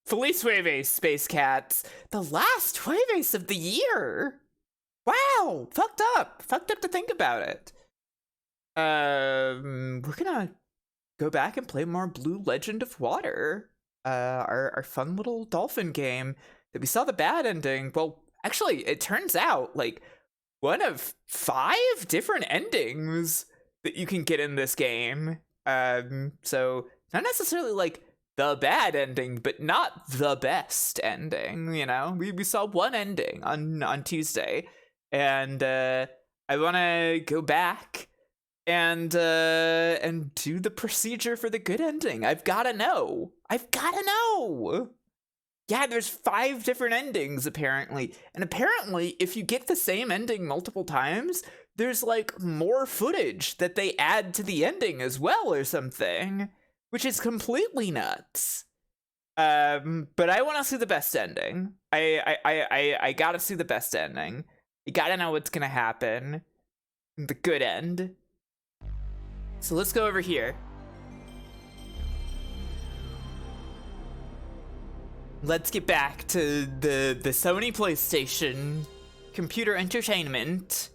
Feliz Jueves, Space Cats. The last Jueves of the year. Wow, fucked up. Fucked up to think about it. We're gonna go back and play more Blue Legend of Water. Our fun little dolphin game that we saw the bad ending. Well, actually, it turns out, like, one of 5 different endings that you can get in this game. So not necessarily like the bad ending, but not the best ending, you know? We saw one ending on Tuesday, and I wanna go back and do the procedure for the good ending. I've gotta know. Yeah, there's 5 different endings, apparently. And apparently, if you get the same ending multiple times, there's, like, more footage that they add to the ending as well or something, which is completely nuts. But I want to see the best ending. I gotta see the best ending. You gotta know what's gonna happen. The good end. So let's go over here. Let's get back to the Sony PlayStation computer entertainment.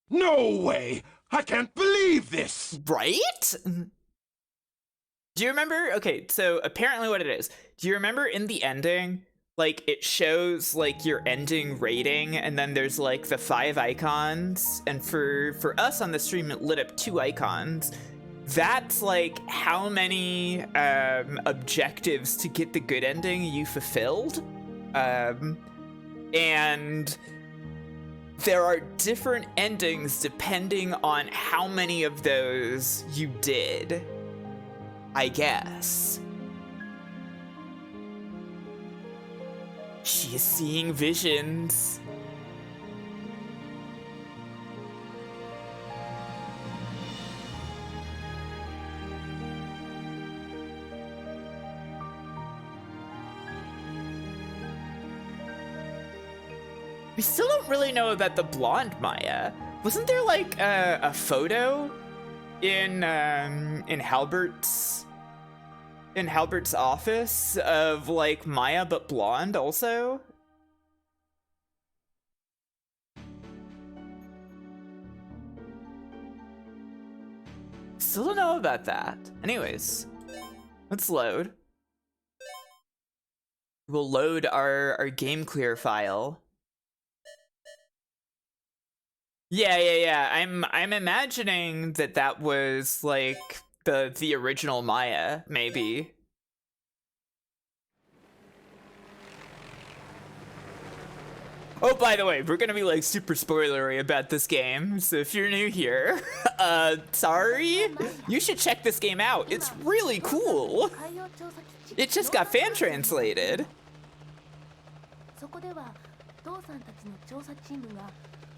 No way! I can't believe this! Right? Do you remember? Okay, so apparently what it is. Do you remember in the ending, like, it shows, like, your ending rating, and then there's, like, the 5 icons, and for us on the stream, it lit up 2 icons. That's, like, how many objectives to get the good ending you fulfilled. And there are different endings depending on how many of those you did, I guess. She is seeing visions. We still don't really know about the blonde Maya. Wasn't there, like, a photo in Halbert's office of, like, Maya but blonde also? Still don't know about that. Anyways, let's load. We'll load our game clear file. Yeah. I'm imagining that was, like, the original Maya, maybe. Oh, by the way, we're gonna be, like, super spoilery about this game, so if you're new here, sorry, you should check this game out. It's really cool. It just got fan translated.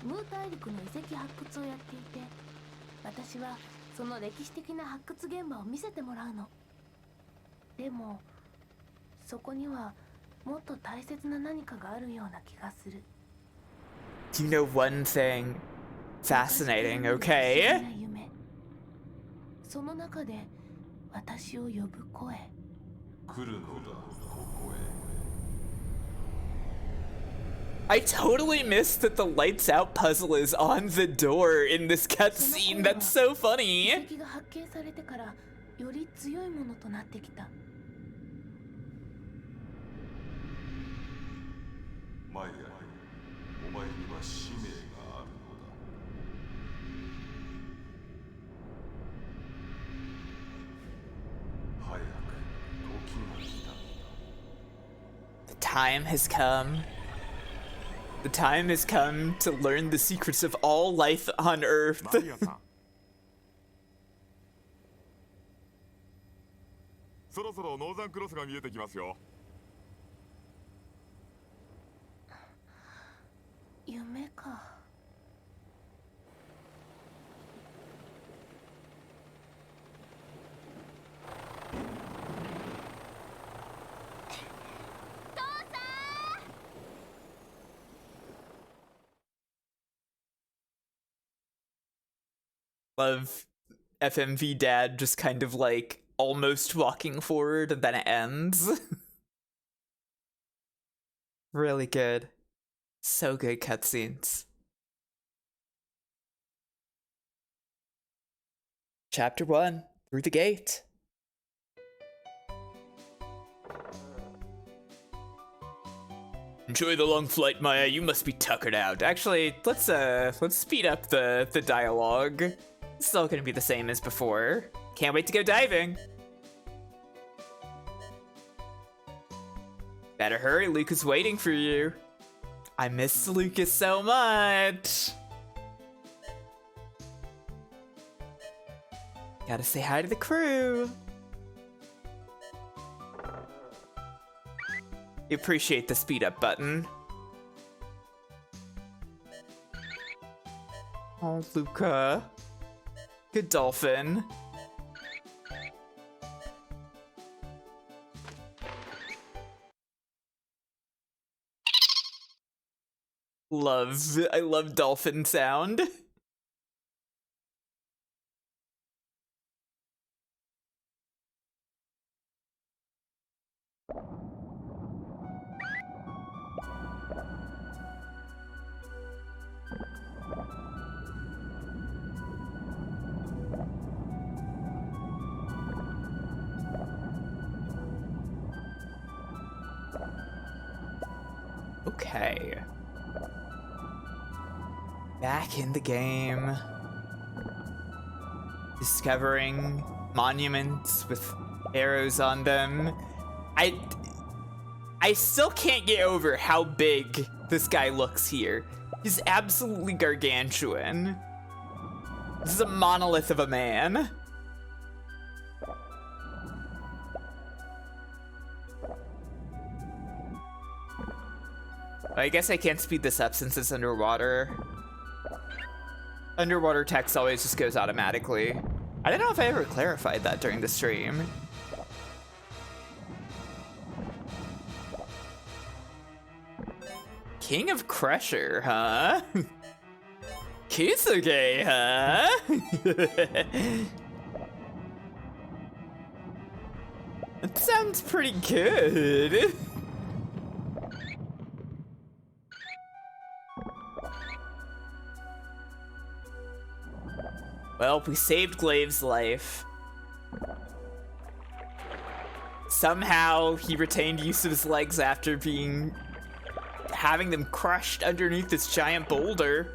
ムー大陸の遺跡発掘をやっていて、私はその歴史的な発掘現場を見せてもらうの。でも、そこにはもっと大切な何かがあるような気がする。You know one thing fascinating, okay? その中で私を呼ぶ声。来るのだ、ここへ。I totally missed that the lights out puzzle is on the door in this cutscene. That's so funny. The time has come. The time has come to learn the secrets of all life on Earth. そろそろノーザンクロスが見えてきますよ。夢か。FMV dad just kind of like almost walking forward and then it ends. Really good. So good cutscenes. Chapter 1, Through the Gate. Enjoy the long flight, Maya. You must be tuckered out. Actually, let's speed up the dialogue. This is all gonna be the same as before. Can't wait to go diving. Better hurry, Luke is waiting for you. I miss Lucas so much. Gotta say hi to the crew. You appreciate the speed up button. Oh, Luca. Good dolphin. I love dolphin sound. Okay. Back in the game. Discovering monuments with arrows on them. I still can't get over how big this guy looks here. He's absolutely gargantuan. This is a monolith of a man. I guess I can't speed this up since it's underwater. Underwater text always just goes automatically. I don't know if I ever clarified that during the stream. King of Crusher, huh? Kisuke, huh? That sounds pretty good. Well, we saved Glaive's life. Somehow he retained use of his legs after having them crushed underneath this giant boulder.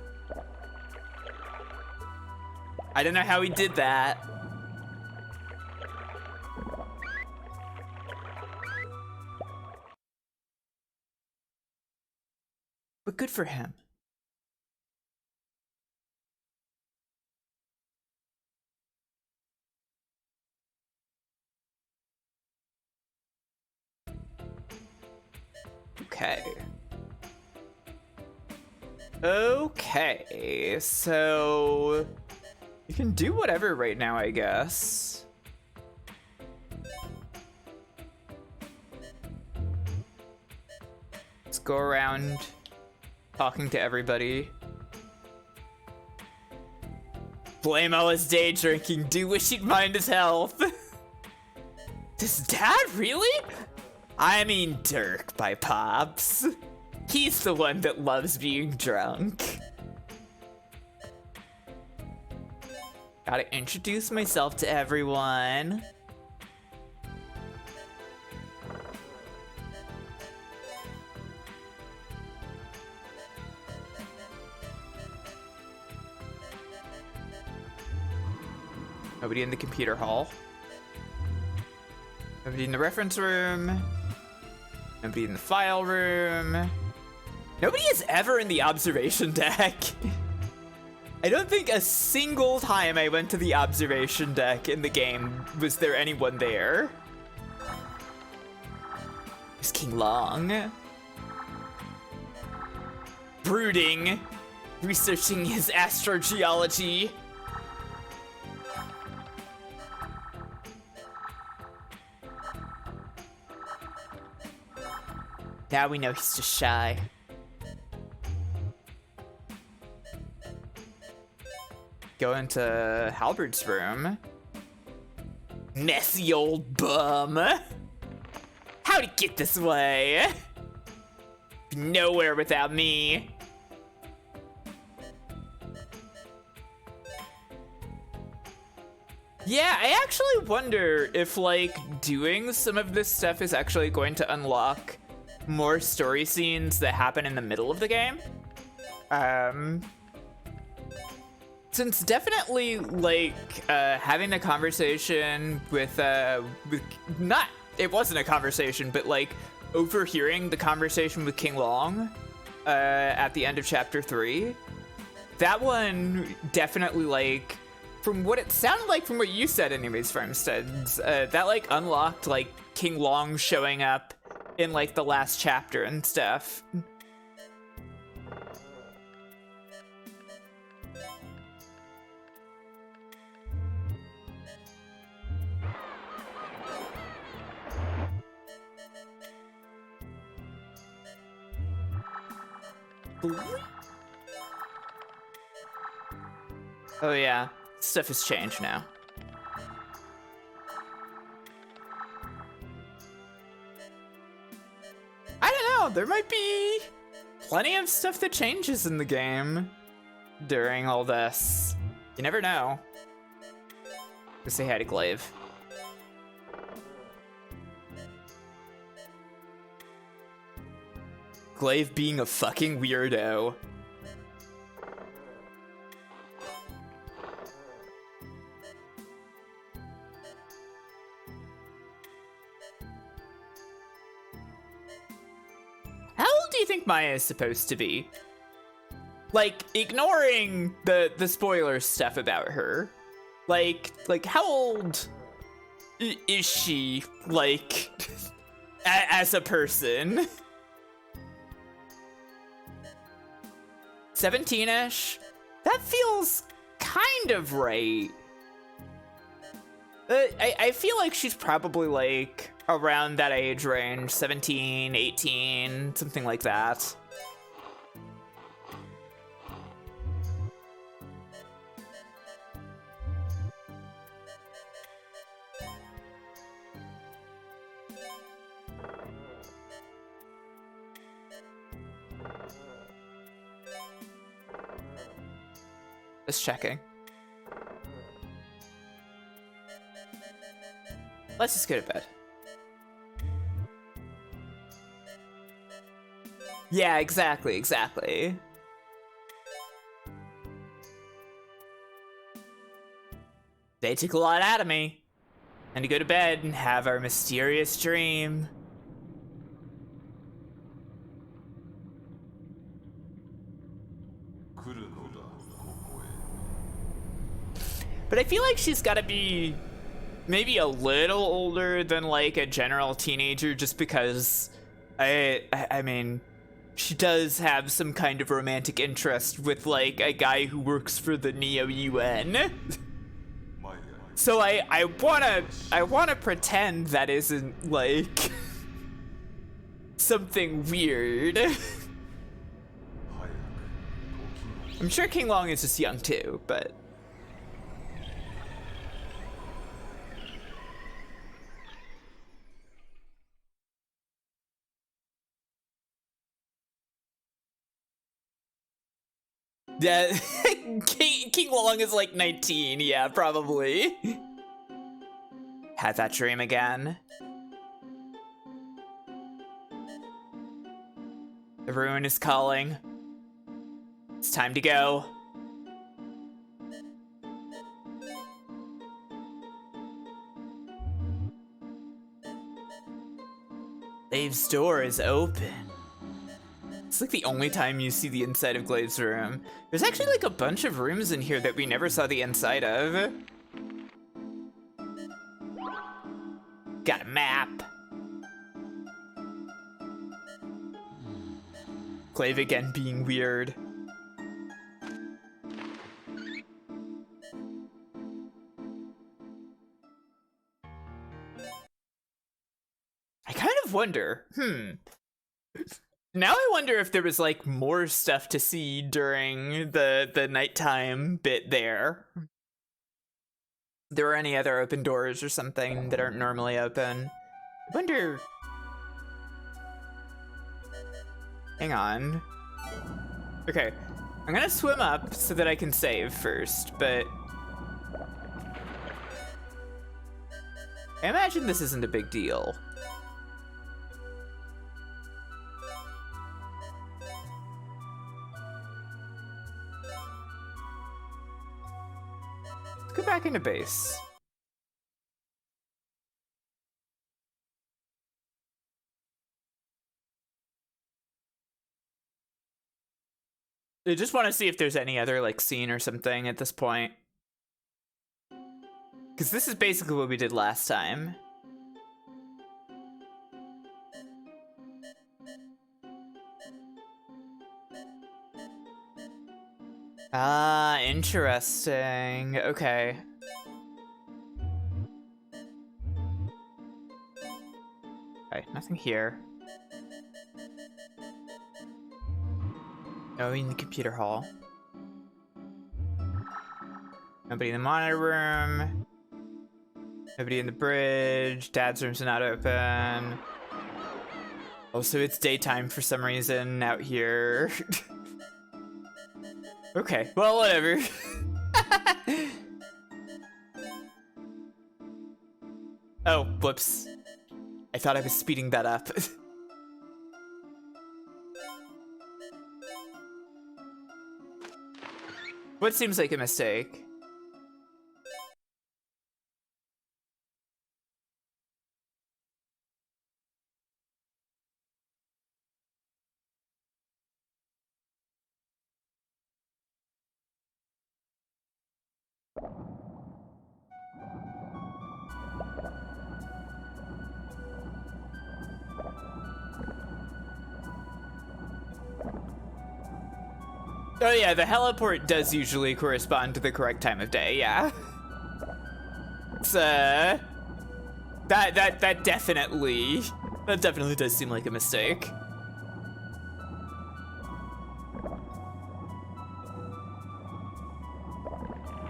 I don't know how he did that. But good for him. Okay. Okay, so you can do whatever right now, I guess. Let's go around talking to everybody. Blame all his day drinking. Do wish he'd mind his health. Does Dad really? I mean Dirk, by Pops. He's the one that loves being drunk. Gotta introduce myself to everyone. Nobody in the computer hall. Nobody in the reference room. Nobody in the file room. Nobody is ever in the observation deck. I don't think a single time I went to the observation deck in the game was there anyone there. There's King Long. Brooding. Researching his astrogeology. Now we know he's just shy. go into Halberd's room. Messy old bum. How'd he get this way? Nowhere without me. Yeah, I actually wonder if, like, doing some of this stuff is actually going to unlock more story scenes that happen in the middle of the game. Since definitely, like, having a conversation with not, it wasn't a conversation, but, like, overhearing the conversation with King Long at the end of chapter 3, that one definitely, like, from what it sounded like from what you said anyways, Farmsteads, that, like, unlocked, like, King Long showing up in, like, the last chapter and stuff. Oh yeah, stuff has changed now. I don't know, there might be plenty of stuff that changes in the game during all this. You never know. Go say hi to Glaive. Glaive being a fucking weirdo. How old do you think Maya is supposed to be? Like, ignoring the spoiler stuff about her. Like how old is she, like, as a person? 17-ish? That feels kind of right. I feel like she's probably, like, around that age range, 17, 18, something like that. Just checking. Let's just go to bed. Yeah, exactly. They took a lot out of me. And to go to bed and have our mysterious dream. But I feel like she's gotta be maybe a little older than, like, a general teenager, just because I mean, she does have some kind of romantic interest with, like, a guy who works for the b.l.u.e. So I wanna pretend that isn't, like, something weird. I'm sure King Long is just young too, but yeah, King Long is like 19, yeah, probably. Had that dream again. The ruin is calling. It's time to go. Glaive's door is open. It's like the only time you see the inside of Glaive's room. There's actually like a bunch of rooms in here that we never saw the inside of. Got a map. Glaive again being weird. I kind of wonder, Now I wonder if there was like more stuff to see during the nighttime bit there. There were any other open doors or something that aren't normally open. I wonder. Hang on. Okay, I'm gonna swim up so that I can save first, but I imagine this isn't a big deal. Let's go back into base. I just want to see if there's any other like scene or something at this point. Because this is basically what we did last time. Ah, interesting. Okay. Okay, nothing here. No, in the computer hall. Nobody in the monitor room. Nobody in the bridge. Dad's room's not open. Also, it's daytime for some reason out here. Okay, well, whatever. Oh, whoops. I thought I was speeding that up. What seems like a mistake? Oh yeah, the heliport does usually correspond to the correct time of day, yeah. It's, that definitely does seem like a mistake.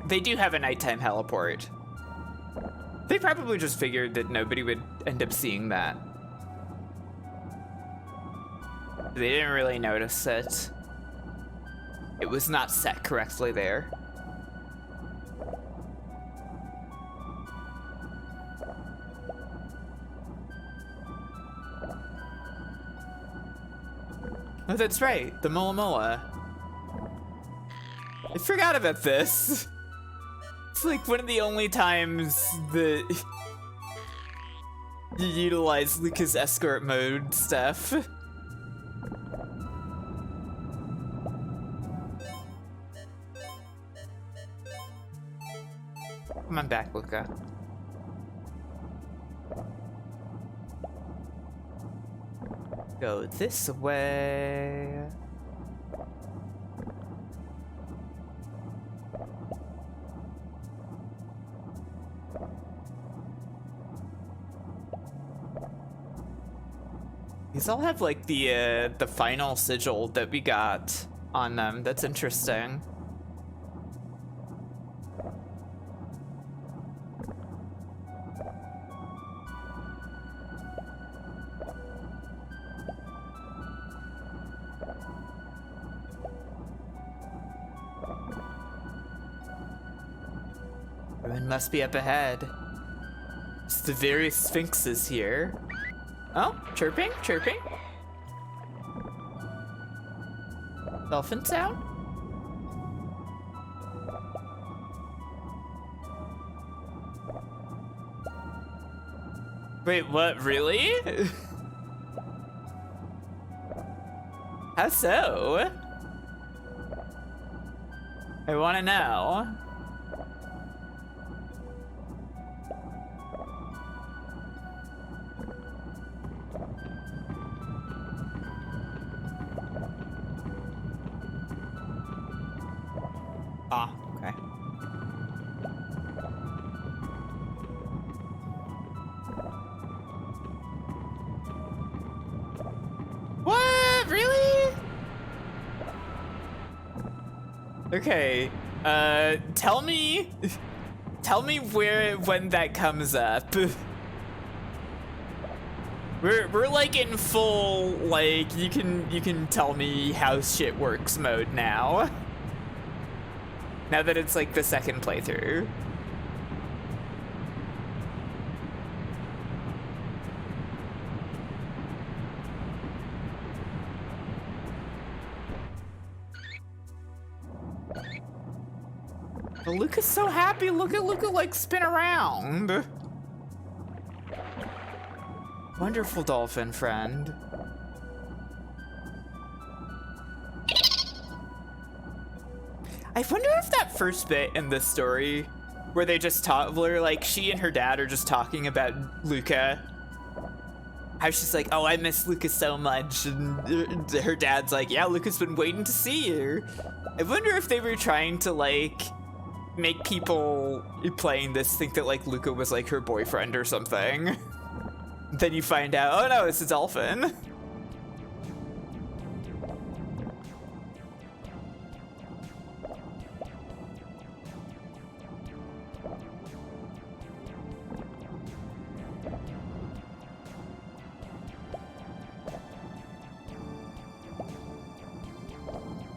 They do have a nighttime heliport. They probably just figured that nobody would end up seeing that. They didn't really notice it. It was not set correctly there. Oh, that's right, the Mola Mola. I forgot about this. It's like one of the only times that you utilize Luca's escort mode stuff. Come on back, Luca. Go this way. These all have like the final sigil that we got on them. That's interesting. Ruin must be up ahead. It's the various sphinxes here. Oh, chirping, chirping. Dolphin sound? Wait, what, really? How so? I wanna know. Ah, okay. What? Really? Okay, tell me when that comes up. We're like in full, like, you can tell me how shit works mode now. Now that it's like the second playthrough. Well, Luca's so happy. Look at Luca like spin around. Wonderful dolphin friend. I wonder if that first bit in this story where they just talk, where like she and her dad are just talking about Luca, how she's like, oh, I miss Luca so much, and her dad's like, yeah, Luca's been waiting to see you. I wonder if they were trying to like make people playing this think that like Luca was like her boyfriend or something. Then you find out, oh no, it's a dolphin.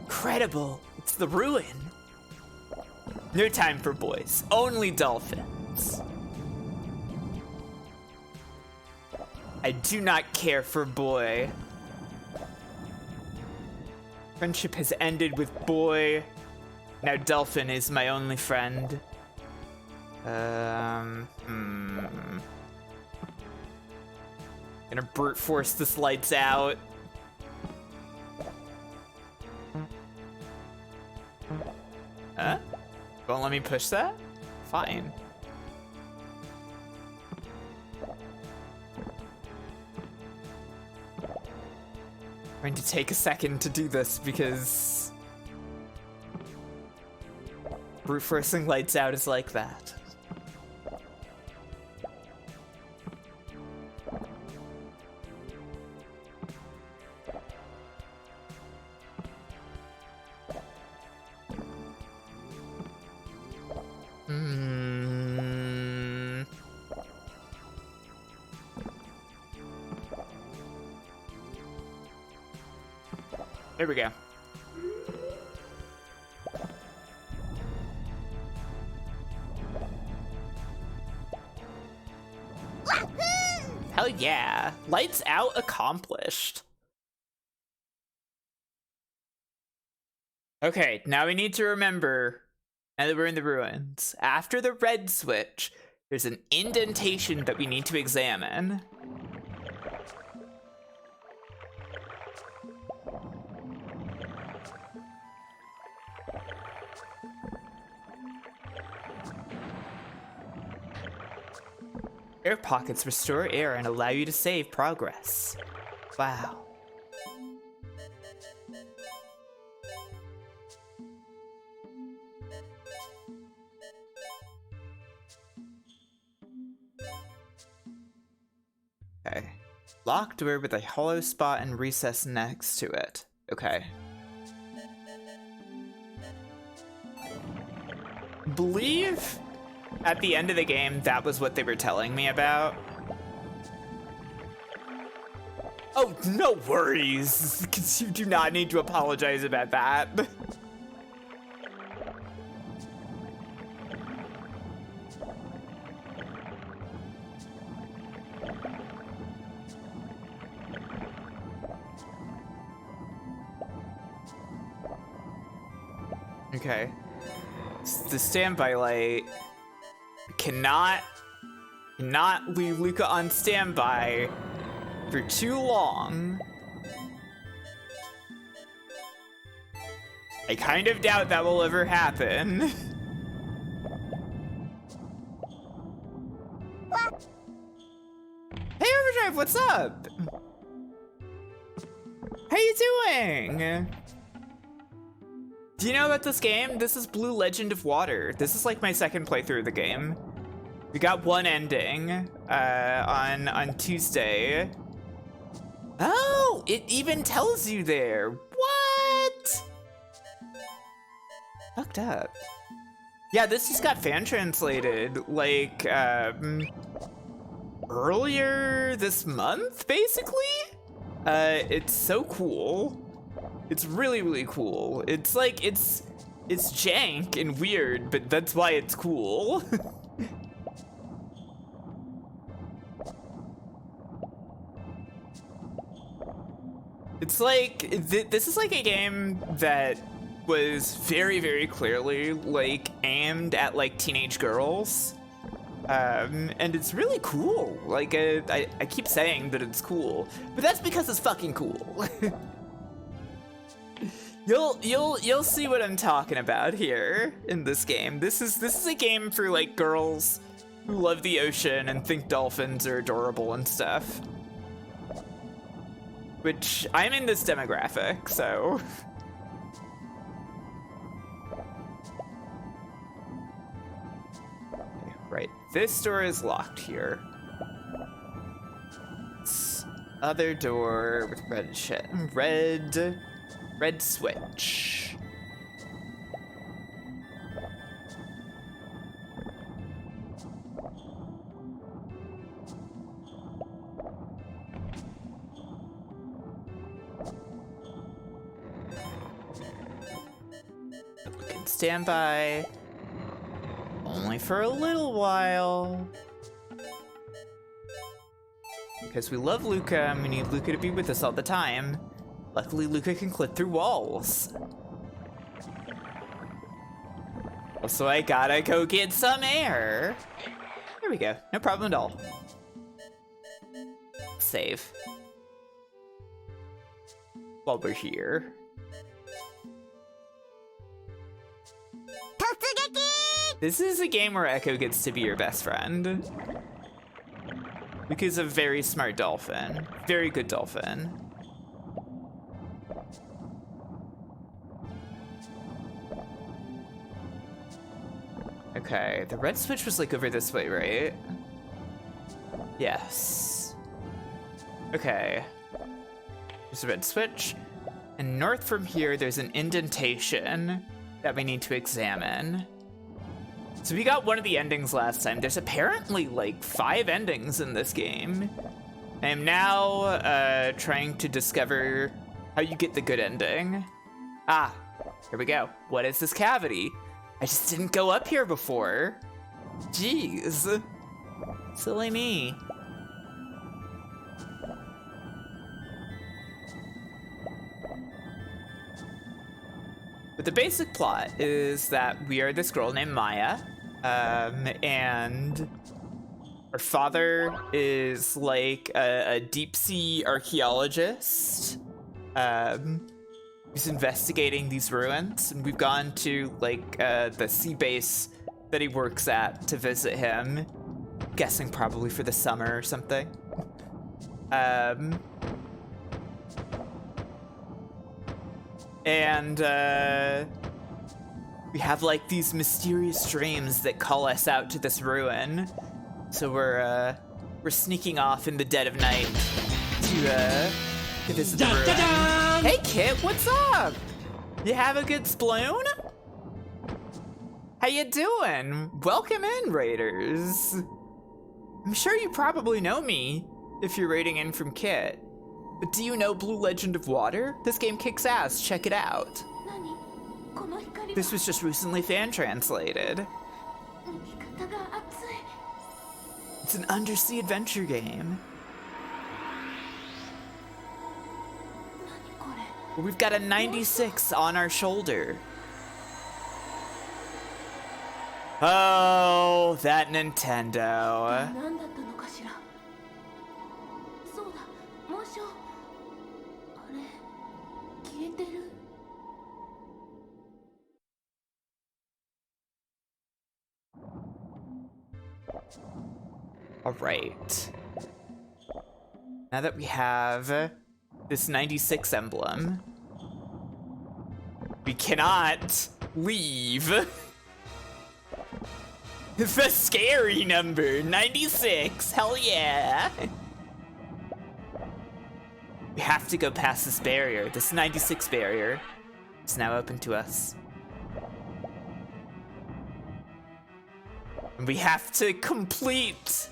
Incredible, it's the ruin. No time for boys, only dolphins. I do not care for boy. Friendship has ended with boy. Now dolphin is my only friend. Gonna brute force this lights out. Huh? Won't let me push that? Fine. I'm going to take a second to do this because brute forcing lights out is like that. There we go. Hell yeah. Lights out accomplished. Okay, now we need to remember, now that we're in the ruins, after the red switch, there's an indentation that we need to examine. Air pockets restore air and allow you to save progress. Wow. Okay. Locked door with a hollow spot and recess next to it. Okay. Believe at the end of the game, that was what they were telling me about. Oh, no worries, because you do not need to apologize about that. Okay. The standby light cannot leave Luca on standby for too long. I kind of doubt that will ever happen. Hey Overdrive, what's up? How you doing? Do you know about this game? This is b.l.u.e. Legend of Water. This is like my second playthrough of the game. We got one ending on Tuesday. Oh, it even tells you there. What? Fucked up. Yeah, this just got fan translated like earlier this month, basically. It's so cool. It's really, really cool. It's like it's jank and weird, but that's why it's cool. It's like this is like a game that was very, very clearly like aimed at like teenage girls, and it's really cool. Like I keep saying that it's cool, but that's because it's fucking cool. You'll see what I'm talking about here in this game. This is a game for like girls who love the ocean and think dolphins are adorable and stuff. Which I'm in this demographic, so. Right, this door is locked here. This other door with red switch. We can stand by. Only for a little while. Because we love Luca and we need Luca to be with us all the time. Luckily, Luca can clip through walls. Also, I gotta go get some air. There we go. No problem at all. Save. While we're here. This is a game where Echo gets to be your best friend. Luca's a very smart dolphin. Very good dolphin. Okay, the red switch was like over this way, right? Yes. Okay. There's a red switch. And north from here, there's an indentation that we need to examine. So we got one of the endings last time. There's apparently like 5 endings in this game. I am now trying to discover how you get the good ending. Ah, here we go. What is this cavity? I just didn't go up here before. Jeez. Silly me. But the basic plot is that we are this girl named Maya, and her father is like a deep sea archaeologist. He's investigating these ruins, and we've gone to like the sea base that he works at to visit him. Guessing probably for the summer or something. And we have like these mysterious dreams that call us out to this ruin. So we're sneaking off in the dead of night to visit the ruin. Hey Kit, what's up? You have a good sploon? How you doing? Welcome in, Raiders. I'm sure you probably know me if you're raiding in from Kit. But do you know Blue Legend of Water? This game kicks ass, check it out. This was just recently fan translated. It's an undersea adventure game. We've got a 96 on our shoulder. Oh, that Nintendo. All right. Now that we have this 96 emblem, we cannot leave. The scary number, 96, hell yeah. We have to go past this barrier. This 96 barrier is now open to us. And we have to complete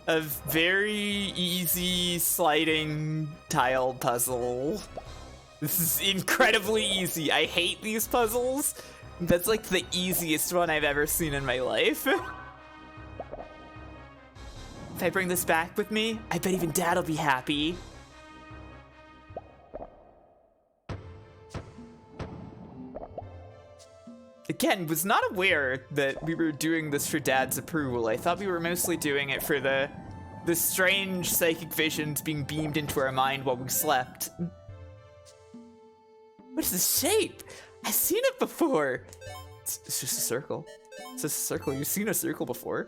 a very easy sliding tile puzzle. This is incredibly easy. I hate these puzzles. That's like the easiest one I've ever seen in my life. If I bring this back with me, I bet even Dad'll be happy. Again, was not aware that we were doing this for Dad's approval. I thought we were mostly doing it for the strange psychic visions being beamed into our mind while we slept. What is this shape? I've seen it before. It's just a circle. It's just a circle. You've seen a circle before.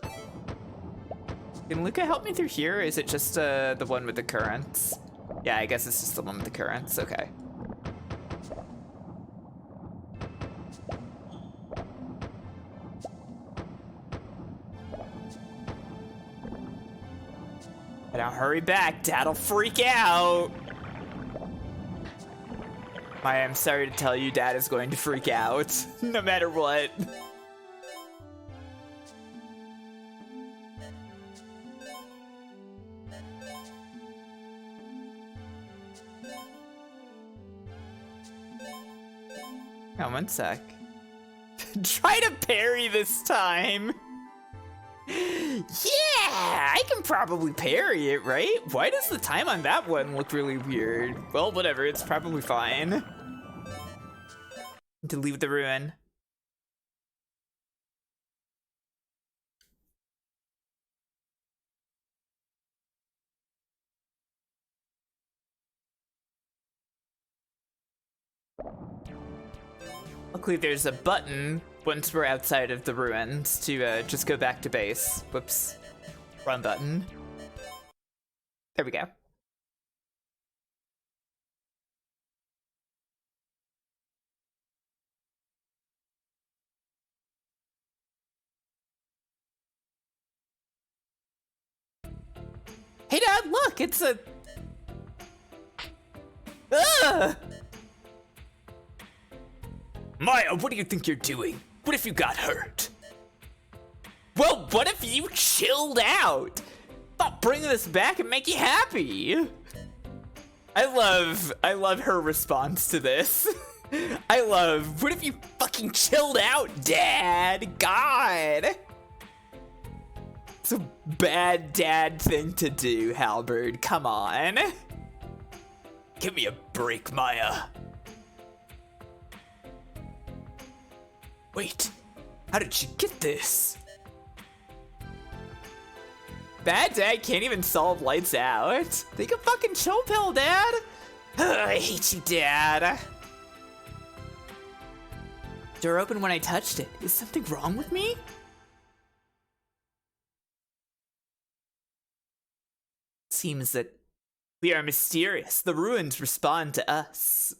Can Luca help me through here? Or is it just the one with the currents? Yeah, I guess it's just the one with the currents. Okay. Now hurry back, Dad'll freak out. I am sorry to tell you, Dad is going to freak out, no matter what. Oh, one sec. Try to parry this time. Yeah, I can probably parry it, right? Why does the time on that one look really weird? Well, whatever, it's probably fine. To leave the ruin. Luckily, there's a button once we're outside of the ruins to just go back to base. Whoops. Wrong button. There we go. Hey, Dad, look! It's a... Ugh! Maya, what do you think you're doing? What if you got hurt? Well, what if you chilled out? Thought bringing this back and make you happy. I love her response to this. What if you fucking chilled out, Dad? God. It's a bad dad thing to do, Halberd. Come on. Give me a break, Maya. Wait, how did she get this? Bad Dad can't even solve lights out. Take a fucking chill pill, Dad. Ugh, I hate you, Dad. Door opened when I touched it. Is something wrong with me? Seems that we are mysterious. The ruins respond to us.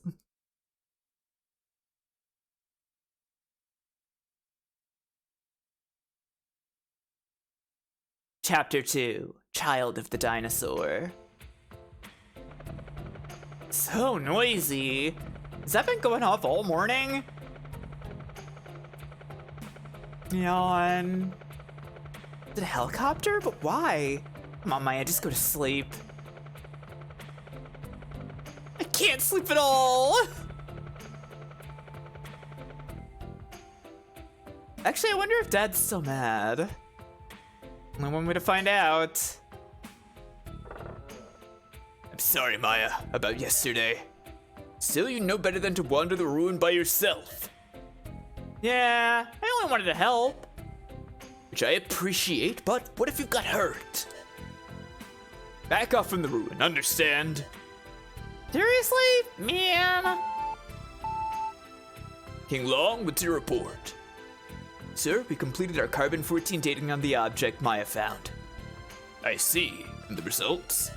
Chapter 2, Child of the Dinosaur. So noisy. Has that been going off all morning? Yawn. Is it a helicopter? But why? Come on, Maya, just go to sleep. I can't sleep at all! Actually, I wonder if Dad's still mad. Only one way to find out. I'm sorry, Maya, about yesterday. Still, you know better than to wander the ruin by yourself. Yeah, I only wanted to help. Which I appreciate, but what if you got hurt? Back off from the ruin, understand? Seriously? Man? King Long, what's your report? Sir, we completed our carbon-14 dating on the object Maya found. I see. And the results?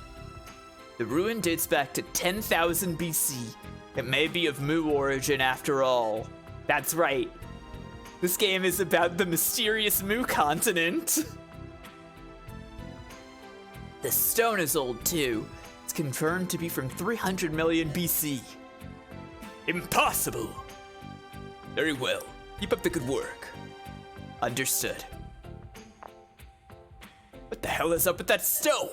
The ruin dates back to 10,000 BC. It may be of Mu origin after all. That's right. This game is about the mysterious Mu continent. The stone is old too. It's confirmed to be from 300 million BC. Impossible! Very well. Keep up the good work. Understood. What the hell is up with that stone?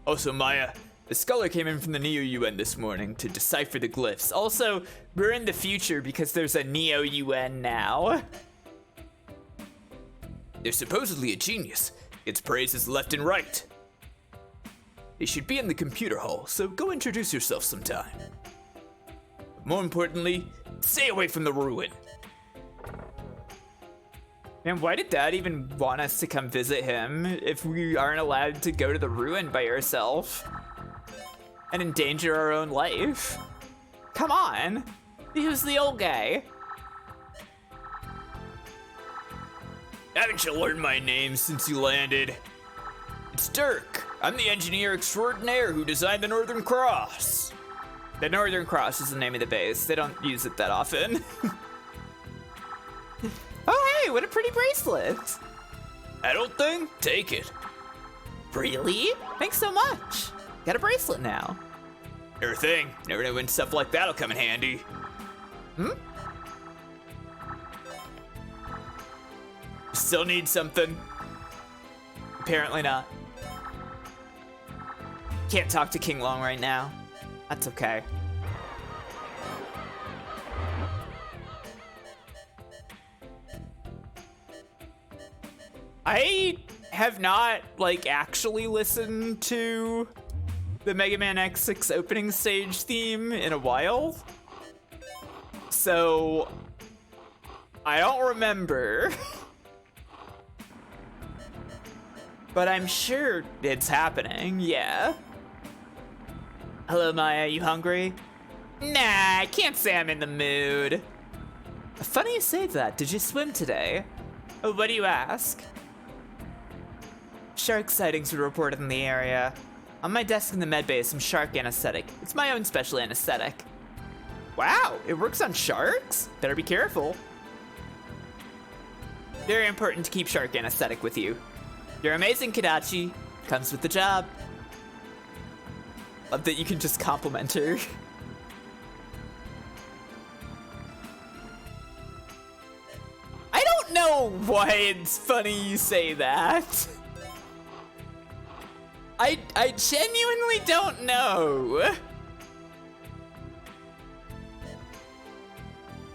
Also, Maya, the scholar came in from the Neo-UN this morning to decipher the glyphs. Also, we're in the future because there's a Neo-UN now. They're supposedly a genius. Gets praises left and right. They should be in the computer hall, so go introduce yourself sometime. But more importantly, stay away from the ruin. Man, why did Dad even want us to come visit him if we aren't allowed to go to the ruin by ourselves and endanger our own life? Come on, he was the old guy. Haven't you learned my name since you landed? It's Dirk. I'm the engineer extraordinaire who designed the Northern Cross. The Northern Cross is the name of the base. They don't use it that often. Oh, hey, what a pretty bracelet. Adult thing? Take it. Really? Thanks so much. Got a bracelet now. Sure thing. Never know when stuff like that'll come in handy. Still need something? Apparently not. Can't talk to King Long right now. That's okay. I have not, like, actually listened to the Mega Man X6 opening stage theme in a while. So, I don't remember. But I'm sure it's happening, yeah. Hello, Maya, you hungry? Nah, I can't say I'm in the mood. Funny you say that. Did you swim today? Oh, what do you ask? Shark sightings were reported in the area. On my desk in the medbay is some shark anesthetic. It's my own special anesthetic. Wow, it works on sharks? Better be careful. Very important to keep shark anesthetic with you. You're amazing, Kadachi. Comes with the job. Love that you can just compliment her. I don't know why it's funny you say that. I genuinely don't know.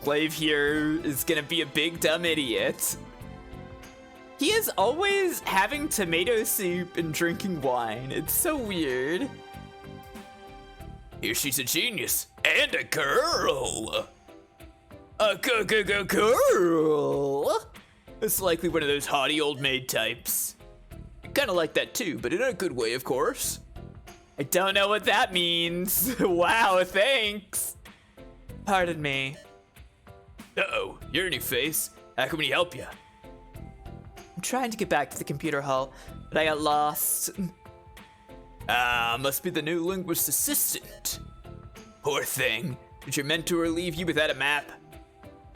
Clave here is gonna be a big dumb idiot. He is always having tomato soup and drinking wine. It's so weird. Here she's a genius. And a girl. A girl. It's likely one of those haughty old maid types. Kinda like that too, but in a good way, of course. I don't know what that means. Wow, thanks. Pardon me. Uh-oh, you're a new face. How can we help you? I'm trying to get back to the computer hall, but I got lost. Must be the new linguist assistant. Poor thing. Did your mentor leave you without a map?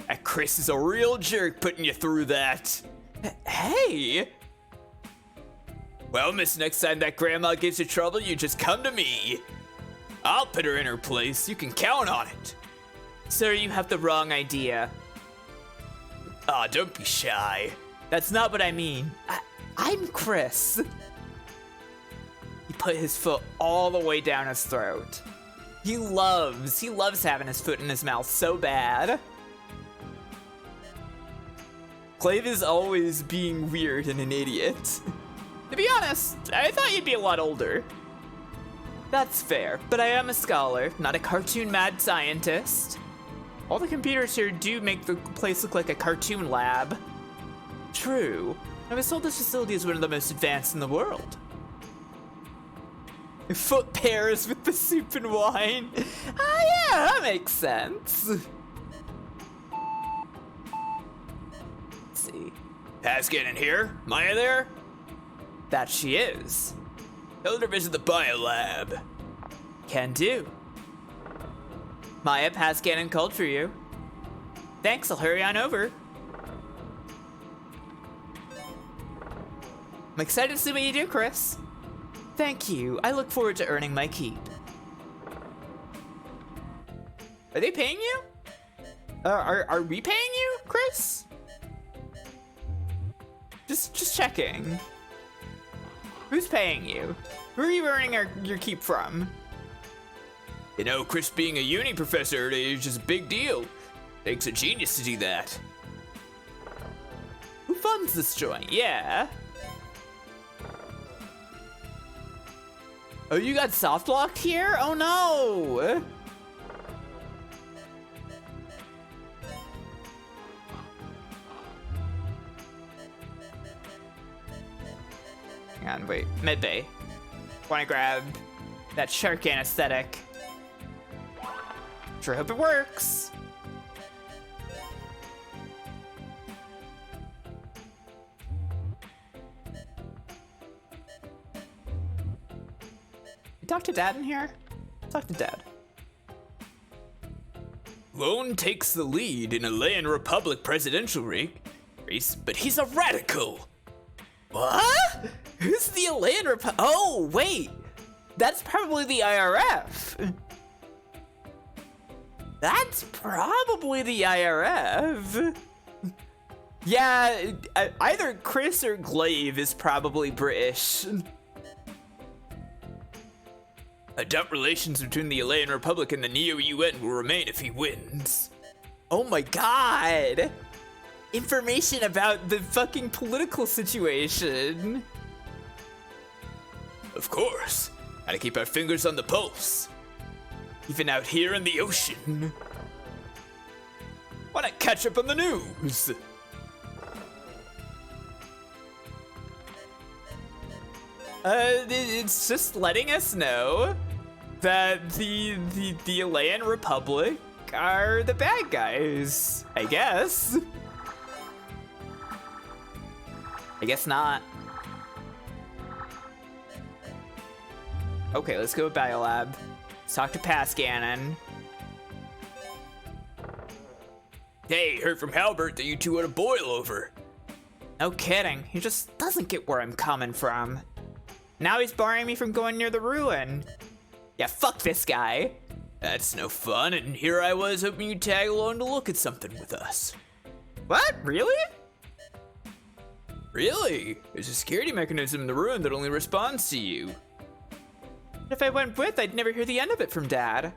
That Chris is a real jerk putting you through that. Hey! Well, miss, next time that grandma gives you trouble, you just come to me. I'll put her in her place. You can count on it. Sir, you have the wrong idea. Aw, don't be shy. That's not what I mean. I'm Chris. He put his foot all the way down his throat. He loves having his foot in his mouth so bad. Clave is always being weird and an idiot. To be honest, I thought you'd be a lot older. That's fair, but I am a scholar, not a cartoon mad scientist. All the computers here do make the place look like a cartoon lab. True. I was told this facility is one of the most advanced in the world. Foot pairs with the soup and wine. Ah, yeah, that makes sense. Let's see. Paskin in here? Maya there? That she is. Tell her to visit the bio-lab. Can do. Maya, Paskin called for you. Thanks, I'll hurry on over. I'm excited to see what you do, Chris. Thank you. I look forward to earning my keep. Are they paying you? Are we paying you, Chris? Just checking. Who's paying you? Who are you earning your keep from? You know, Chris being a uni professor is just a big deal. Takes a genius to do that. Who funds this joint? Yeah. Oh, you got softlocked here? Oh no! Hang on, wait. Midday. Wanna grab that shark anesthetic. Sure hope it works. You talk to Dad in here? Talk to Dad. Lone takes the lead in a Land Republic presidential race, but he's a radical. What? Who's the Land Republic? Oh, wait. That's probably the IRF. That's probably the IRF. Yeah, either Chris or Glaive is probably British. Adult relations between the Land Republic and the Neo-UN will remain if he wins. Oh my god! Information about the fucking political situation. Of course. Gotta keep our fingers on the pulse. Even out here in the ocean. Wanna catch up on the news? It's just letting us know that the Land Republic are the bad guys, I guess. I guess not. Okay, let's go with Biolab. Let's talk to Pascannon. Hey, heard from Halbert that you two had a boil over. No kidding, he just doesn't get where I'm coming from. Now he's barring me from going near the ruin. Yeah, fuck this guy. That's no fun, and here I was hoping you'd tag along to look at something with us. What? Really? Really? There's a security mechanism in the ruin that only responds to you. If I went with, I'd never hear the end of it from Dad.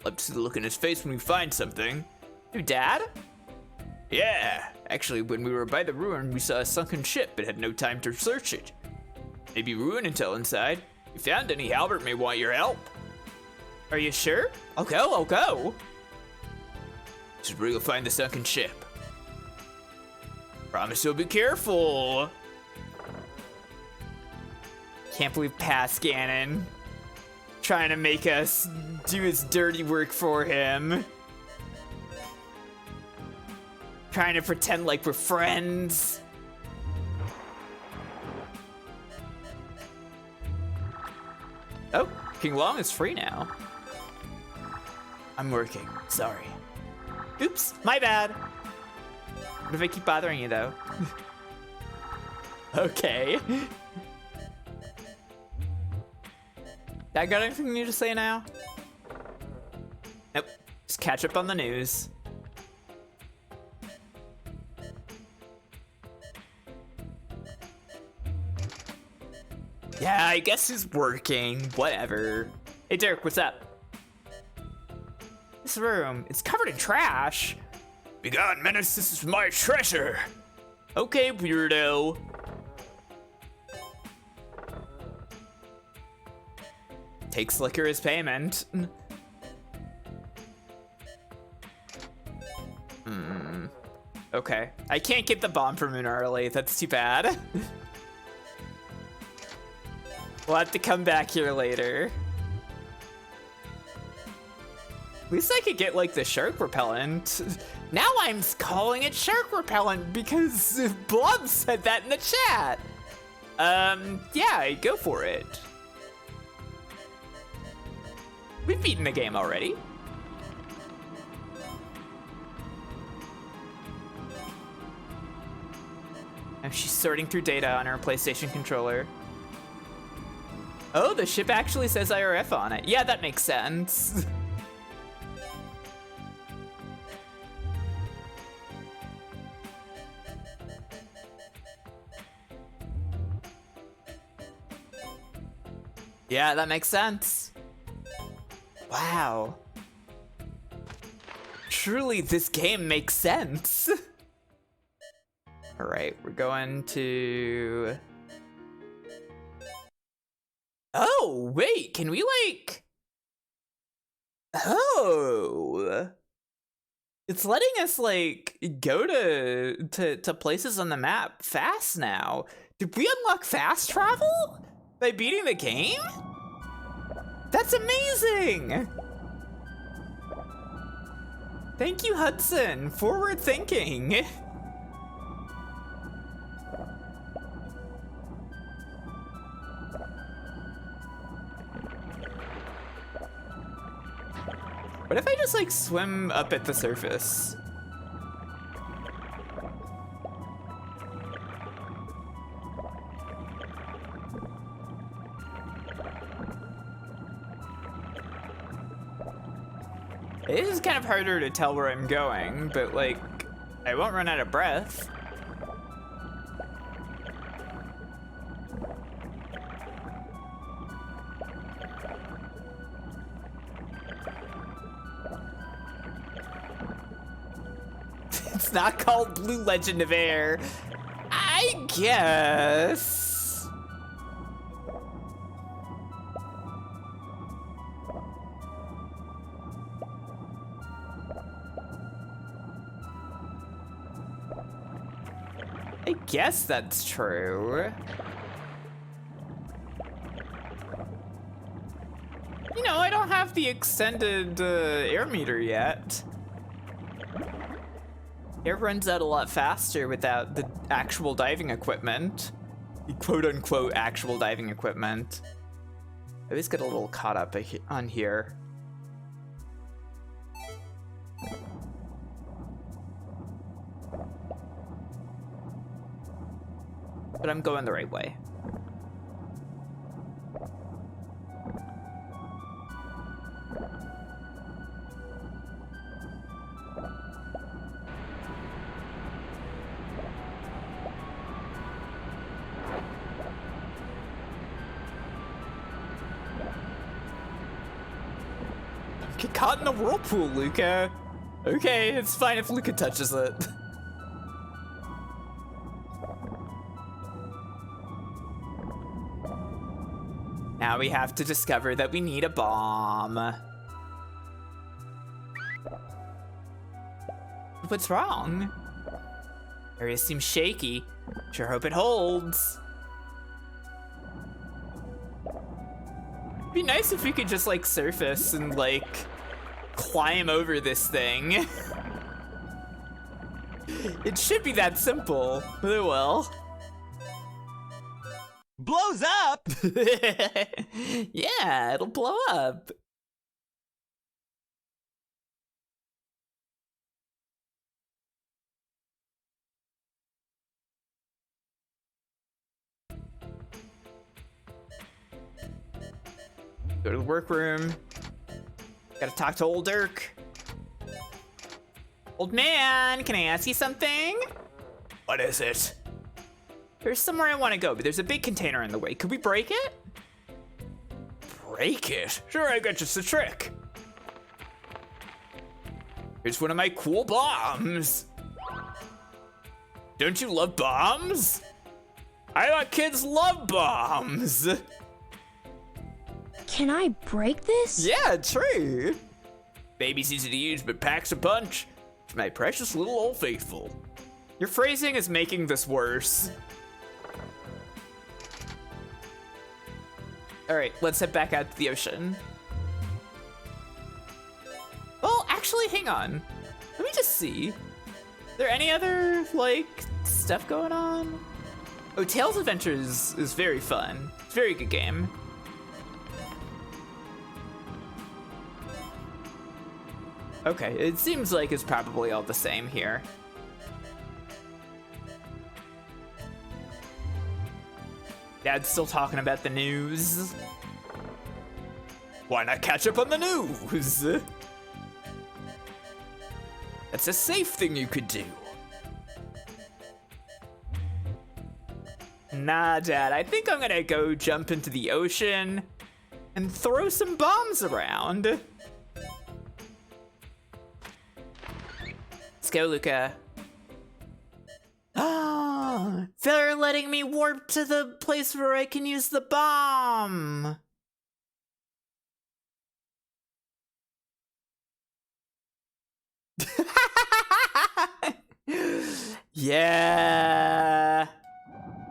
Love to see the look in his face when we find something. Who, Dad? Yeah, actually, when we were by the ruin, we saw a sunken ship but had no time to search it. Maybe ruin intel inside. If you found any, Halbert may want your help. Are you sure? I'll go. This is where you'll find the sunken ship. Promise you'll be careful. Can't believe Pascannon trying to make us do his dirty work for him. Trying to pretend like we're friends. Oh, King Long is free now. I'm working, sorry. Oops, my bad. What if I keep bothering you though? Okay. I got anything new to say now? Nope, just catch up on the news. Yeah, I guess he's working. Whatever. Hey, Dirk, what's up? This room, it's covered in trash. Begone, menace, this is my treasure. Okay, weirdo. Take Slicker as payment. Okay, I can't get the bomb from early. That's too bad. We'll have to come back here later. At least I could get like the shark repellent. Now I'm calling it shark repellent because Blob said that in the chat. Yeah, go for it. We've beaten the game already. Oh, she's sorting through data on her PlayStation controller. Oh, the ship actually says IRF on it. Yeah, that makes sense. Yeah, that makes sense. Wow. Truly, this game makes sense. All right, we're going to... Oh, wait, can we like... Oh. It's letting us like go to places on the map fast now. Did we unlock fast travel by beating the game? That's amazing! Thank you, Hudson. Forward thinking. What if I just like swim up at the surface? It is kind of harder to tell where I'm going, but like, I won't run out of breath. It's not called Blue Legend of Air. I guess. I guess that's true. You know, I don't have the extended air meter yet. Air runs out a lot faster without the actual diving equipment. The quote-unquote actual diving equipment. I always get a little caught up on here. But I'm going the right way. Get caught in the whirlpool, Luca. Okay, it's fine if Luca touches it. Now we have to discover that we need a bomb. What's wrong? Area seems shaky. Sure hope it holds. It'd be nice if we could just like surface and like climb over this thing. It should be that simple, but it will. Blows up! Yeah, it'll blow up. Go to the workroom. Gotta talk to old Dirk. Old man, can I ask you something? What is it? There's somewhere I want to go, but there's a big container in the way. Could we break it? Break it? Sure, I got just a trick. Here's one of my cool bombs. Don't you love bombs? I thought kids love bombs. Can I break this? Yeah, true. Baby's easy to use, but packs a punch. It's my precious little old faithful. Your phrasing is making this worse. All right, let's head back out to the ocean. Well, actually, hang on. Let me just see. Is there any other, like, stuff going on? Oh, Tails Adventures is very fun. It's a very good game. Okay, it seems like it's probably all the same here. Dad's still talking about the news. Why not catch up on the news? That's a safe thing you could do. Nah, Dad, I think I'm gonna go jump into the ocean and throw some bombs around. Let's go, Luca. Ah, they're letting me warp to the place where I can use the bomb. Yeah.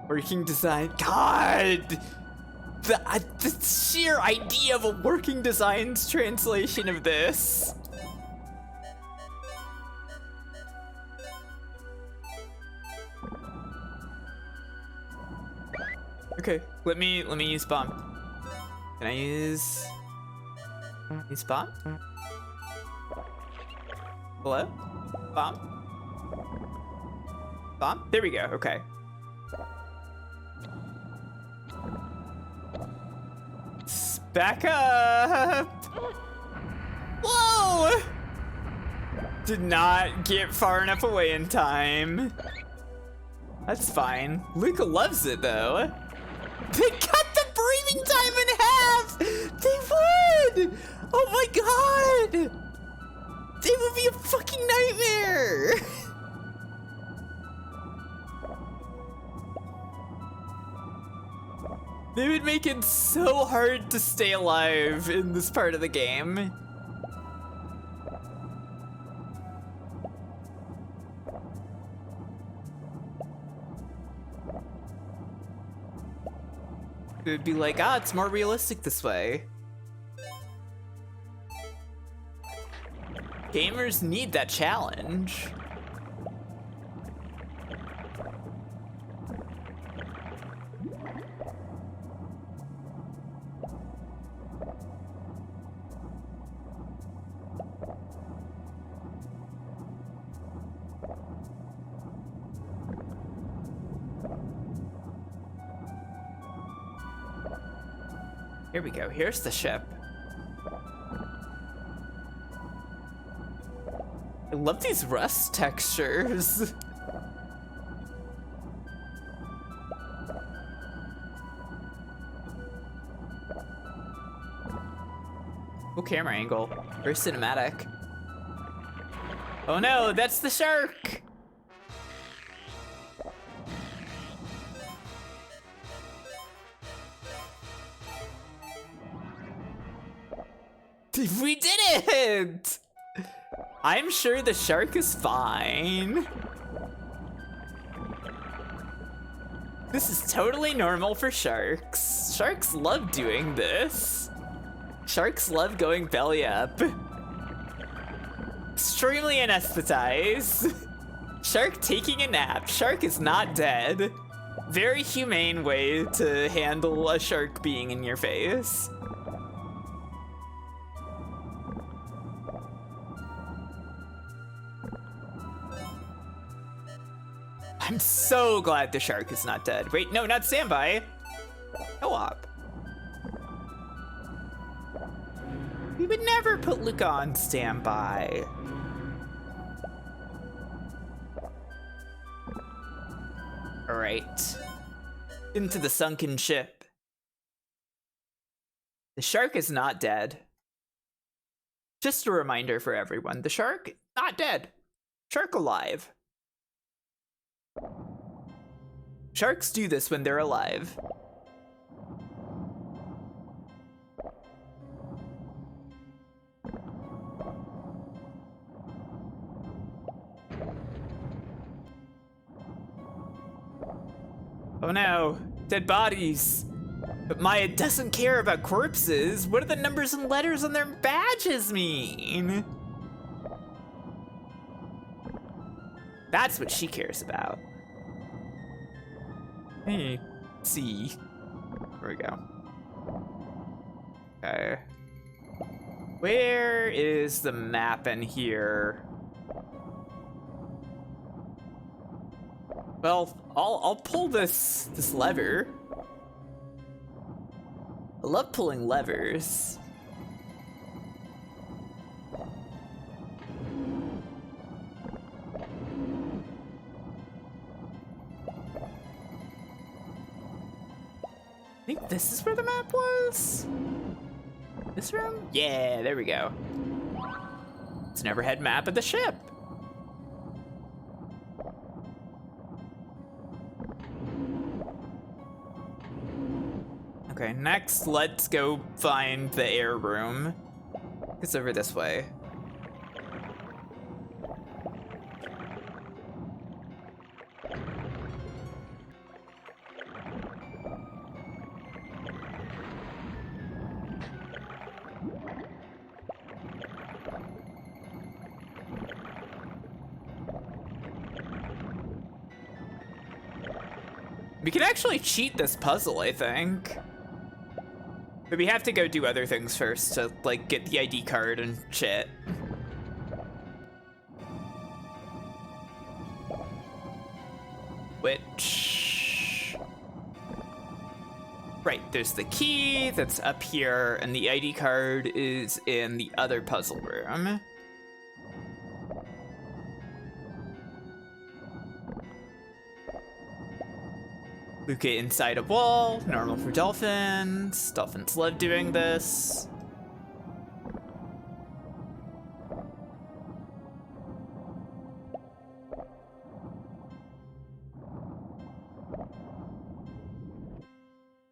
Working design. God. The sheer idea of a working designs translation of this. Okay, let me use bomb. Can I use bomb? Hello? Bomb? Bomb? There we go, okay. Back up! Whoa! Did not get far enough away in time. That's fine. Luca loves it though. They cut the breathing time in half! They would! Oh my god! It would be a fucking nightmare! They would make it so hard to stay alive in this part of the game. It would be like, ah, it's more realistic this way. Gamers need that challenge. Here we go, here's the ship. I love these rust textures. Cool camera angle, very cinematic. Oh no, that's the shark! We did it! I'm sure the shark is fine. This is totally normal for sharks. Sharks love doing this. Sharks love going belly up. Extremely anesthetized. Shark taking a nap. Shark is not dead. Very humane way to handle a shark being in your face. I'm so glad the shark is not dead. Wait, no, not standby. Co-op. We would never put Luca on standby. All right. Into the sunken ship. The shark is not dead. Just a reminder for everyone. The shark, not dead. Shark alive. Sharks do this when they're alive. Oh no, dead bodies. But Maya doesn't care about corpses. What do the numbers and letters on their badges mean? That's what she cares about. Hey, see. There we go. Okay. Where is the map in here? Well, I'll pull this lever. I love pulling levers. I think this is where the map was? This room? Yeah, there we go. It's an overhead map of the ship. Okay, next let's go find the air room. It's over this way. We can actually cheat this puzzle, I think. But we have to go do other things first to, like, get the ID card and shit. Which... Right, there's the key that's up here, and the ID card is in the other puzzle room. Luca inside a wall, normal for dolphins. Dolphins love doing this.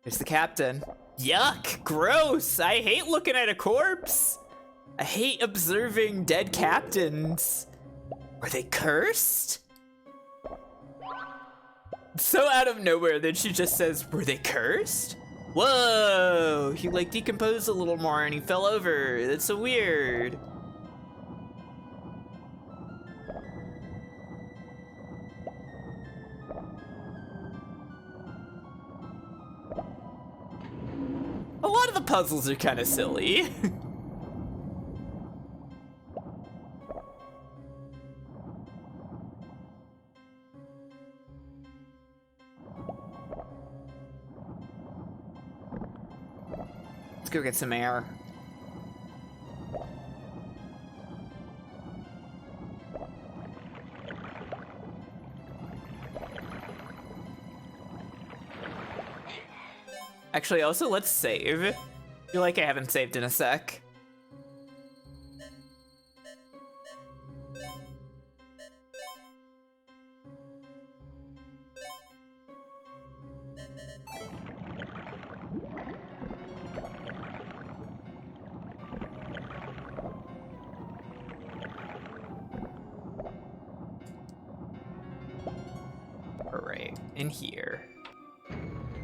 There's the captain. Yuck, gross. I hate looking at a corpse. I hate observing dead captains. Were they cursed? So out of nowhere, then she just says, were they cursed? Whoa, he like decomposed a little more and he fell over. That's so weird. A lot of the puzzles are kind of silly. Let's go get some air. Actually, also, let's save. I feel like I haven't saved in a sec. Alright, in here.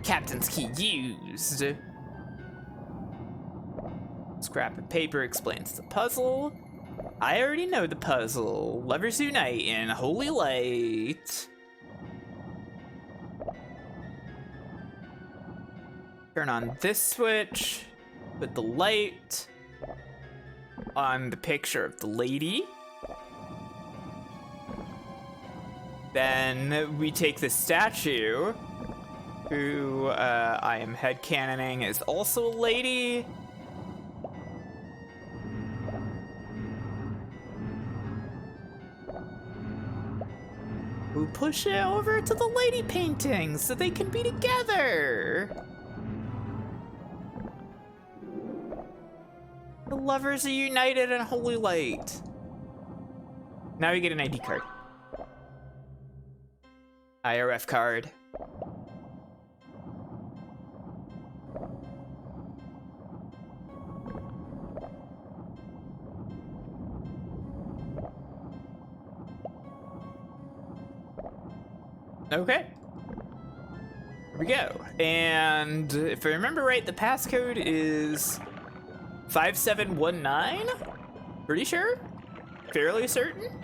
Captain's key used. Scrap of paper explains the puzzle. I already know the puzzle. Lovers unite in holy light. Turn on this switch. Put the light on the picture of the lady. Then we take the statue, who I am headcanoning is also a lady. We push it over to the lady painting so they can be together. The lovers are united in holy light. Now we get an ID card. IRF card. Okay. Here we go. And if I remember right, the passcode is 5719? Pretty sure? Fairly certain?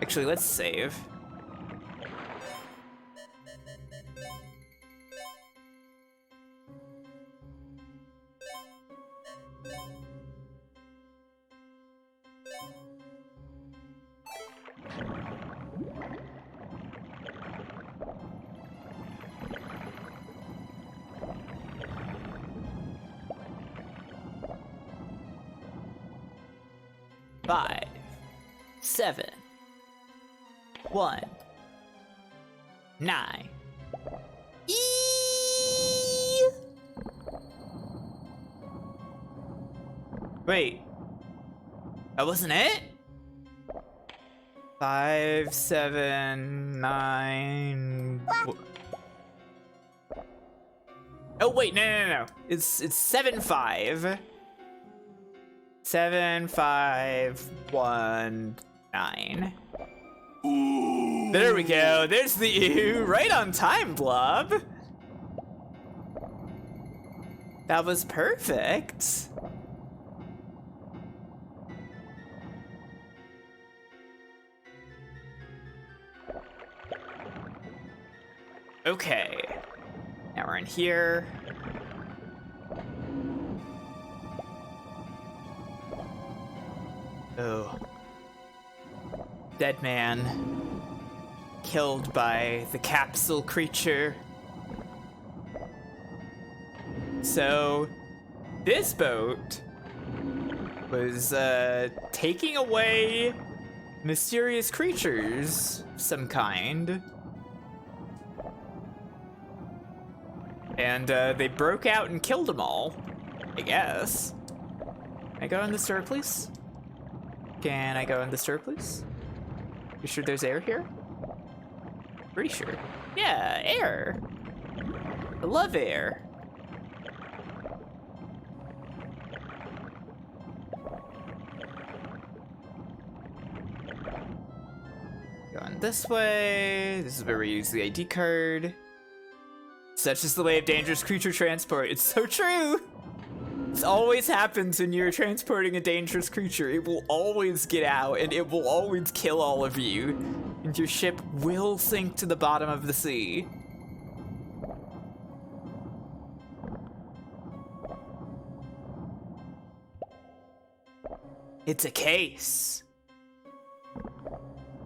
Actually, let's save. Five, 7, 1, 9. Wait. That wasn't it? 5, 7, 9. Oh wait, no. It's 7, 5. 7, 5, 1, 9. There we go. There's the ew. Right on time, Blob. That was perfect. Okay. Now we're in here. Oh. Dead man. Killed by the capsule creature. So, this boat was taking away mysterious creatures of some kind. And they broke out and killed them all, I guess. Can I go in the store, please? Can I go in the store, please? You sure there's air here? Pretty sure. Yeah, air. I love air. Going this way. This is where we use the ID card. Such is the way of dangerous creature transport. It's so true. This always happens when you're transporting a dangerous creature. It will always get out and it will always kill all of you. And your ship will sink to the bottom of the sea. It's a case.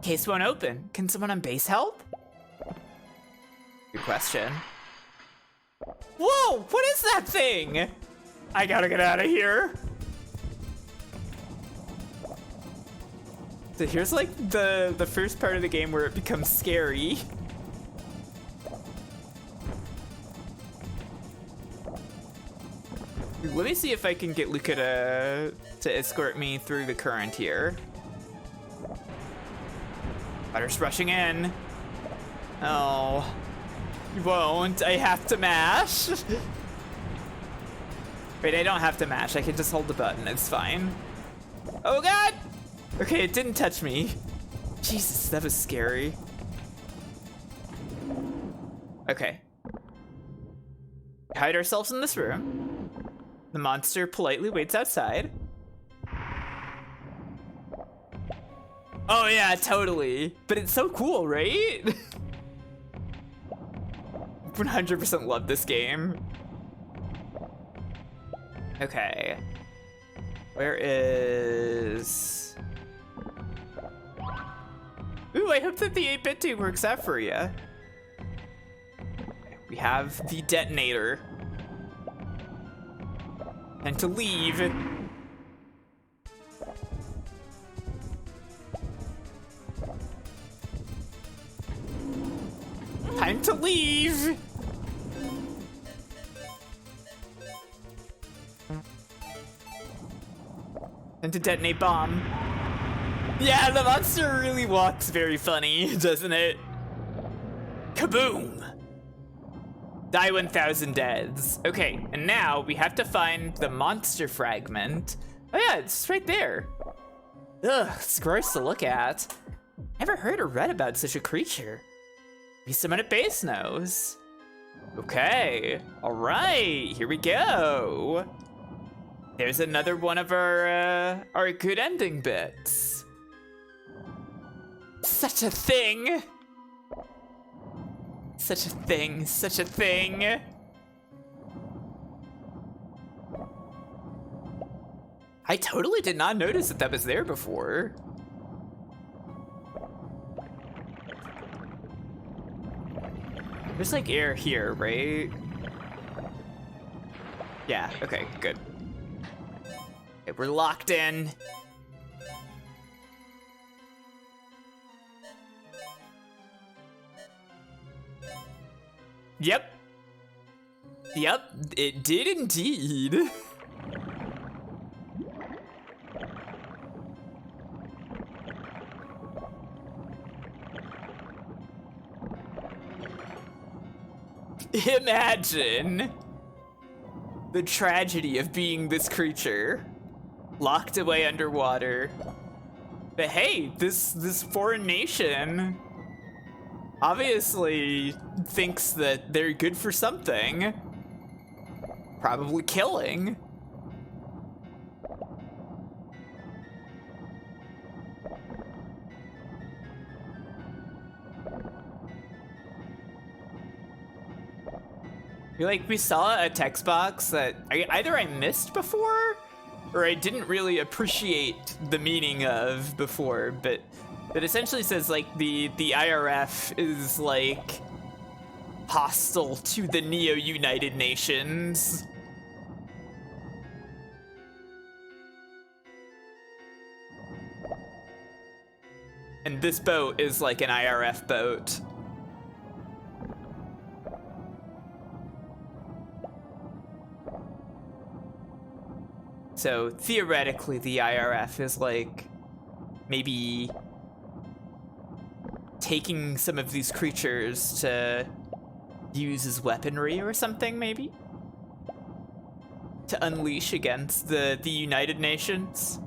Case won't open. Can someone on base help? Good question. Whoa, what is that thing? I gotta get out of here. So here's like the first part of the game where it becomes scary. Let me see if I can get Luca to escort me through the current here. Water's rushing in. Oh, you won't. I have to mash. Wait, I don't have to mash. I can just hold the button. It's fine. Oh God! Okay, it didn't touch me. Jesus, that was scary. Okay. Hide ourselves in this room. The monster politely waits outside. Oh yeah, totally. But it's so cool, right? 100% love this game. Okay. Where is... Ooh, I hope that the 8-bit 2 works out for you. We have the detonator. And to leave. Time to leave. And to detonate bomb. Yeah, the monster really walks very funny, doesn't it? Kaboom! Die 1,000 deaths. Okay, and now we have to find the monster fragment. Oh yeah, it's right there. Ugh, it's gross to look at. Never heard or read about such a creature. Maybe someone at base knows. Okay, all right, here we go. There's another one of our good ending bits. Such a thing. Such a thing, such a thing. I totally did not notice that was there before. There's like air here, right? Yeah, okay, good. Okay, we're locked in. Yep. Yep, it did indeed. Imagine the tragedy of being this creature, locked away underwater. But hey, this foreign nation obviously thinks that they're good for something. Probably killing. We saw a text box that either I missed before or I didn't really appreciate the meaning of before, but that essentially says like the IRF is like hostile to the Neo-United Nations. And this boat is like an IRF boat. So theoretically, the IRF is like maybe taking some of these creatures to use as weaponry or something, maybe? To unleash against the United Nations?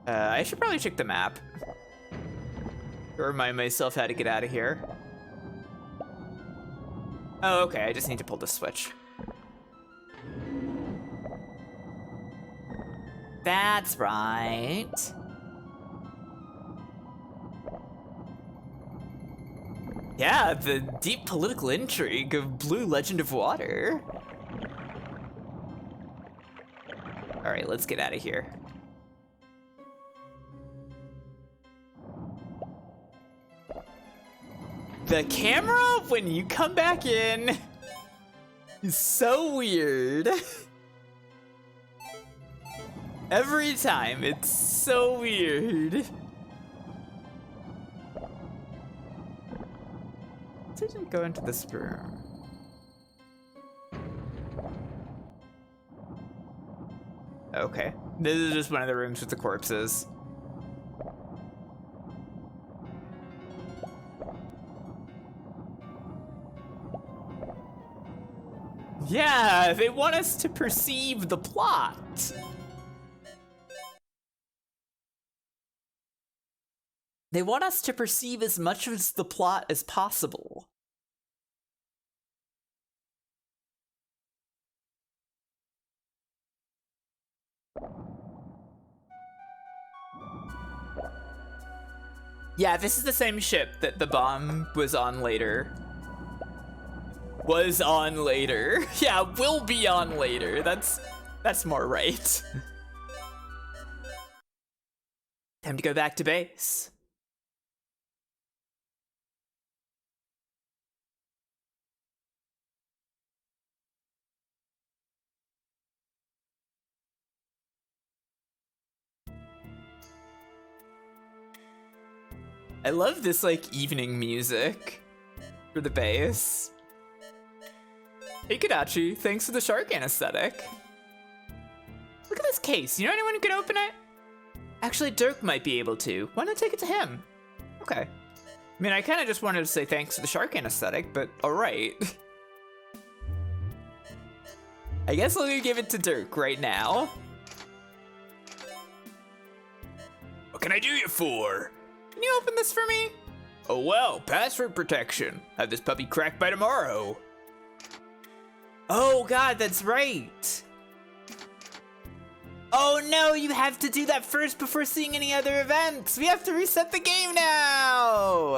I should probably check the map. To remind myself how to get out of here. Oh, okay, I just need to pull the switch. That's right. Yeah, the deep political intrigue of b.l.u.e. Legend of Water. Alright, let's get out of here. The camera, when you come back in, is so weird. Every time, it's so weird. Didn't go into this room. Okay, this is just one of the rooms with the corpses. Yeah, they want us to perceive the plot. They want us to perceive as much of the plot as possible. Yeah, this is the same ship that the bomb was on later. Was on later. Yeah, will be on later. That's more right. Time to go back to base. I love this like evening music for the base. Hey Kadachi, thanks for the shark anesthetic. Look at this case. You know anyone who can open it? Actually, Dirk might be able to. Why not take it to him? Okay. I mean, I kind of just wanted to say thanks for the shark anesthetic, but alright. I guess I'll give it to Dirk right now. What can I do you for? Can you open this for me? Oh well, password protection. Have this puppy cracked by tomorrow. Oh god, that's right. Oh no, you have to do that first before seeing any other events. We have to reset the game now.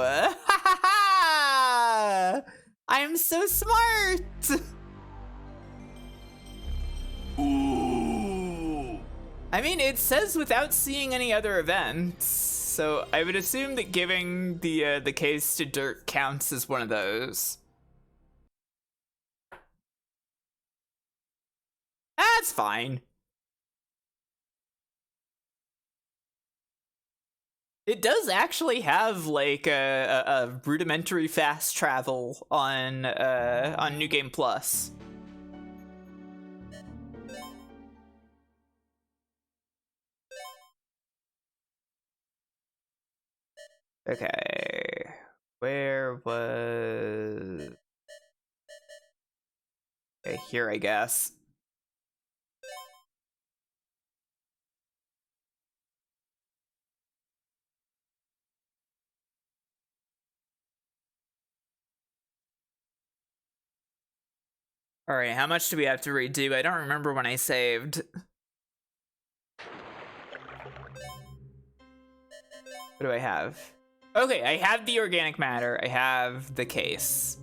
I am so smart. Ooh. I mean, it says without seeing any other events, so I would assume that giving the case to Dirk counts as one of those. That's fine. It does actually have like a rudimentary fast travel on New Game Plus. Okay, where was Okay, here, I guess. All right, how much do we have to redo? I don't remember when I saved. What do I have? Okay, I have the organic matter. I have the case.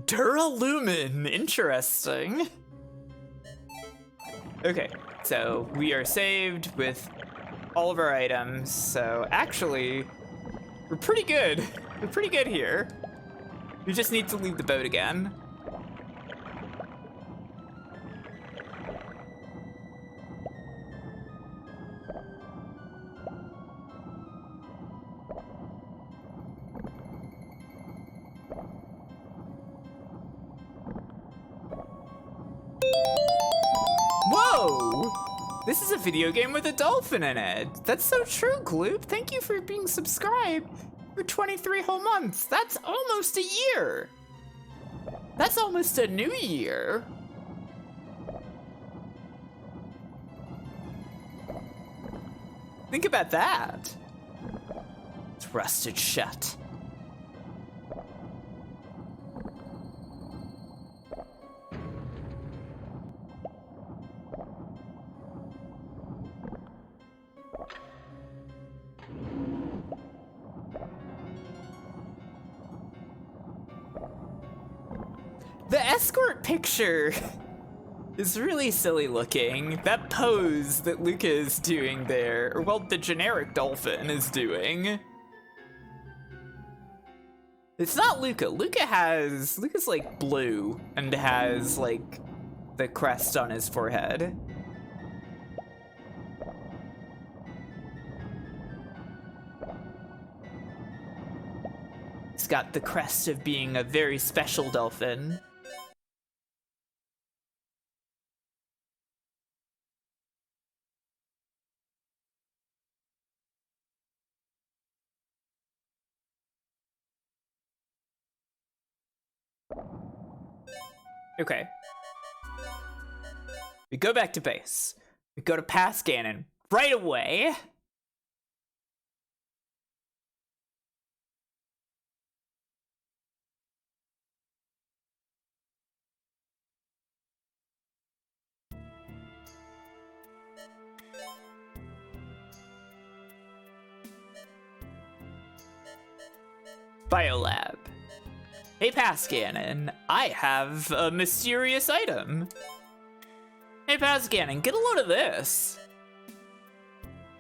Duralumin, interesting. Okay, so we are saved with all of our items. So actually, we're pretty good. We're pretty good here. We just need to leave the boat again. Whoa! This is a video game with a dolphin in it. That's so true, Gloop. Thank you for being subscribed for 23 whole months. That's almost a year. That's almost a new year. Think about that. It's rusted shut. The escort picture is really silly looking. That pose that Luca is doing there, or well, the generic dolphin is doing. It's not Luca. Luca's like blue and has like the crest on his forehead. He's got the crest of being a very special dolphin. Okay. We go back to base. We go to Pass Ganon right away. Biolab. Hey, Pass Ganon, I have a mysterious item. Hey, Pass Ganon, get a load of this.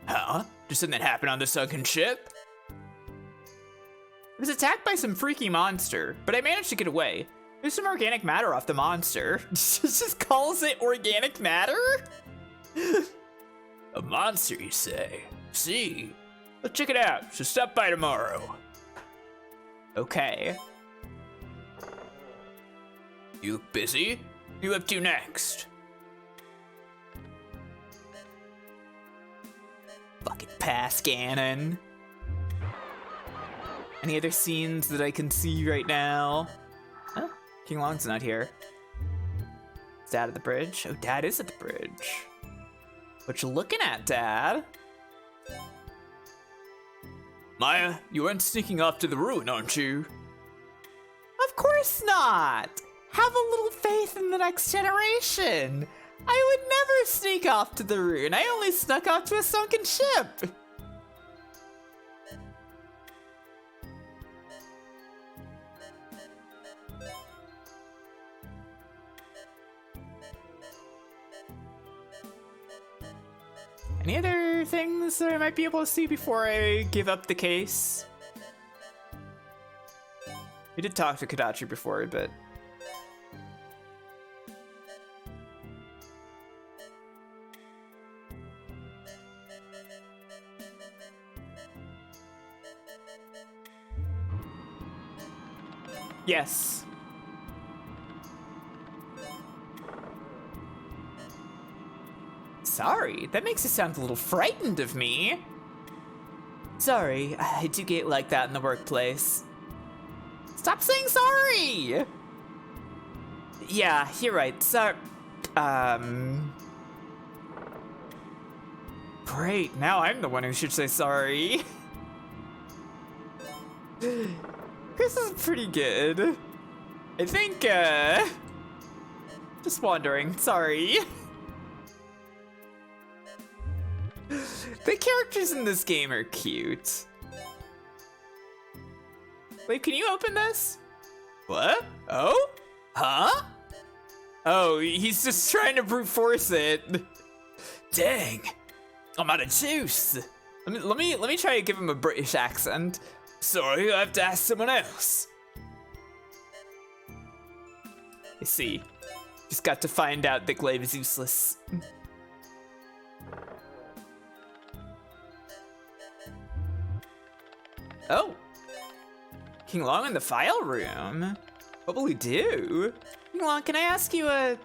Huh? Did something happen on the sunken ship? I was attacked by some freaky monster, but I managed to get away. There's some organic matter off the monster. Just calls it organic matter? A monster, you say? See? Let's check it out, so stop by tomorrow. Okay. You look busy? What are you up to next? Fucking Pass Ganon. Any other scenes that I can see right now? Huh? King Long's not here. Is Dad at the bridge? Oh, Dad is at the bridge. What you looking at, Dad? Maya, you aren't sneaking off to the ruin, aren't you? Of course not! Have a little faith in the next generation! I would never sneak off to the ruin. I only snuck off to a sunken ship! Any other things that I might be able to see before I give up the case? We did talk to Kodachi before, but... Yes. Sorry, that makes you sound a little frightened of me. Sorry, I do get like that in the workplace. Stop saying sorry! Yeah, you're right. So, great. Now I'm the one who should say sorry. This is pretty good. I think, just wondering. Sorry. The characters in this game are cute. Wait, can you open this? What? Oh? Huh? Oh, he's just trying to brute force it. Dang, I'm out of juice. Let me try to give him a British accent. Sorry, I have to ask someone else. I see. Just got to find out that glaive is useless. Oh. King Long in the file room? What will he do? King Long, can I ask you a...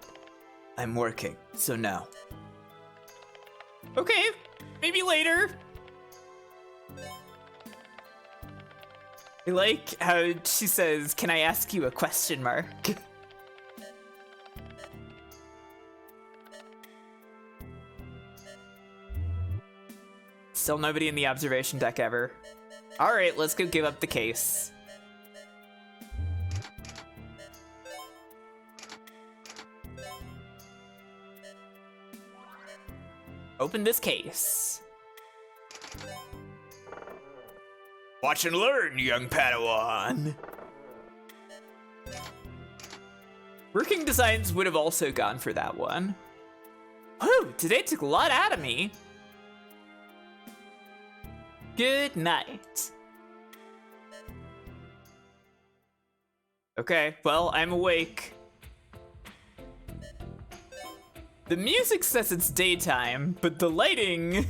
I'm working, so no. Okay, maybe later. I like how she says, can I ask you a question mark? Still nobody in the observation deck ever. All right, let's go give up the case. Open this case. Watch and learn, young Padawan. Working Designs would have also gone for that one. Whew, today took a lot out of me. Good night. Okay, well, I'm awake. The music says it's daytime, but the lighting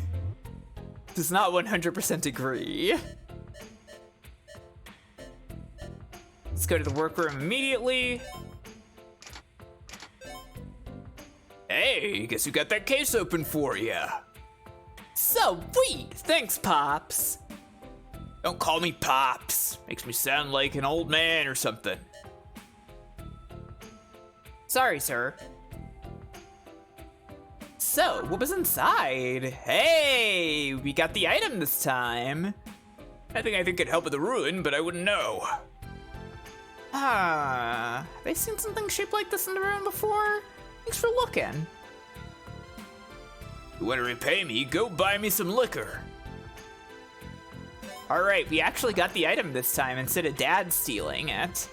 does not 100% agree. Let's go to the workroom immediately. Hey, guess who got that case open for ya? Sweet! Thanks, Pops. Don't call me Pops. Makes me sound like an old man or something. Sorry, sir. So, what was inside? Hey, we got the item this time. I think could help with the ruin, but I wouldn't know. Have I seen something shaped like this in the room before? Thanks for looking. You want to repay me? Go buy me some liquor. All right, we actually got the item this time instead of Dad stealing it.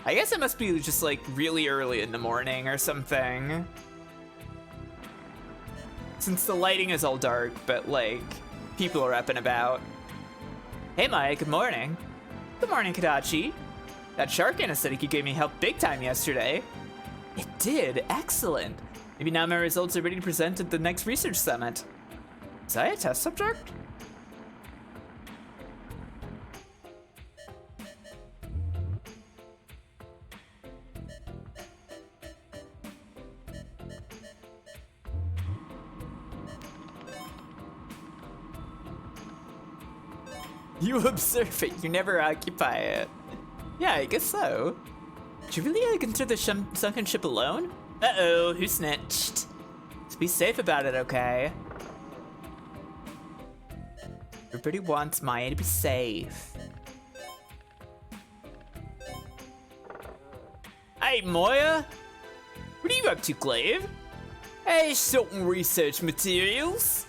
I guess it must be just like really early in the morning or something. Since the lighting is all dark, but like people are up and about. Hey Maya, good morning. Good morning, Kadachi. That shark anesthetic you gave me helped big time yesterday. It did, excellent. Maybe now my results are ready to present at the next research summit. Is I a test subject? You observe it, you never occupy it. Yeah, I guess so. Did you really enter the sunken ship alone? Uh-oh, who snitched? Just be safe about it, okay? Everybody wants Maya to be safe. Hey, Maya! What are you up to, Glaive? Hey, sorting research materials.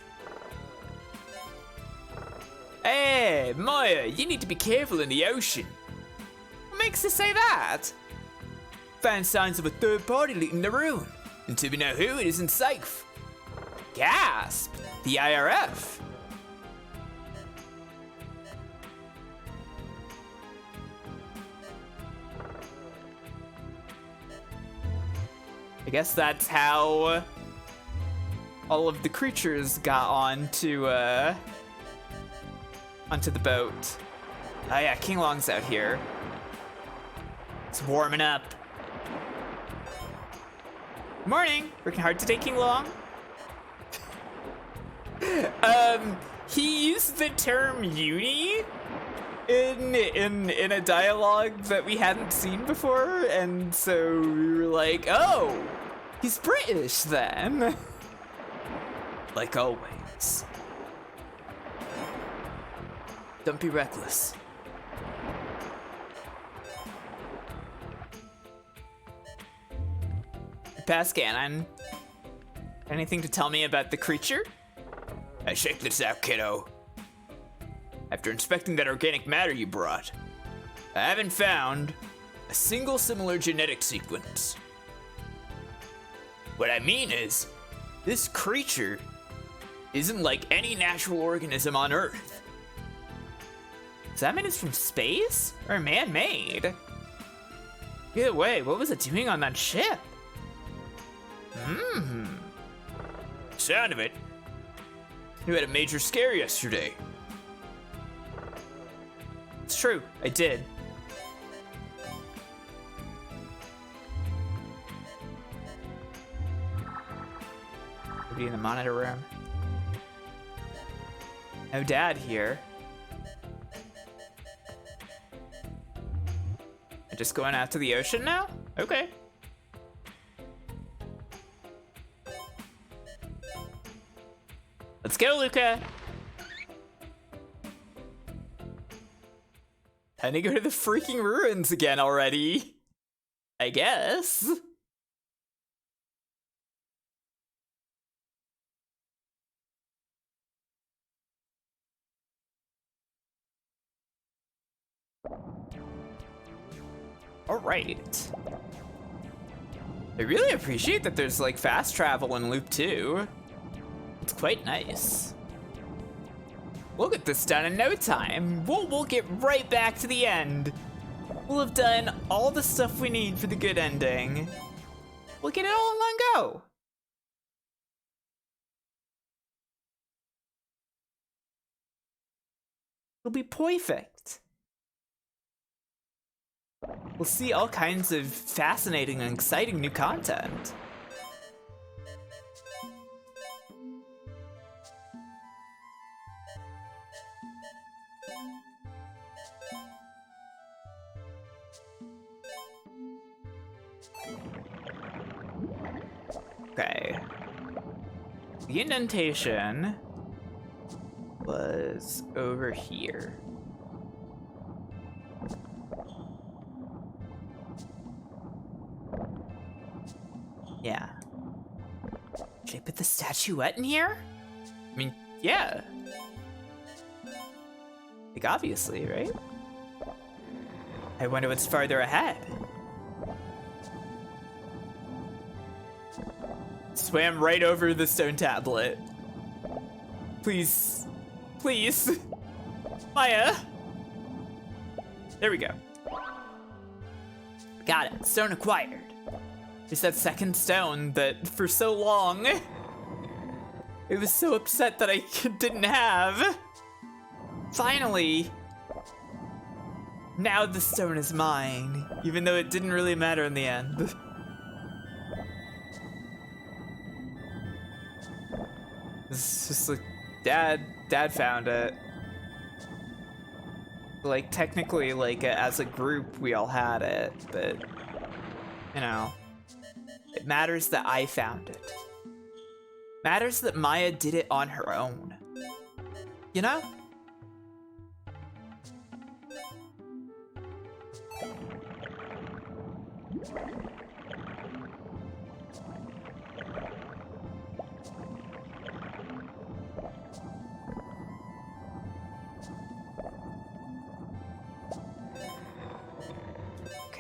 Hey, Maya, you need to be careful in the ocean. What makes you say that? Found signs of a third party looting the ruin. Until we know who, it isn't safe. Gasp! The IRF. I guess that's how all of the creatures got onto the boat. Oh yeah, King Long's out here. It's warming up. Morning. Working hard today, King Long. he used the term uni in a dialogue that we hadn't seen before, and so we were like, oh, he's British then. Like always. Don't be reckless. Pascanon, anything to tell me about the creature? Check this out, kiddo. After inspecting that organic matter you brought, I haven't found a single similar genetic sequence. What I mean is, this creature isn't like any natural organism on Earth. Does that mean it's from space or man-made? Either way, what was it doing on that ship? Sound of it, you had a major scare yesterday. It's true, I did. Maybe in the monitor room. No dad here. I'm just going out to the ocean now? Okay. Let's go, Luca. Time to go to the freaking ruins again already. I guess. All right. I really appreciate that there's like fast travel in Loop 2. It's quite nice. We'll get this done in no time. We'll get right back to the end. We'll have done all the stuff we need for the good ending. We'll get it all in one go. It'll be perfect. We'll see all kinds of fascinating and exciting new content. Okay. The indentation was over here. Yeah. Should I put the statuette in here? I mean, yeah. Like, obviously, right? I wonder what's farther ahead. Swam right over the stone tablet. Please. Please. Maya. There we go. Got it. Stone acquired. It's that second stone that for so long it was so upset that I didn't have. Finally. Now the stone is mine, even though it didn't really matter in the end. It's just like, Dad found it. Like, technically, like, as a group, we all had it, but, you know, it matters that I found it. Matters that Maya did it on her own. You know?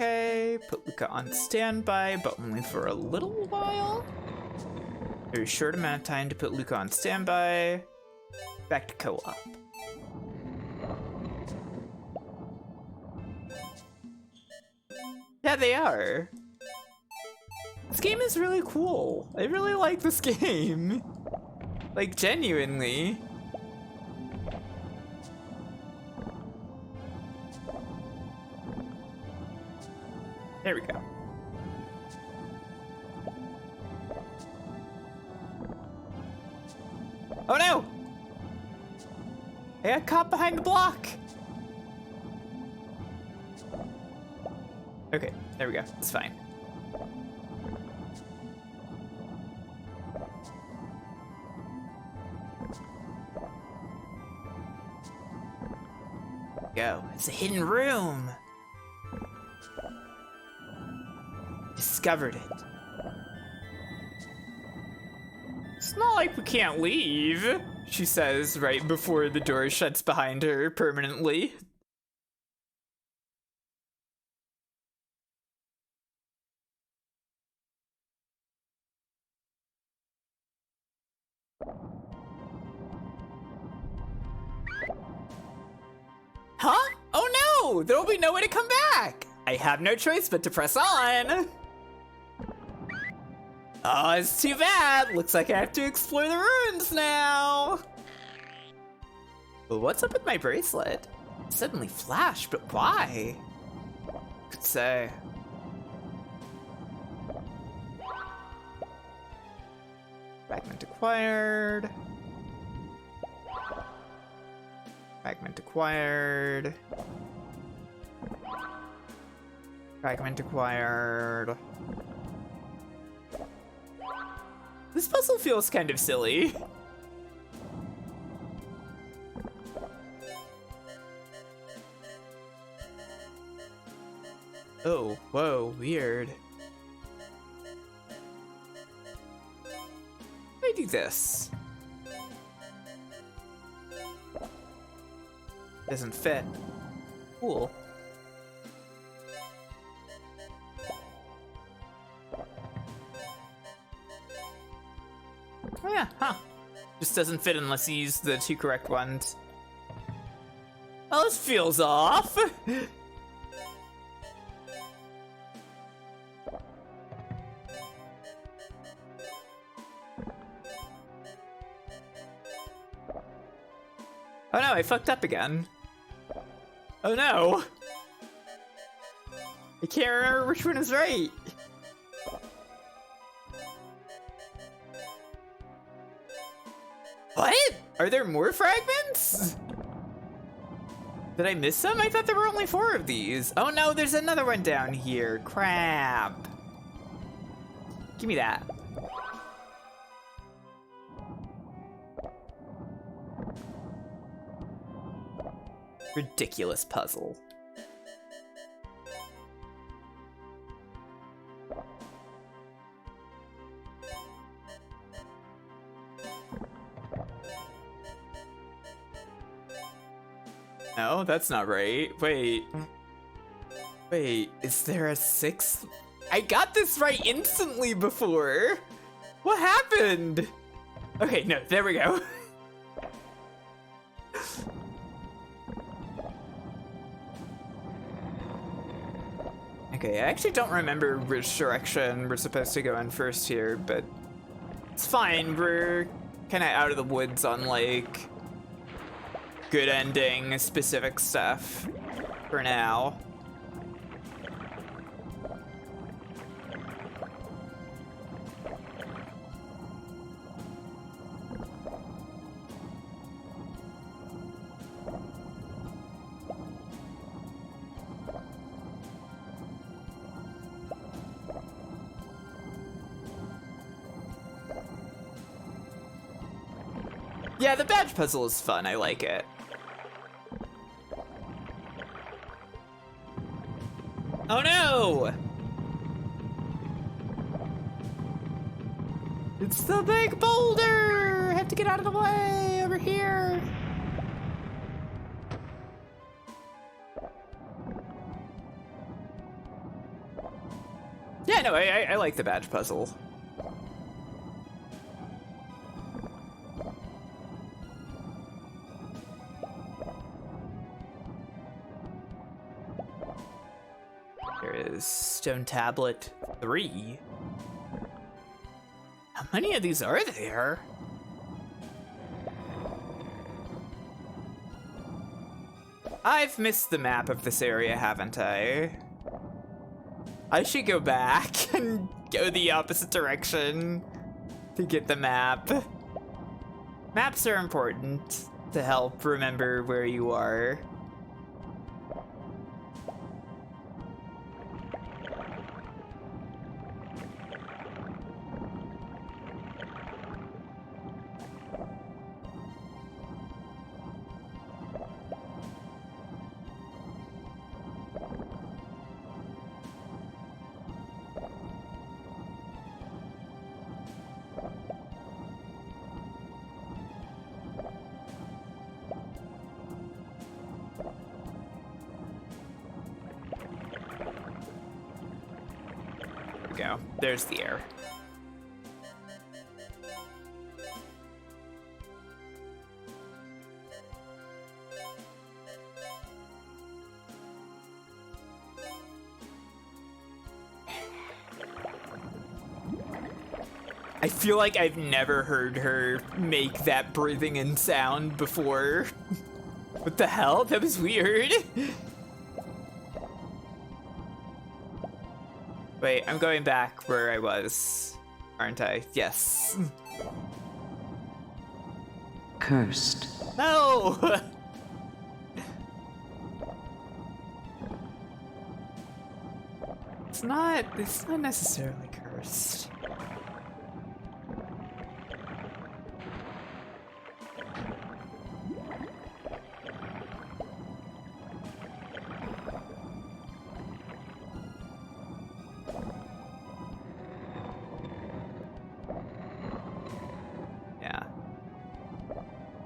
Okay, put Luca on standby, but only for a little while. Very short amount of time to put Luca on standby. Back to co-op. Yeah, they are. This game is really cool. I really like this game. Like, genuinely. There we go. Oh no! I got caught behind the block. Okay, there we go. It's fine. Go. It's a hidden room. Discovered it. It's not like we can't leave, she says right before the door shuts behind her permanently. Huh? Oh no! There'll be no way to come back! I have no choice but to press on! Oh, it's too bad! Looks like I have to explore the ruins now! But what's up with my bracelet? It suddenly flashed, but why? Could say. Fragment acquired. Fragment acquired. Fragment acquired. This puzzle feels kind of silly. Oh, whoa, weird. How do I do this? Doesn't fit. Cool. Oh yeah, huh. Just doesn't fit unless you use the two correct ones. Oh, this feels off. Oh no, I fucked up again. Oh no! I can't remember which one is right. What? Are there more fragments? Did I miss some? I thought there were only 4 of these. Oh no, there's another one down here. Crap. Give me that. Ridiculous puzzle. No, that's not right. Wait. Wait, is there a 6th? I got this right instantly before. What happened? Okay, no, there we go. Okay, I actually don't remember which direction we're supposed to go in first here, but it's fine. We're kind of out of the woods on, like, good ending specific stuff for now. Yeah, the badge puzzle is fun. I like it. Oh no! It's the big boulder! I have to get out of the way over here. Yeah, no, I like the badge puzzle. There is Stone Tablet 3. How many of these are there? I've missed the map of this area, haven't I? I should go back and go the opposite direction to get the map. Maps are important. to help remember where you are. Go. There's the air. I feel like I've never heard her make that breathing in sound before. What the hell? That was weird. Wait, I'm going back where I was, aren't I? Yes. Cursed. No! It's not necessarily cursed.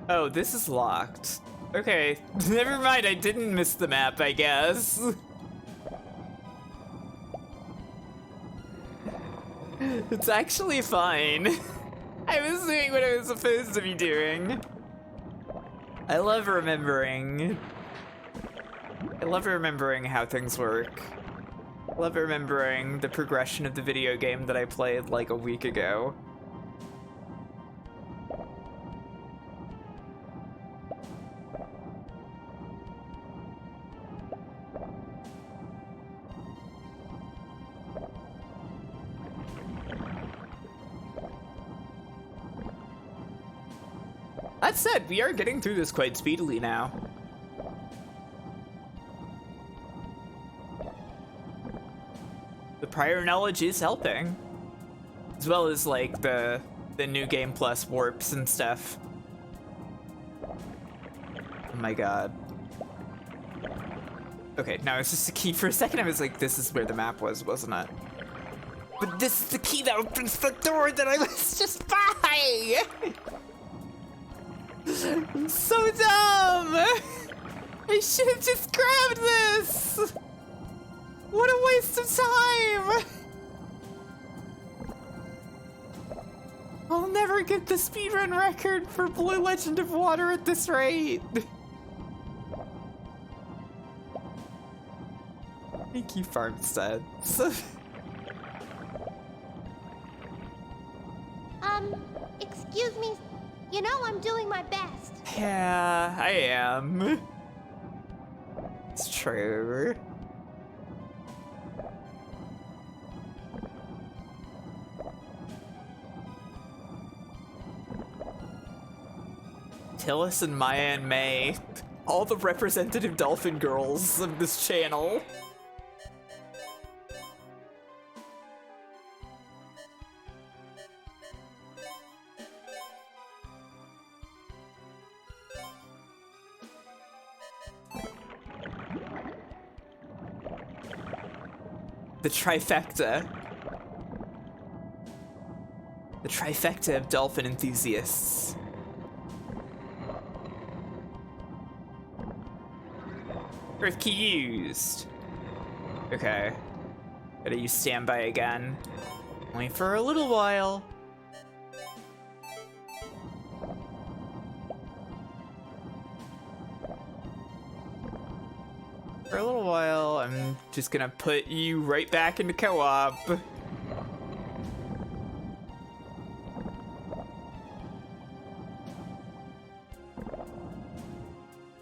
Oh, this is locked. Okay, never mind, I didn't miss the map, I guess. It's actually fine. I was doing what I was supposed to be doing. I love remembering. I love remembering how things work. I love remembering the progression of the video game that I played like a week ago. That said, we are getting through this quite speedily now. The prior knowledge is helping. As well as like the new game plus warps and stuff. Oh my god. Okay, now it's just a key. For a second I was like, this is where the map was, wasn't it? But this is the key that opens the door that I was just by! I'm so dumb! I should have just grabbed this! What a waste of time! I'll never get the speedrun record for Blue Legend of Water at this rate. Thank you, Farmstead. Excuse me. You know I'm doing my best. Yeah, I am. It's true. Tillis and Maya and May, all the representative dolphin girls of this channel. The trifecta. The trifecta of dolphin enthusiasts. Earth key used. Okay. Gotta use standby again. Only for a little while. For a little while, I'm just gonna put you right back into co-op.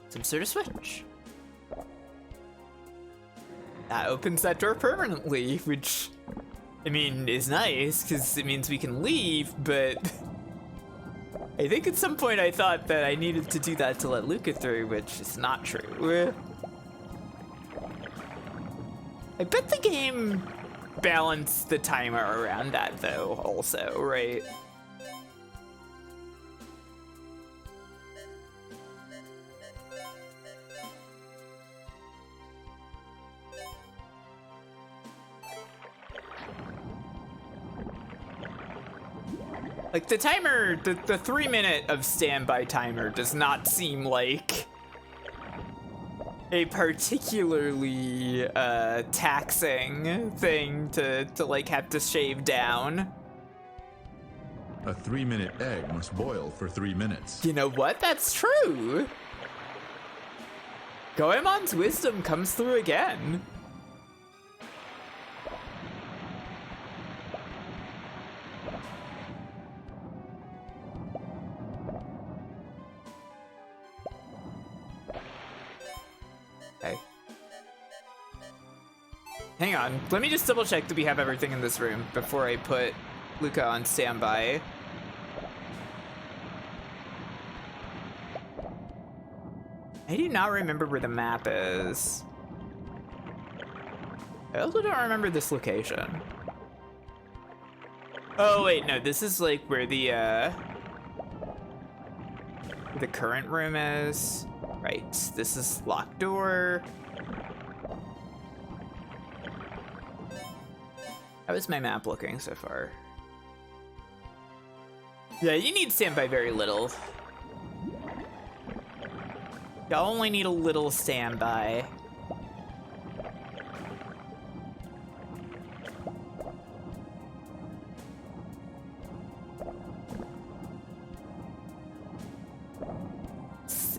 Some sort of switch. That opens that door permanently, which, I mean, is nice, because it means we can leave, but I think at some point I thought that I needed to do that to let Luca through, which is not true. I bet the game balanced the timer around that though, also, right? Like the timer, the 3-minute of standby timer does not seem like a particularly taxing thing to like have to shave down. A 3-minute egg must boil for 3 minutes. You know what? That's true. Goemon's wisdom comes through again. Okay. Hang on. Let me just double check that we have everything in this room before I put Luca on standby. I do not remember where the map is. I also don't remember this location. Oh wait, no, this is like where the current room is. Right, this is locked door. How is my map looking so far? Yeah, you need standby very little. You only need a little standby.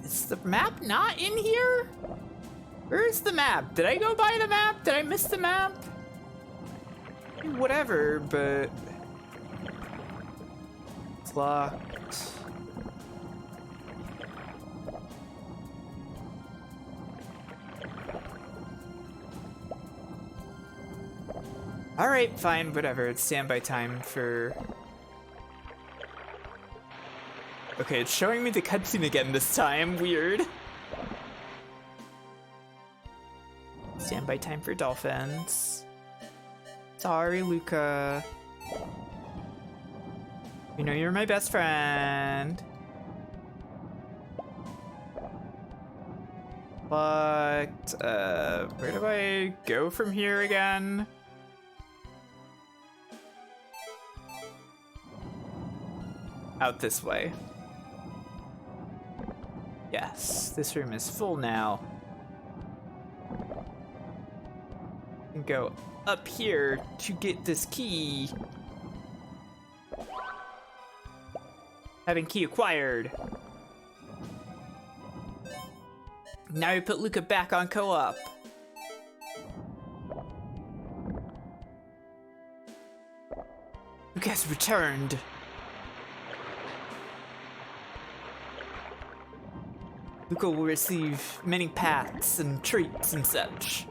Is the map not in here? Where's the map? Did I go by the map? Did I miss the map? Whatever, but it's locked. All right, fine, whatever. It's standby time for. Okay, it's showing me the cutscene again this time. Weird. Standby time for dolphins. Sorry, Luca. You know you're my best friend. But, where do I go from here again? Out this way. Yes, this room is full now. And go up here to get this key. Having key acquired. Now we put Luca back on co-op. Luca has returned. Luca will receive many pats and treats and such.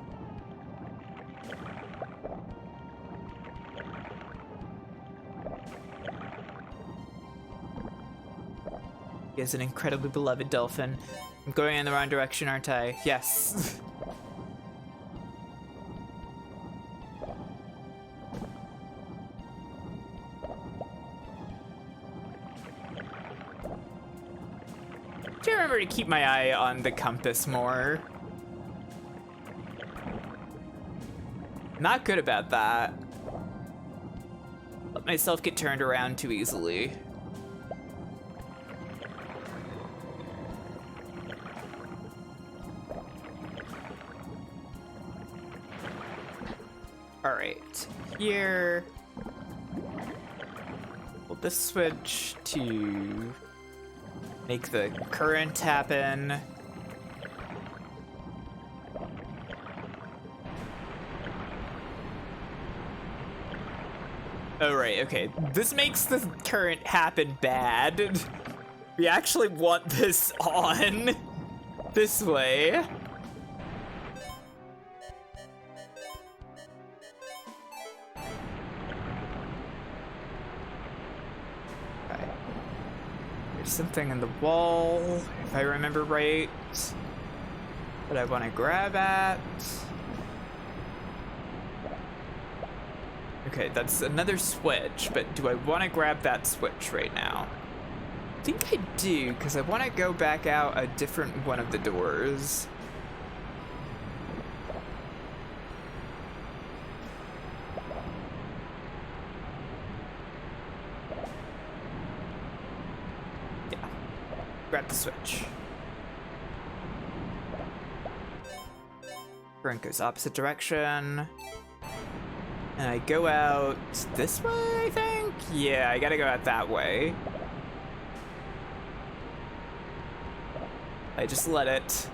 He is an incredibly beloved dolphin. I'm going in the wrong direction, aren't I? Yes. Do remember to keep my eye on the compass more. Not good about that. Let myself get turned around too easily. All right, here. Pull this switch to make the current happen. Oh, right, okay. This makes the current happen bad. We actually want this on this way. something in the wall, if I remember right, that I want to grab at. Okay, that's another switch, but do I want to grab that switch right now? I think I do, because I want to go back out a different one of the doors. Yeah, grab the switch. Current goes opposite direction. And I go out this way, I think? Yeah, I gotta go out that way. I just let it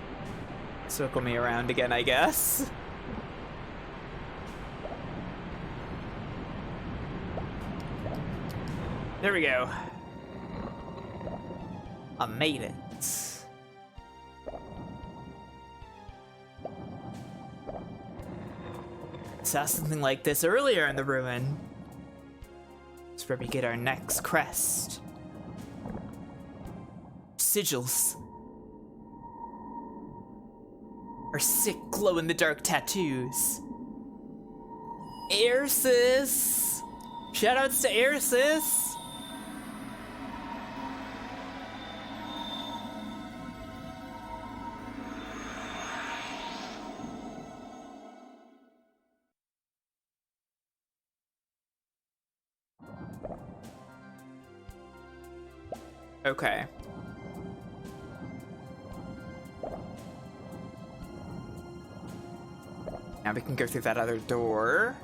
circle me around again, I guess. There we go. I made it. Saw something like this earlier in the ruin. It's where we get our next crest. Sigils. Our sick glow-in-the-dark tattoos. Airsis! Shoutouts to Airsis! Okay. Now we can go through that other door.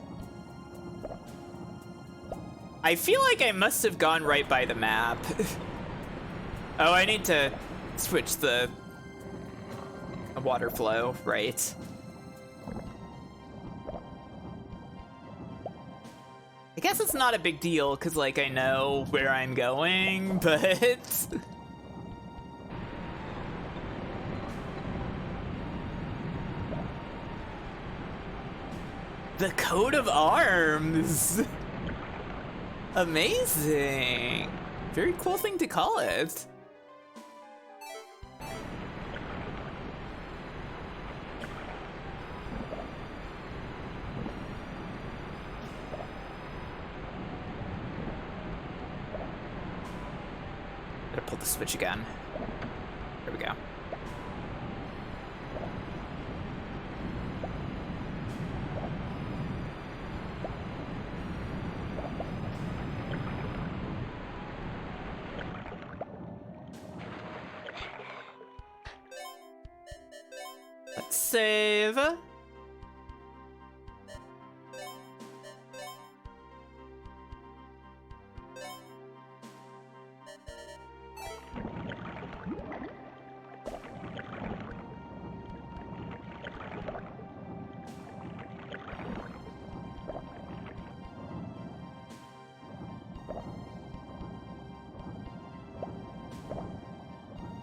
I feel like I must have gone right by the map. Oh, I need to switch the water flow, right? I guess it's not a big deal, because, like, I know where I'm going, but... The coat of arms! Amazing! Very cool thing to call it. Gotta pull the switch again. There we go. Let's save.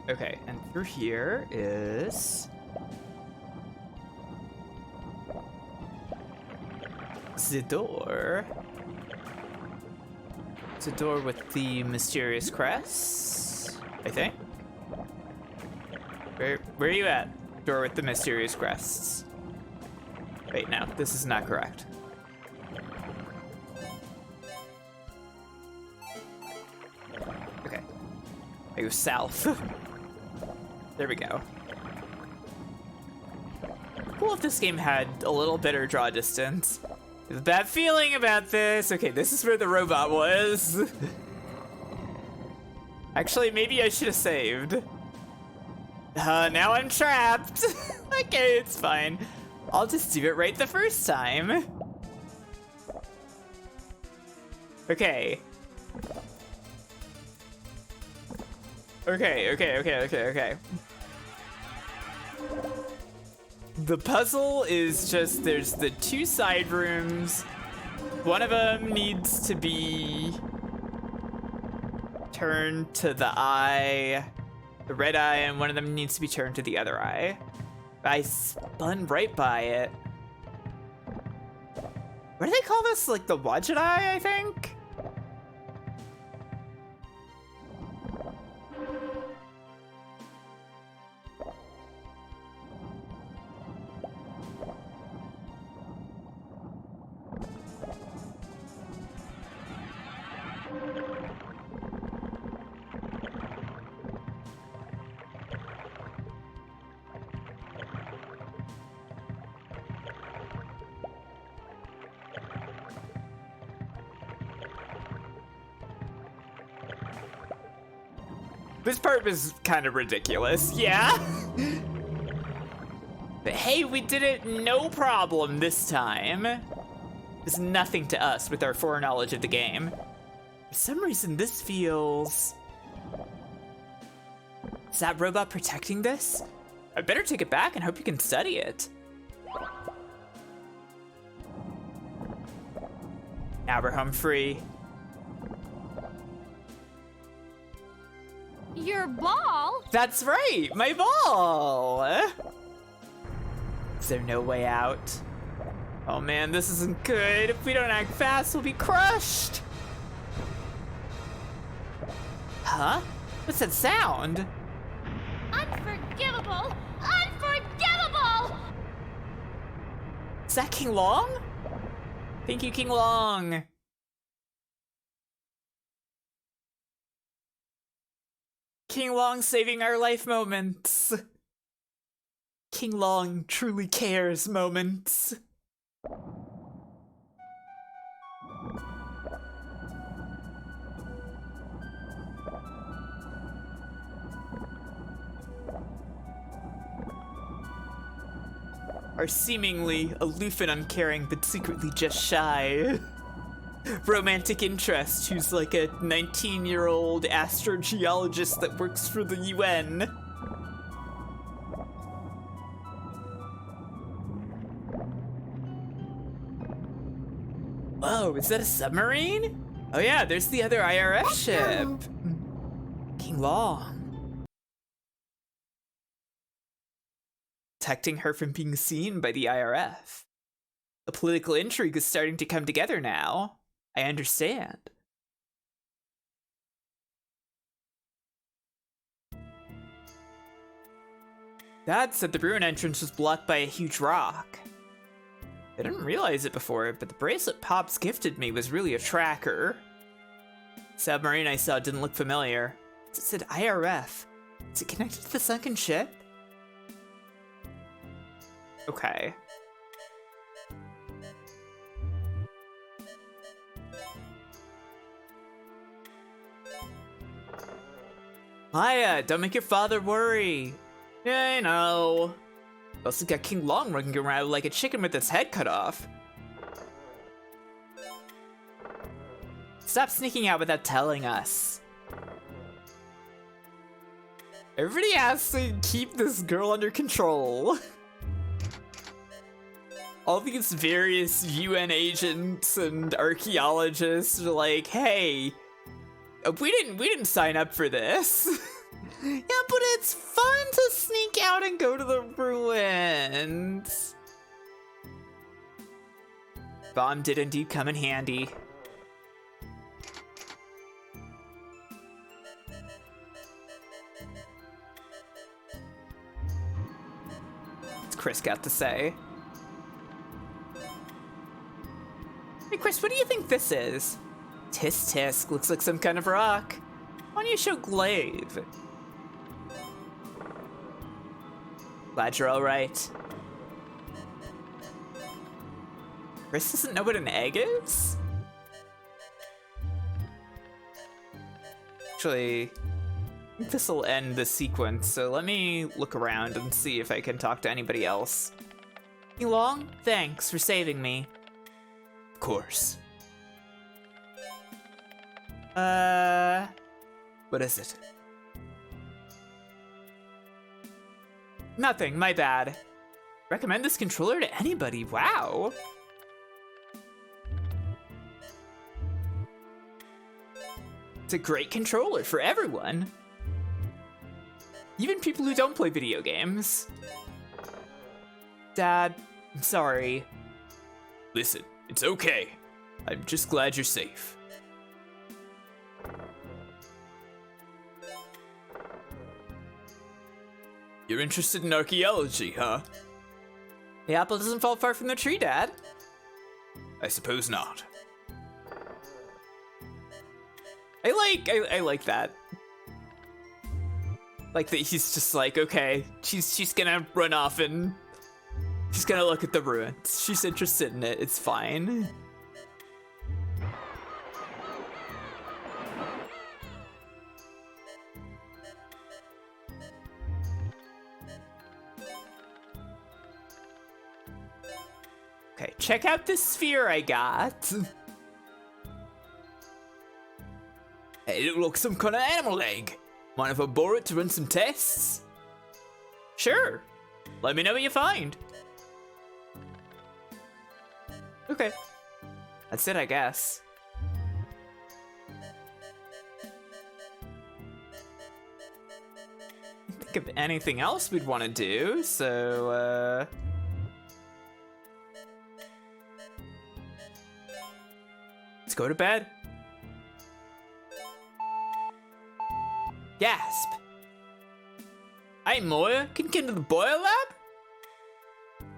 Okay, and through here is the door. It's a door with the mysterious crest, I think. Where are you at? Door with the mysterious crests. Wait, no, this is not correct. Okay. I go south. There we go. Cool if this game had a little better draw distance. I have a bad feeling about this. Okay, this is where the robot was. Actually, maybe I should have saved. Now I'm trapped. Okay, it's fine. I'll just do it right the first time. Okay. Okay. The puzzle is just, there's the two side rooms. One of them needs to be turned to the eye, the red eye, and one of them needs to be turned to the other eye. I spun right by it. What do they call this? Like the Wadjet eye, I think? This part was kind of ridiculous, yeah? But hey, we did it no problem this time. It's nothing to us with our foreknowledge of the game. For some reason, this feels... Is that robot protecting this? I better take it back and hope you can study it. Now we're home free. Your ball? That's right, my ball! Is there no way out? Oh man, this isn't good. If we don't act fast, we'll be crushed! Huh? What's that sound? Unforgivable! Unforgivable! Is that King Long? Thank you, King Long. King Long saving our life moments. King Long truly cares moments. Our seemingly aloof and uncaring, but secretly just shy romantic interest who's like a 19-year-old astrogeologist that works for the UN. Whoa, is that a submarine? Oh yeah, there's the other IRF ship. King Long. Protecting her from being seen by the IRF. The political intrigue is starting to come together now. I understand. Dad said the ruin entrance was blocked by a huge rock. I didn't realize it before, but the bracelet Pops gifted me was really a tracker. Submarine I saw didn't look familiar. It said IRF. Is it connected to the sunken ship? Okay. Maya, don't make your father worry. Yeah, I know. Also got King Long running around like a chicken with its head cut off. Stop sneaking out without telling us. Everybody has to keep this girl under control. All these various UN agents and archaeologists are like, hey, we didn't sign up for this. Yeah, but it's fun to sneak out and go to the ruins. Bomb did indeed come in handy. What's Chris got to say? Hey Chris, what do you think this is? Tisk tisk, looks like some kind of rock. Why don't you show Glaive? Glad you're alright. Chris doesn't know what an egg is? Actually, I think this will end the sequence, so let me look around and see if I can talk to anybody else. King Long, thanks for saving me. Of course. What is it? Nothing, my bad. Recommend this controller to anybody, wow. It's a great controller for everyone. Even people who don't play video games. Dad, I'm sorry. Listen, it's okay. I'm just glad you're safe. You're interested in archaeology, huh? The apple doesn't fall far from the tree, Dad. I suppose not. I like that. Like that he's just like, okay, she's gonna run off and she's gonna look at the ruins. She's interested in it, it's fine. Okay, check out this sphere I got. Hey, it looks some kind of animal egg. Mind if I borrow it to run some tests? Sure. Let me know what you find. Okay. That's it, I guess. Think of anything else we'd want to do, so, let's go to bed. Gasp. Hey, Moya, can you get into the boiler lab?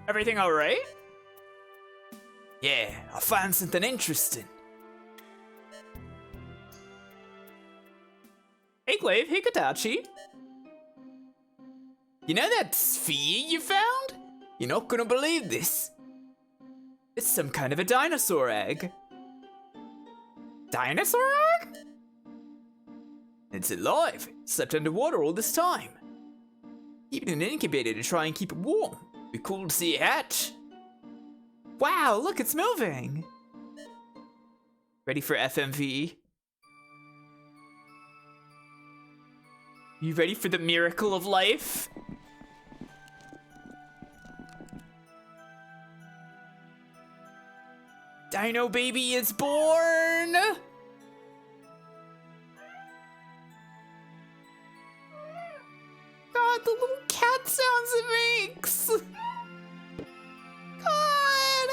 Everything alright? Yeah, I found something interesting. Hey, Glaive. Hey, Katachi. You know that sphere you found? You're not gonna believe this. It's some kind of a dinosaur egg. Dinosaur egg? It's alive. Slept underwater all this time. Even an incubator to try and keep it warm. Be cool to see it hatch. Wow, look, it's moving. Ready for FMV? You ready for the miracle of life? Dino baby is born! God, the little cat sounds it makes! God!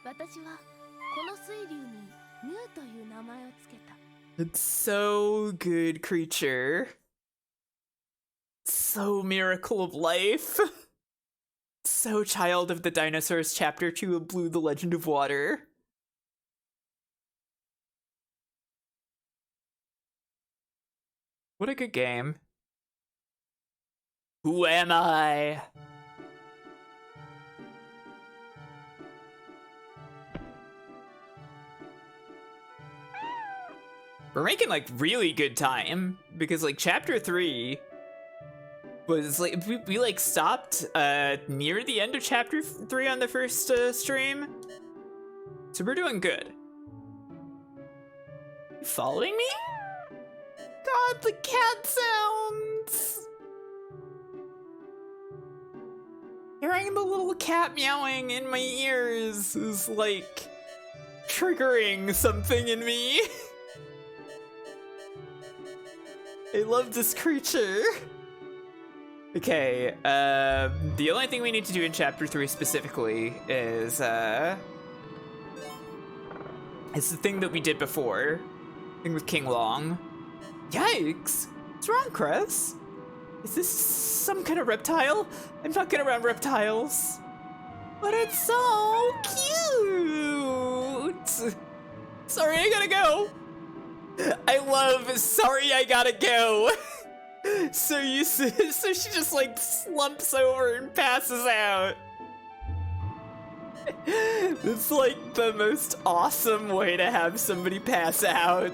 私はこの水流にヌーという名前をつけた。 It's so good, creature. So miracle of life. So Child of the Dinosaurs, Chapter 2 of b.l.u.e, The Legend of Water. What a good game. Who am I? We're making like really good time because like chapter 3 was like we like stopped near the end of chapter 3 on the first stream, so we're doing good. You following me? God, the cat sounds. Hearing the little cat meowing in my ears is like triggering something in me. I love this creature. Okay, the only thing we need to do in chapter 3 specifically is it's the thing that we did before. Thing with King Long. Yikes! What's wrong, Chris? Is this some kind of reptile? I'm not good around reptiles. But it's so cute! Sorry, I gotta go. I love sorry I gotta go. So so she just like slumps over and passes out. It's like the most awesome way to have somebody pass out.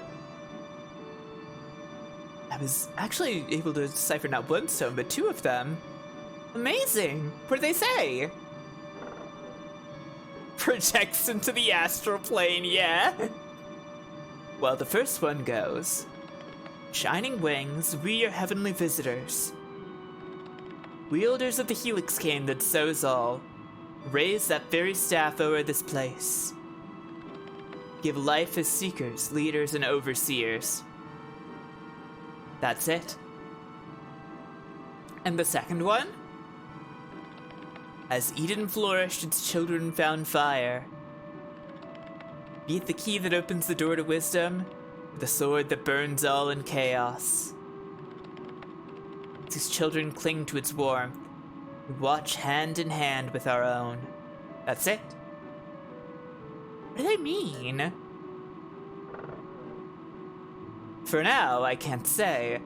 I was actually able to decipher not one stone, but 2 of them. Amazing! What did they say? Projects into the astral plane, yeah? Well, the first one goes. Shining wings, we are heavenly visitors. Wielders of the helix cane that sows all, raise that very staff over this place. Give life as seekers, leaders, and overseers. That's it. And the second one? As Eden flourished, its children found fire. Be it the key that opens the door to wisdom, or the sword that burns all in chaos. These children cling to its warmth, and watch hand in hand with our own. That's it. What do they mean? For now, I can't say.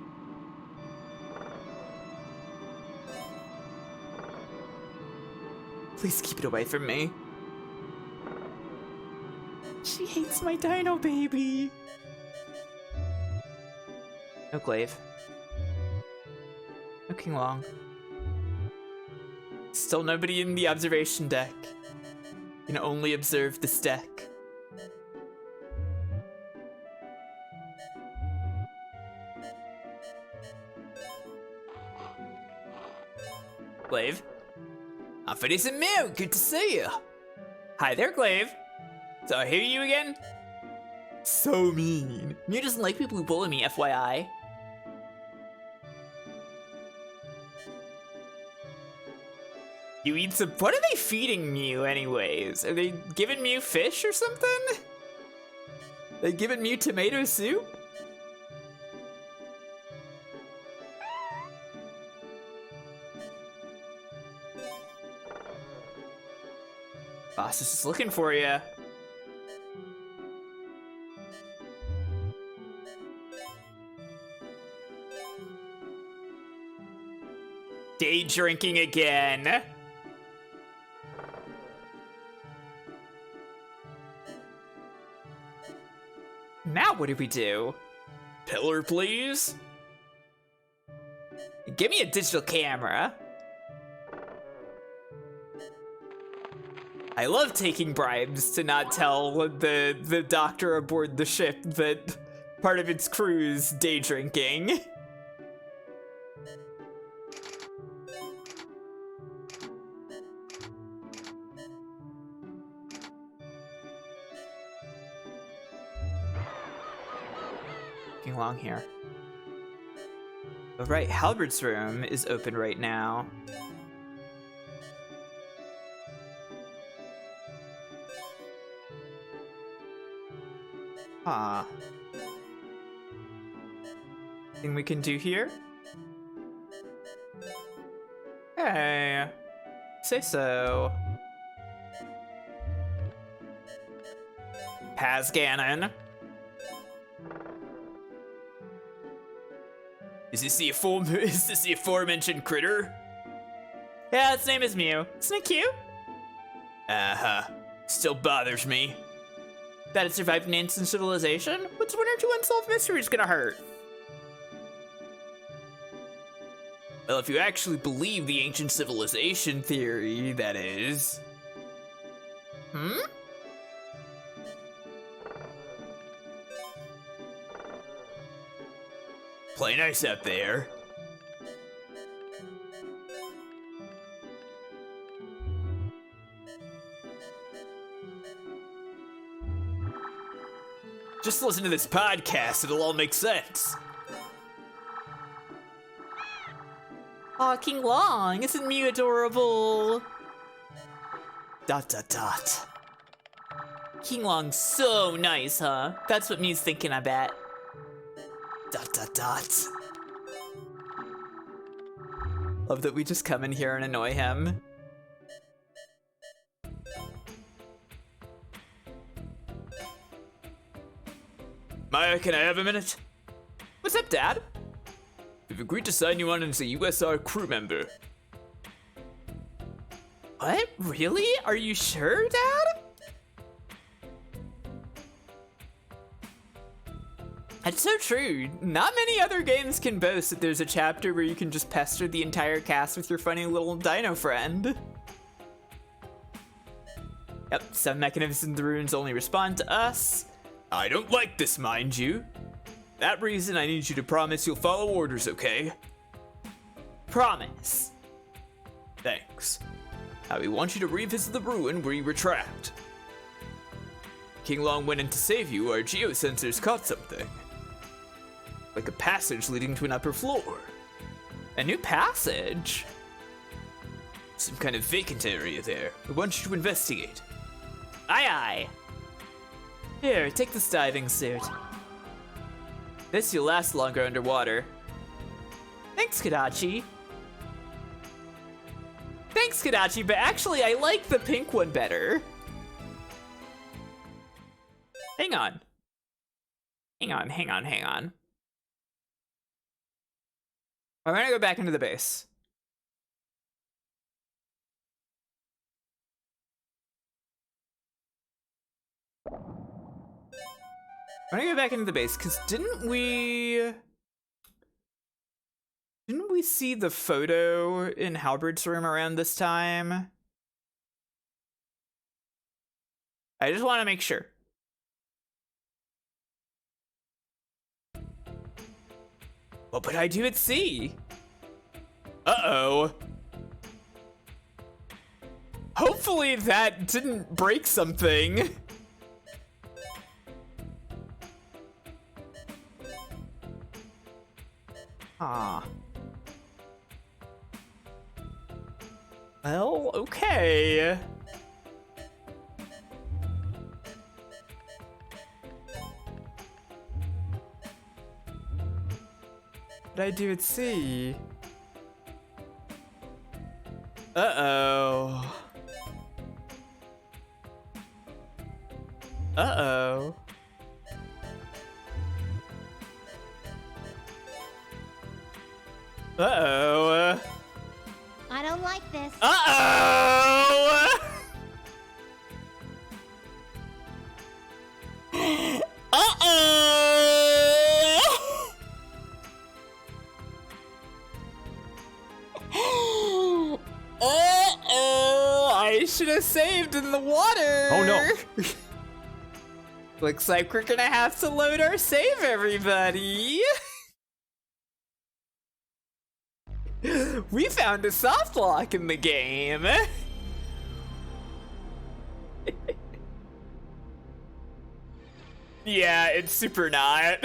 Please keep it away from me. She hates my dino baby. No Glaive. No King Long. Still nobody in the observation deck. You can only observe this deck. Glaive. Finis and Mew, good to see you. Hi there, Glaive. So I hear you again? So mean. Mew doesn't like people who bully me, FYI. You eat some. What are they feeding Mew, anyways? Are they giving Mew fish or something? They giving Mew tomato soup? Boss is just looking for you. Day drinking again. Now what do we do? Pillar, please? Give me a digital camera. I love taking bribes to not tell the doctor aboard the ship that part of its crew is day drinking. Looking along here. Oh, right, Halbert's room is open right now. Ah. Thing we can do here? Hey. Say so. Pasganon. Is this the aforementioned critter? Yeah, its name is Mew. Isn't it cute? Uh-huh. Still bothers me. That it survived an ancient civilization? What's one or two unsolved mysteries gonna hurt? Well, if you actually believe the ancient civilization theory, that is. Hmm? Play nice out there. Just listen to this podcast, it'll all make sense. Aw, King Long, isn't Mew adorable? ... King Long's so nice, huh? That's what Mew's thinking, I bet. ... Love that we just come in here and annoy him. Maya, can I have a minute? What's up, Dad? We've agreed to sign you on as a USR crew member. What? Really? Are you sure, Dad? That's so true. Not many other games can boast that there's a chapter where you can just pester the entire cast with your funny little dino friend. Yep, some mechanisms in the runes only respond to us. I don't like this, mind you. That reason, I need you to promise you'll follow orders, okay? Promise. Thanks. Now we want you to revisit the ruin where you were trapped. King Long went in to save you, our geosensors caught something. Like a passage leading to an upper floor. A new passage? Some kind of vacant area there. I want you to investigate. Aye aye. Here, take this diving suit. This you'll last longer underwater. Thanks, Kadachi. Thanks, Kadachi, but actually I like the pink one better. Hang on. Hang on. We're gonna go back into the base. We're gonna go back into the base, because didn't we we see the photo in Halberd's room around this time? I just want to make sure. What would I do at C? Uh-oh. Hopefully that didn't break something. Ah. Well, okay. What did I do at C? Uh-oh. Uh-oh. Uh-oh. I don't like this. Uh-oh! Uh-oh! Uh-oh! I should have saved in the water! Oh no! Looks like we're gonna have to load our save, everybody! We found a soft lock in the game! Yeah, it's super not.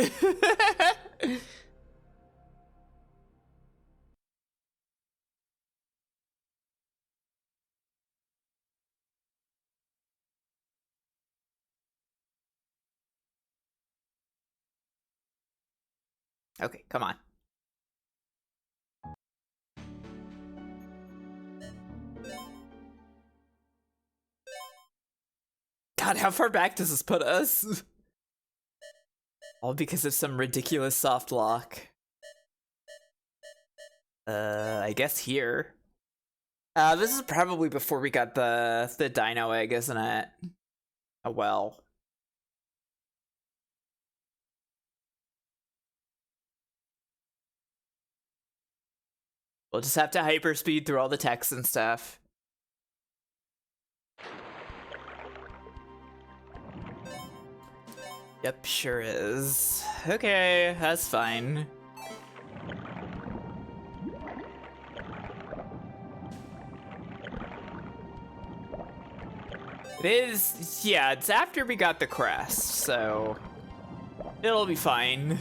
Okay, come on. God, how far back does this put us? All because of some ridiculous soft lock. I guess here. This is probably before we got the dino egg, isn't it? Oh well. We'll just have to hyperspeed through all the text and stuff. Yep, sure is. Okay, that's fine. It is, yeah, it's after we got the crest, so it'll be fine.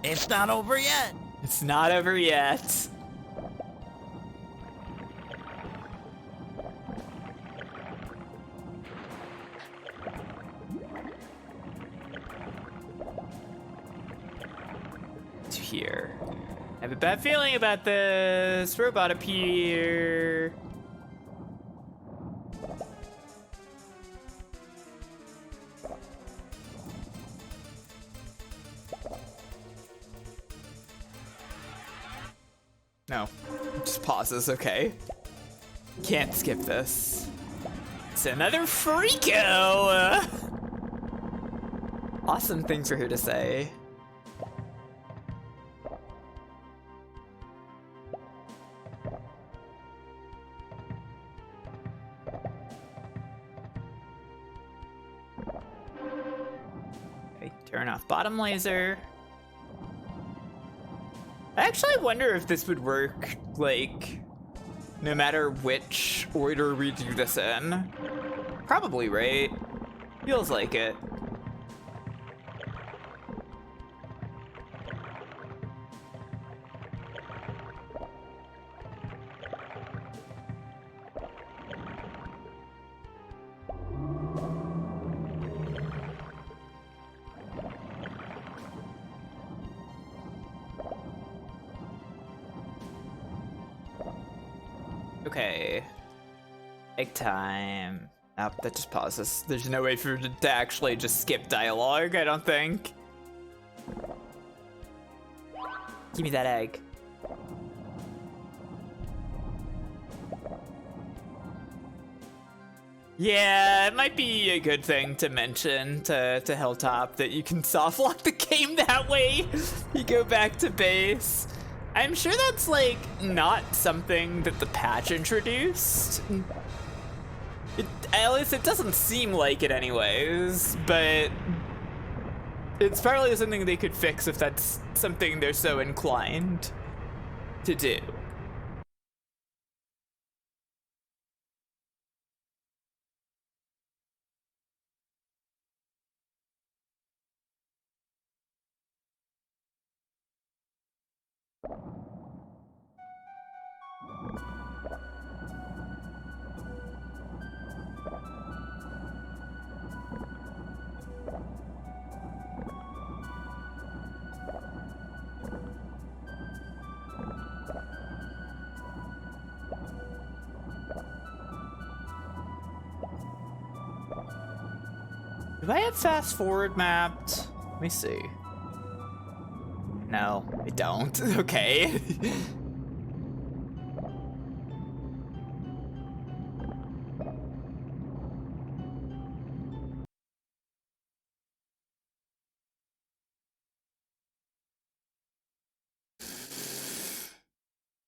It's not over yet. It's not over yet. To here. I have a bad feeling about this robot up here. No, just pauses, okay. Can't skip this. It's another Freako! Awesome things for her to say. Okay, turn off bottom laser. I actually wonder if this would work, like, no matter which order we do this in. Probably, right? Feels like it. Okay. Egg time. Oh, that just pauses. There's no way for it to actually just skip dialogue, I don't think. Give me that egg. Yeah, it might be a good thing to mention to Hilltop that you can softlock the game that way. You go back to base. I'm sure that's like not something that the patch introduced. At least it doesn't seem like it anyways, but it's probably something they could fix if that's something they're so inclined to do. Do I have fast forward mapped? Let me see. No, I don't. Okay.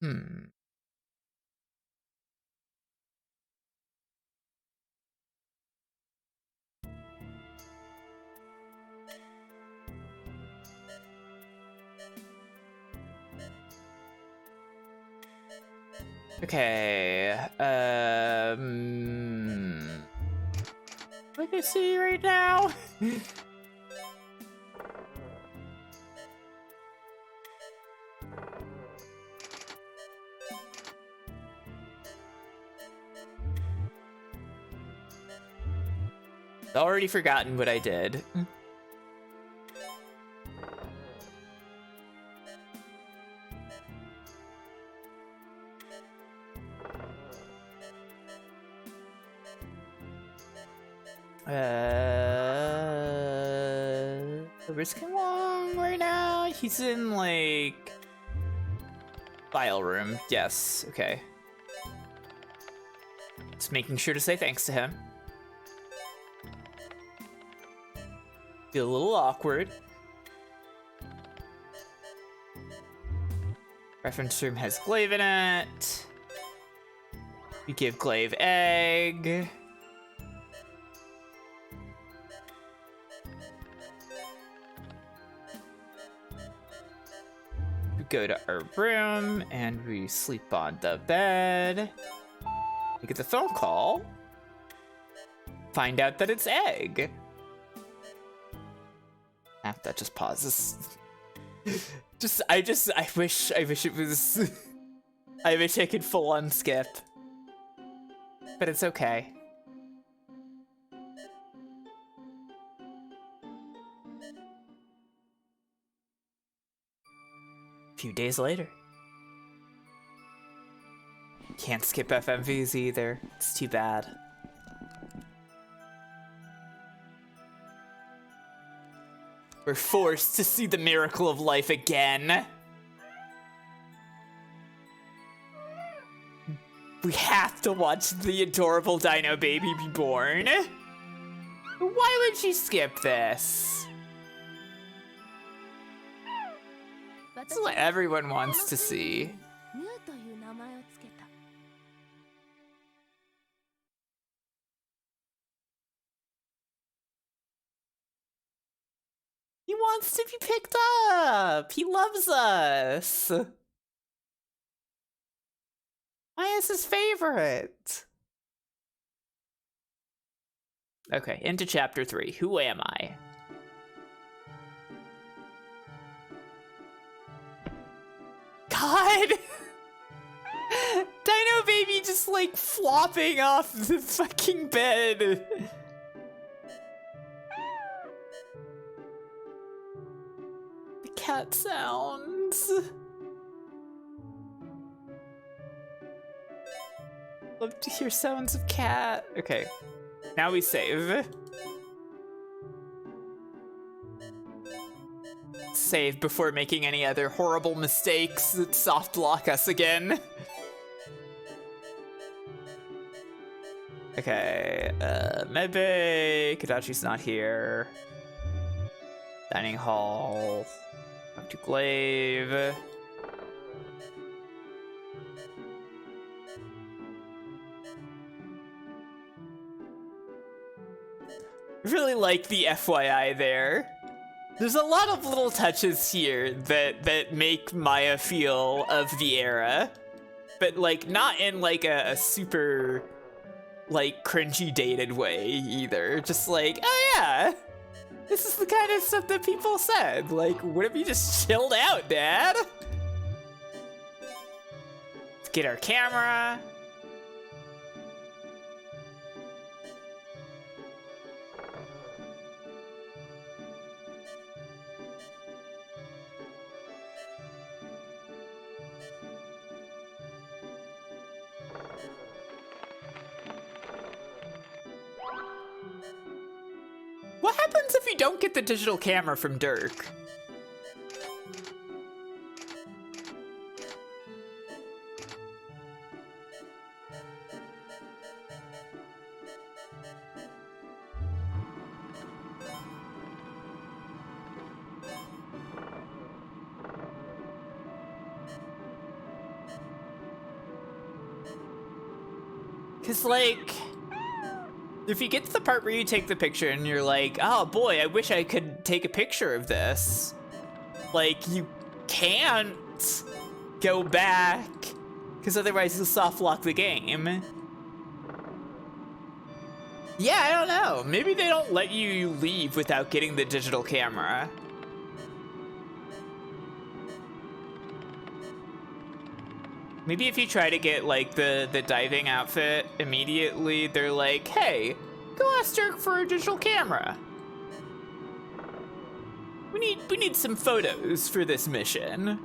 Hmm. Okay. What can I see right now? Already forgotten what I did. Where's Kim Wong right now? He's in like file room. Yes. Okay. Just making sure to say thanks to him. Feel a little awkward. Reference room has Glaive in it. We give Glaive egg. We go to our room and we sleep on the bed. We get the phone call. Find out that it's egg. Ah, that just pauses. I wish it was. I wish I could full on skip. But it's okay. A few days later. Can't skip FMVs either. It's too bad. We're forced to see the miracle of life again. We have to watch the adorable dino baby be born. Why would she skip this? This is what everyone wants to see. He wants to be picked up. He loves us. Why is his favorite? Okay, into chapter 3. Who am I? God! Dino baby just like flopping off the fucking bed. The cat sounds. Love to hear sounds of cat. Okay, now we save. Save before making any other horrible mistakes that soft lock us again. Okay, medbay, Kadachi's not here. Dining hall, up to glaive. Really like the FYI there. There's a lot of little touches here that make Maya feel of the era, but like not in like a super like cringy dated way either. Just like, oh yeah, this is the kind of stuff that people said. Like, what if you just chilled out, Dad? Let's get our camera. What happens if you don't get the digital camera from Dirk? Cause like, if you get to the part where you take the picture and you're like, oh boy, I wish I could take a picture of this. Like, you can't go back, because otherwise you'll soft lock the game. Yeah, I don't know. Maybe they don't let you leave without getting the digital camera. Maybe if you try to get like the diving outfit immediately, they're like, hey, go ask Dirk for a digital camera. We need some photos for this mission.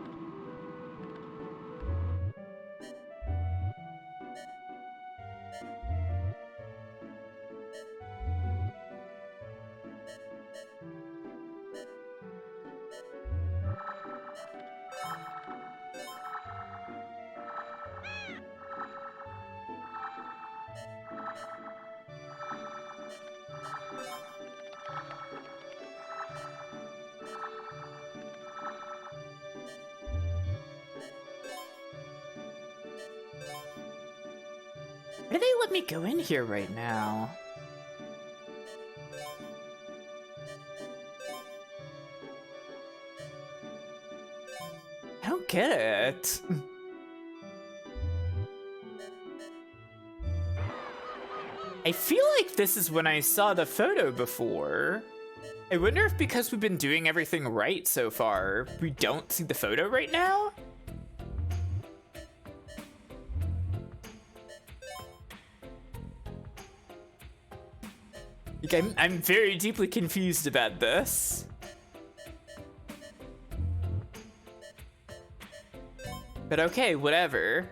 Why do they let me go in here right now? I don't get it. I feel like this is when I saw the photo before. I wonder if because we've been doing everything right so far, we don't see the photo right now? Like, I'm very deeply confused about this. But okay, whatever.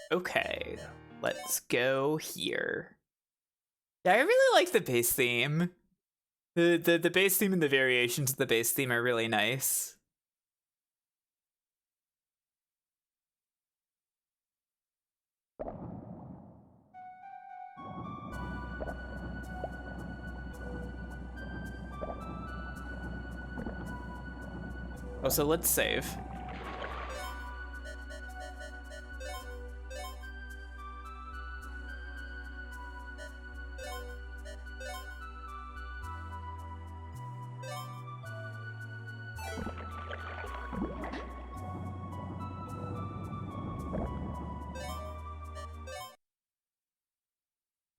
Okay, let's go here. Yeah, I really like the base theme. The base theme and the variations of the base theme are really nice. Oh, so let's save.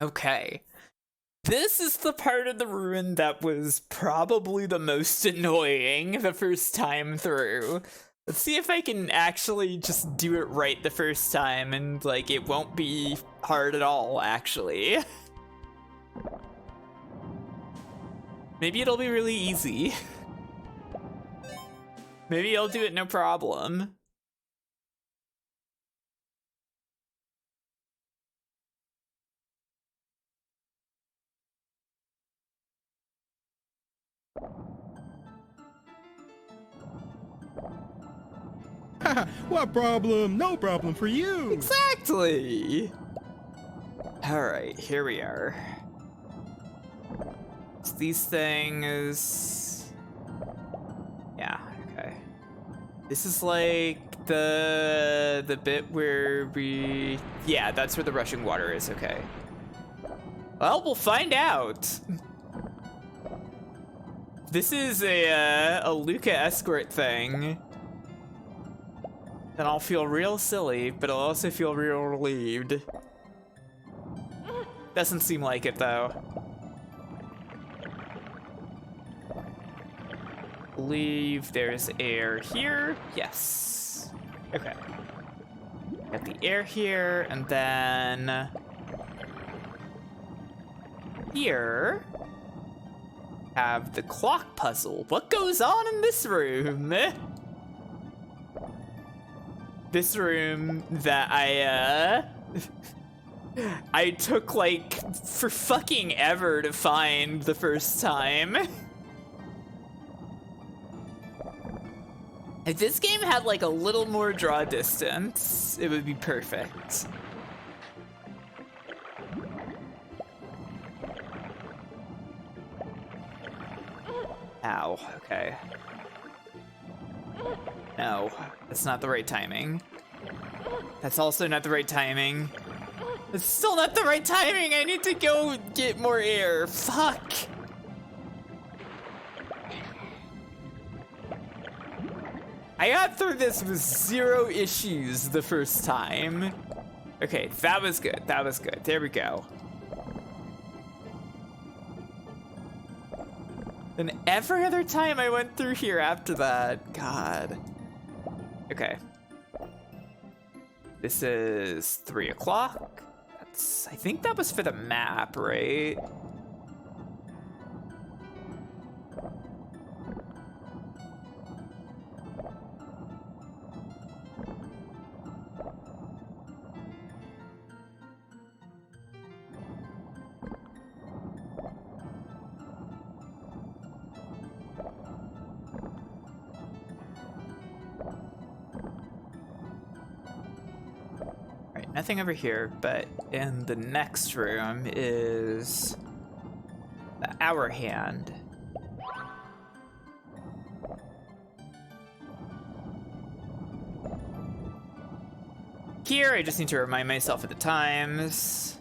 Okay. This is the part of the ruin that was probably the most annoying the first time through. Let's see if I can actually just do it right the first time and like it won't be hard at all, actually. Maybe it'll be really easy. Maybe I'll do it no problem. What problem? No problem for you. Exactly. All right, here we are. So these things. Yeah. Okay. This is like the bit where we. Yeah, that's where the rushing water is. Okay. Well, we'll find out. This is a Luca escort thing. Then I'll feel real silly, but I'll also feel real relieved. Doesn't seem like it, though. Believe there's air here. Yes. Okay. Got the air here, and then here have the clock puzzle. What goes on in this room? This room that I took like for fucking ever to find the first time. If this game had like a little more draw distance, it would be perfect. Ow, okay. No, that's not the right timing. That's also not the right timing. It's still not the right timing! I need to go get more air. Fuck! I got through this with 0 issues the first time. Okay, that was good. That was good. There we go. And every other time I went through here after that, God. Okay. This is 3 o'clock. I think that was for the map, right? Nothing over here, but in the next room is the hour hand. Here, I just need to remind myself of the times.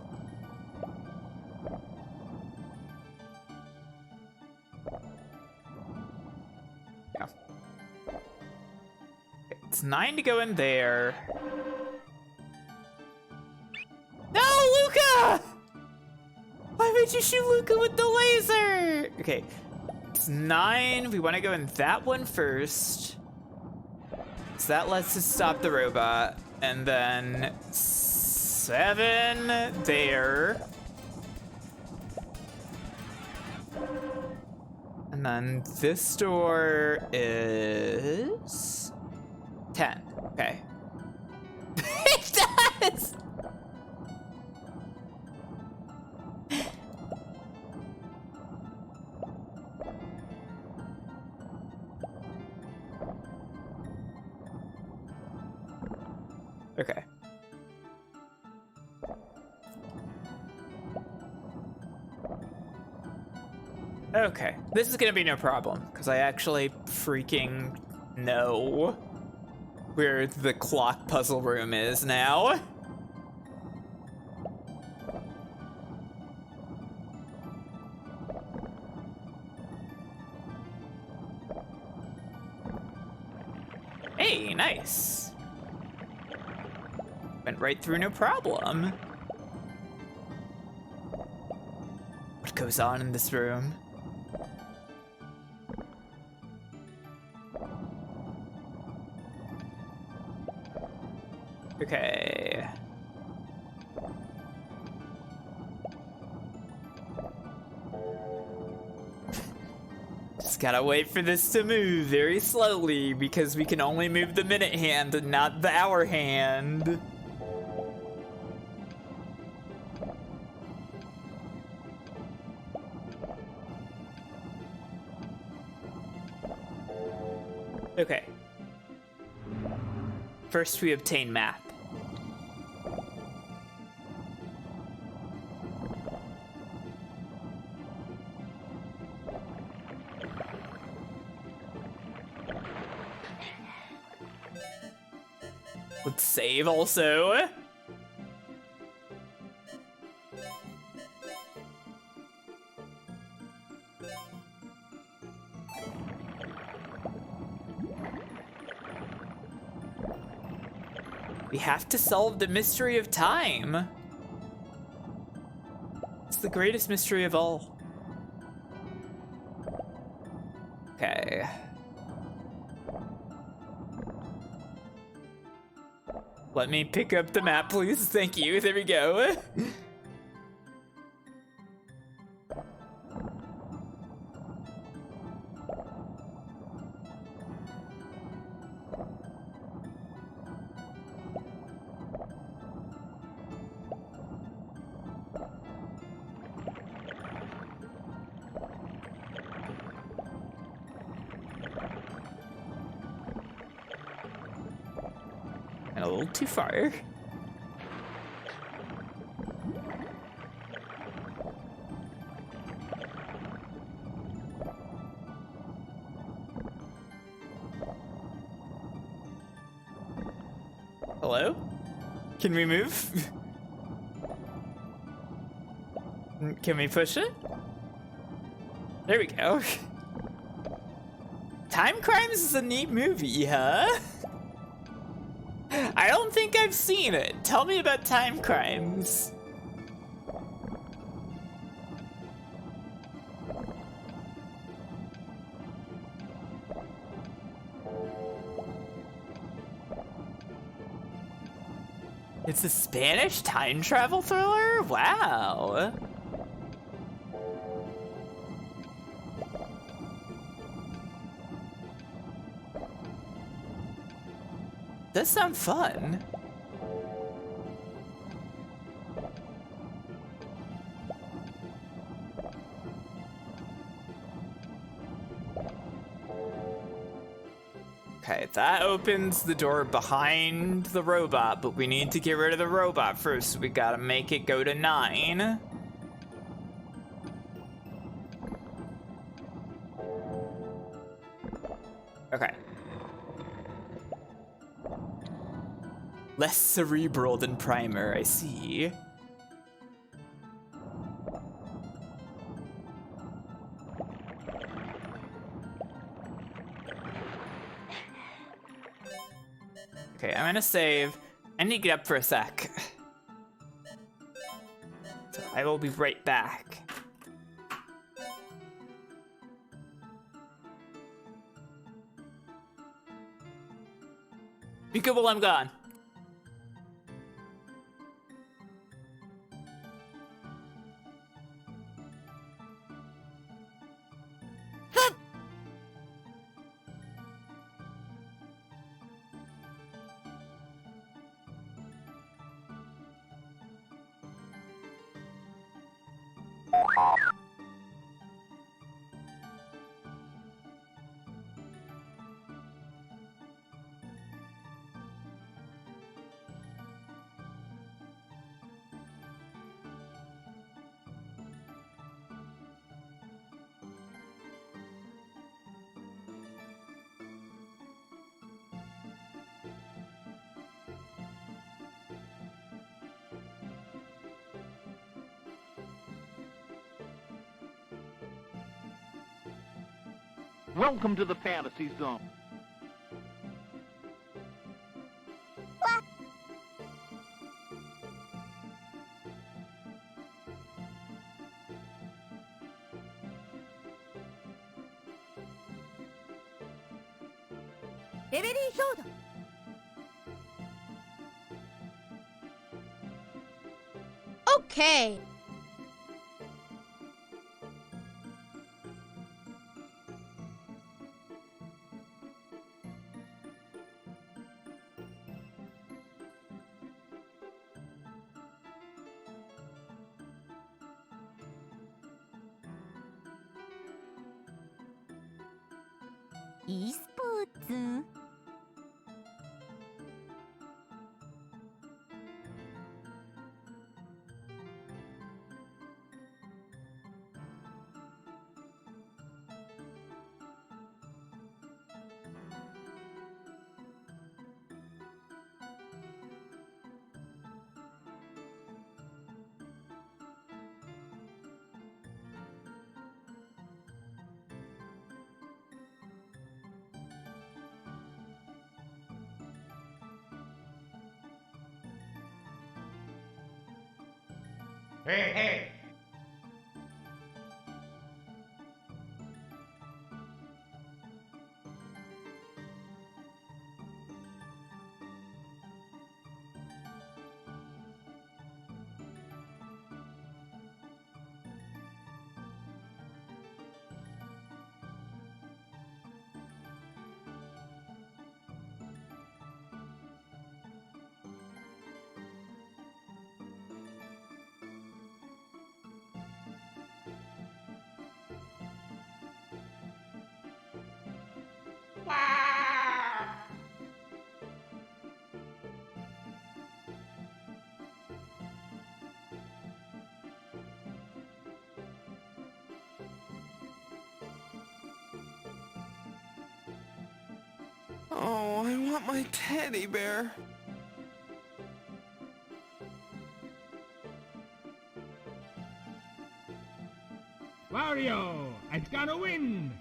Yeah. Okay, it's 9 to go in there. No, Luca! Why would you shoot Luca with the laser? Okay, it's 9. We want to go in that one first. So that lets us stop the robot. And then 7 there. And then this door is 10. Okay. It does! Okay. Okay, this is gonna be no problem, because I actually freaking know where the clock puzzle room is now. Hey, nice. Went right through, no problem. What goes on in this room? Okay. Just gotta wait for this to move very slowly because we can only move the minute hand and not the hour hand. Okay. First we obtain map. Let's save also. We have to solve the mystery of time. It's the greatest mystery of all. Okay. Let me pick up the map, please. Thank you. There we go. And a little too far. Hello? Can we move? Can we push it? There we go. Time Crimes is a neat movie, huh? I don't think I've seen it. Tell me about Time Crimes. It's a Spanish time travel thriller? Wow. Does sound fun. Okay, that opens the door behind the robot, but we need to get rid of the robot first, so we gotta make it go to 9. Okay. Less cerebral than Primer, I see. Okay, I'm gonna save. I need to get up for a sec. So I will be right back. Be good while I'm gone. Welcome to the fantasy zone. Okay. e スポーツ Hey, hey! Oh, I want my teddy bear. Wario, it's gonna win!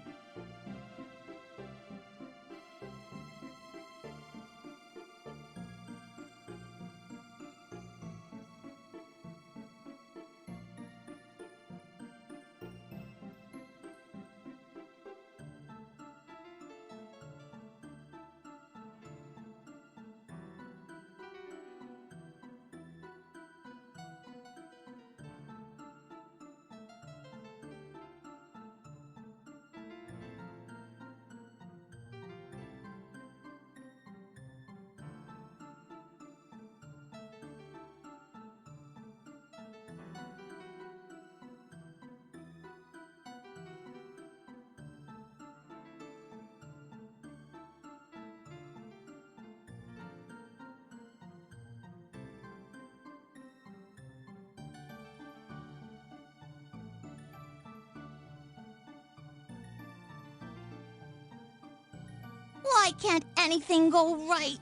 Why can't anything go right?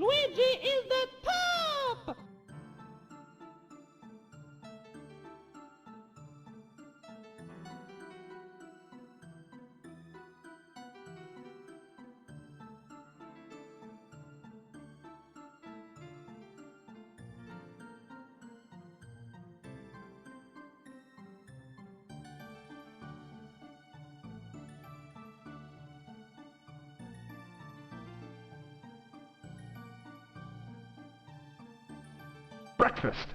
Luigi is the top! Breakfast.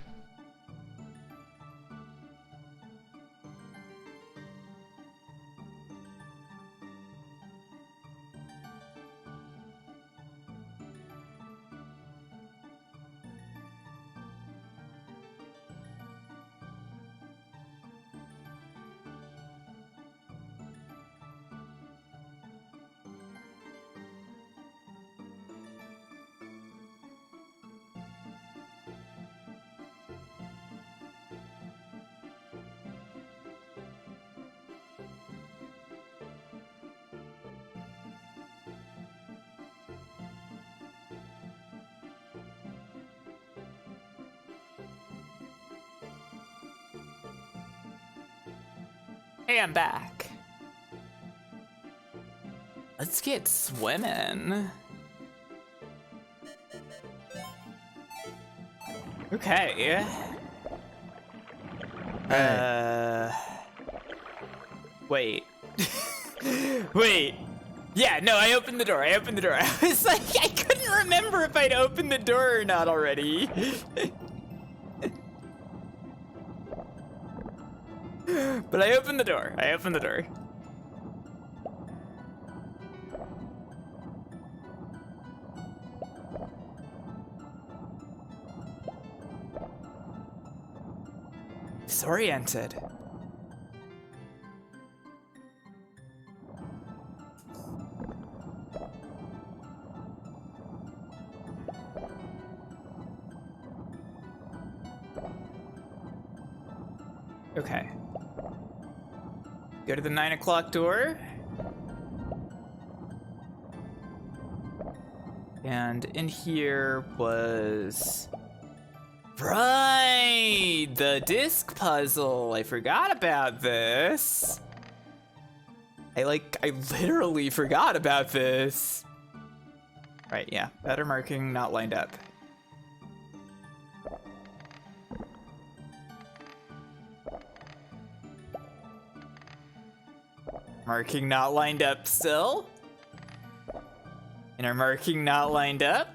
Hey, I'm back. Let's get swimming. Okay. Wait. Wait. Yeah, no, I opened the door. I was like, I couldn't remember if I'd opened the door or not already. But I opened the door. Disoriented. Okay. Go to the 9 o'clock door. And in here was... Right! The disc puzzle. I forgot about this. I literally forgot about this. Right, yeah. Better marking not lined up. Marking not lined up still. Inner marking not lined up.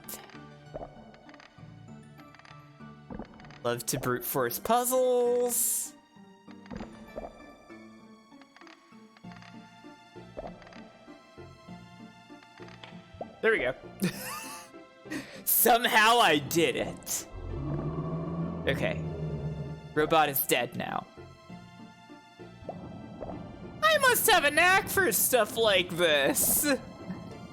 Love to brute force puzzles. There we go. Somehow I did it. Okay. Robot is dead now. I must have a knack for stuff like this.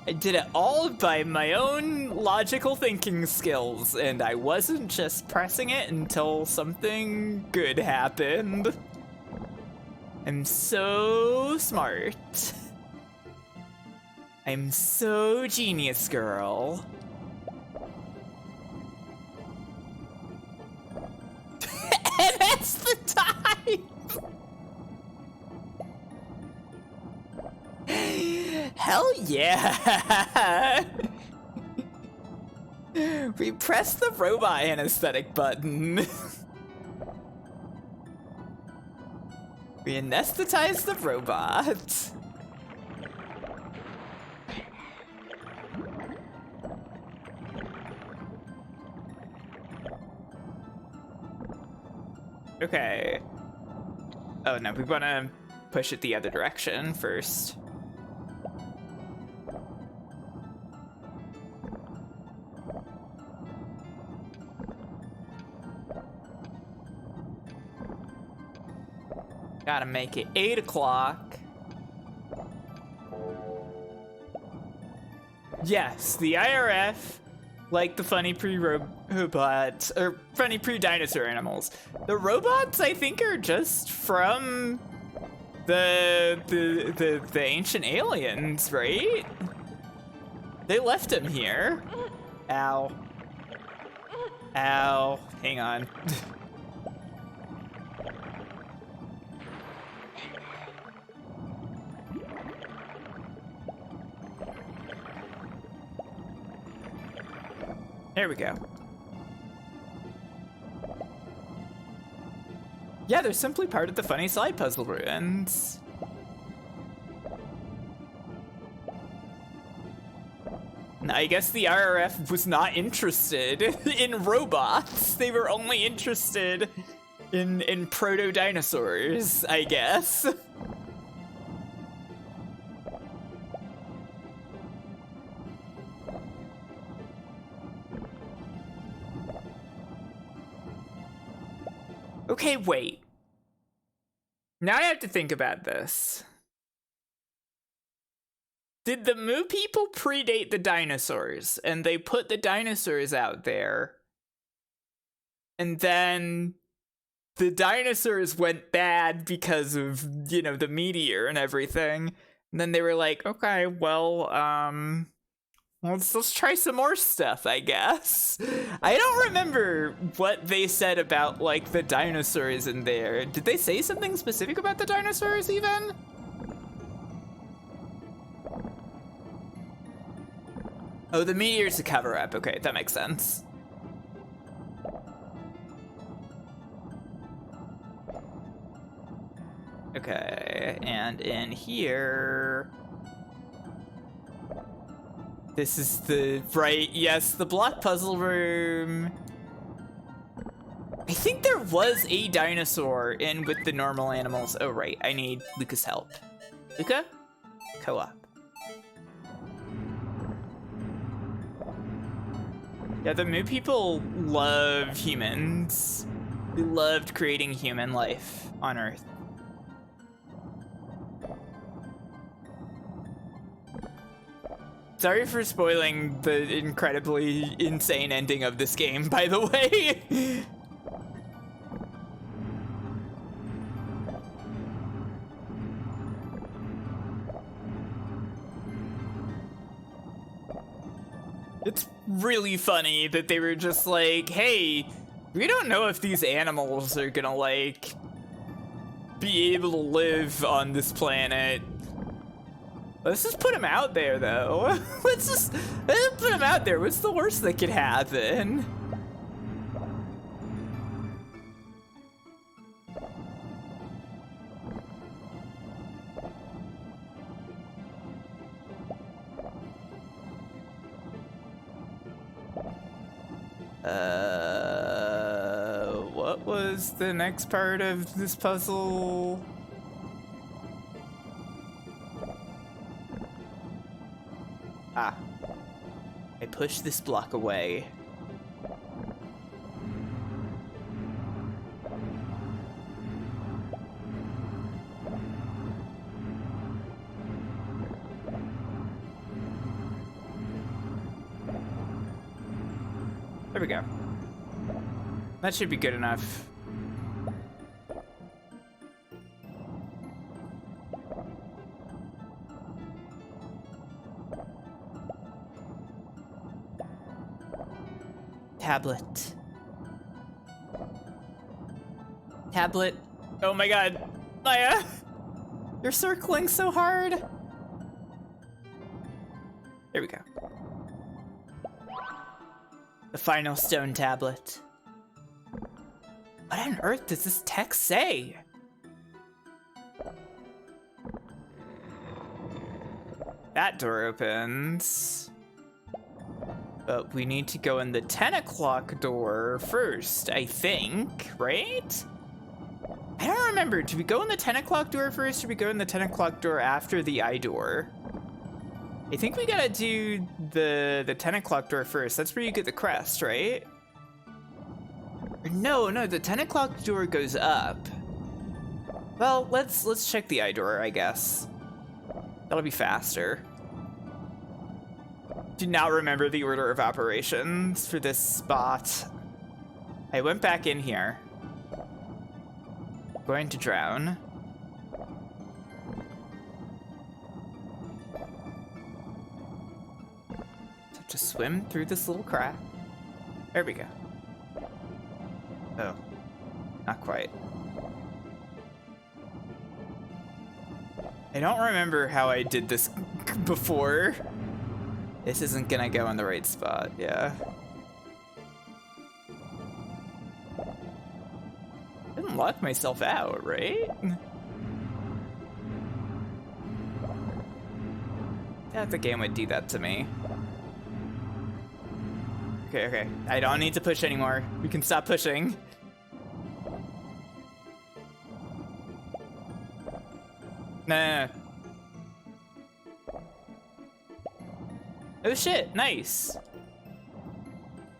I did it all by my own logical thinking skills, and I wasn't just pressing it until something good happened. I'm so smart. I'm so genius, girl. And that's the time! Hell yeah! We pressed the robot anesthetic button. We anesthetized the robot. Okay. Oh no, we want to push it the other direction first. Gotta make it 8 o'clock. Yes, the IRF, like the funny pre-robots, or funny pre-dinosaur animals. The robots, I think, are just from the ancient aliens, right? They left them here. Ow. Ow. Hang on. There we go. Yeah, they're simply part of the funny slide puzzle ruins. I guess the RRF was not interested in robots. They were only interested in proto-dinosaurs, I guess. Okay, wait. Now I have to think about this. Did the Moo people predate the dinosaurs, and they put the dinosaurs out there, and then the dinosaurs went bad because of, you know, the meteor and everything, and then they were like, okay, well, let's try some more stuff, I guess. I don't remember what they said about, like, the dinosaurs in there. Did they say something specific about the dinosaurs, even? Oh, the meteor's a cover-up. Okay, that makes sense. Okay, and in here... This is the... Right, yes, the block puzzle room. I think there was a dinosaur in with the normal animals. Oh, right, I need Luca's help. Luca? Co-op. Yeah, the Moo people love humans. They loved creating human life on Earth. Sorry for spoiling the incredibly insane ending of this game, by the way. It's really funny that they were just like, hey, we don't know if these animals are gonna, like, be able to live on this planet. Let's just put them out there, though. Let's put them out there. What's the worst that could happen? What was the next part of this puzzle? Ah. I pushed this block away. There we go. That should be good enough. Tablet. Tablet. Oh my god. Maya! You're circling so hard. There we go. The final stone tablet. What on earth does this text say? That door opens. But we need to go in the 10 o'clock door first, I think, right? I don't remember. Do we go in the 10 o'clock door first, or do we go in the 10 o'clock door after the I door? I think we gotta do the 10 o'clock door first. That's where you get the crest, right? Or no, the 10 o'clock door goes up. Well, let's check the I door, I guess. That'll be faster. Do not remember the order of operations for this spot. I went back in here. Going to drown. So to swim through this little crack. There we go. Oh, not quite. I don't remember how I did this before. This isn't gonna go in the right spot, yeah. Didn't lock myself out, right? Yeah, the game would do that to me. Okay. I don't need to push anymore. We can stop pushing. No. Oh shit, nice.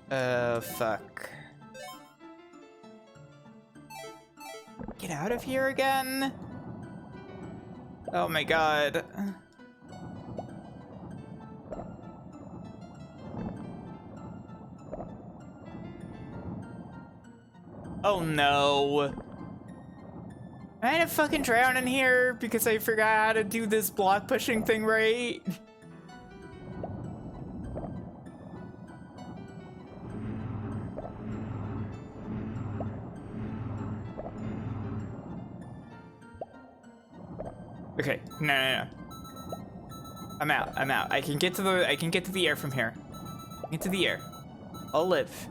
Fuck. Get out of here again? Oh my god. Oh no. Am I gonna fucking drown in here because I forgot how to do this block pushing thing right? Okay, no. I'm out. I can get to the air from here. Get to the air. I'll live.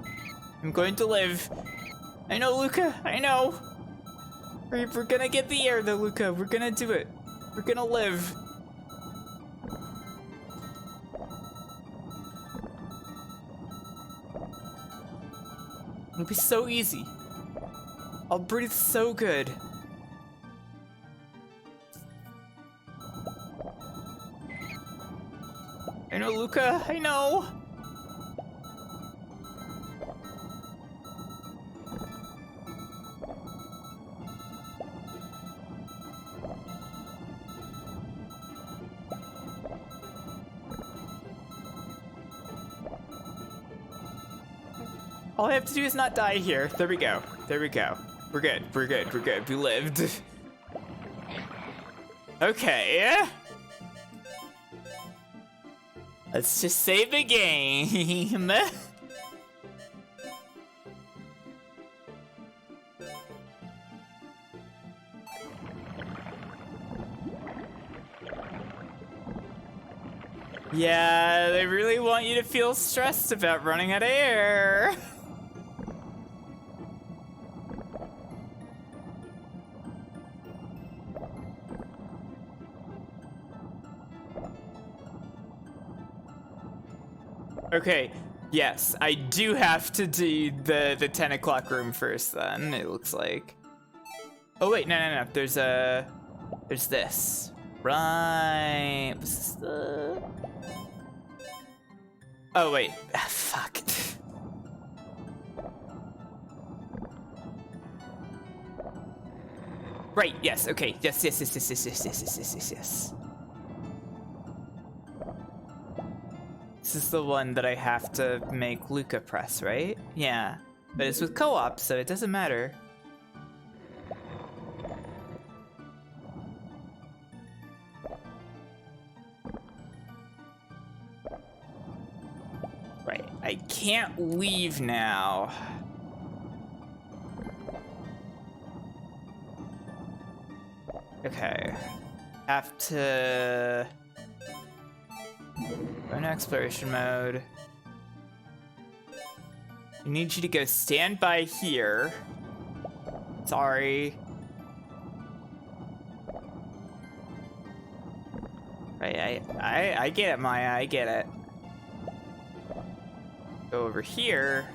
I'm going to live. I know, Luca. I know. We're gonna get the air though, Luca. We're gonna do it. We're gonna live. It'll be so easy. I'll breathe so good. I know, Luca. I know. All I have to do is not die here. There we go. We're good. We lived. Okay. Let's just save the game. Yeah, they really want you to feel stressed about running out of air. Okay, yes, I do have to do the 10 o'clock room first then, it looks like. Oh wait, no. There's this. Right. What's this, the... Oh wait, fuck. Right, yes, okay, yes. This is the one that I have to make Luca press, right? Yeah, but it's with co-op, so it doesn't matter. Right, I can't leave now. Okay, have to... Go into exploration mode. I need you to go stand by here. Sorry. Right, I get it, Maya, I get it. Go over here.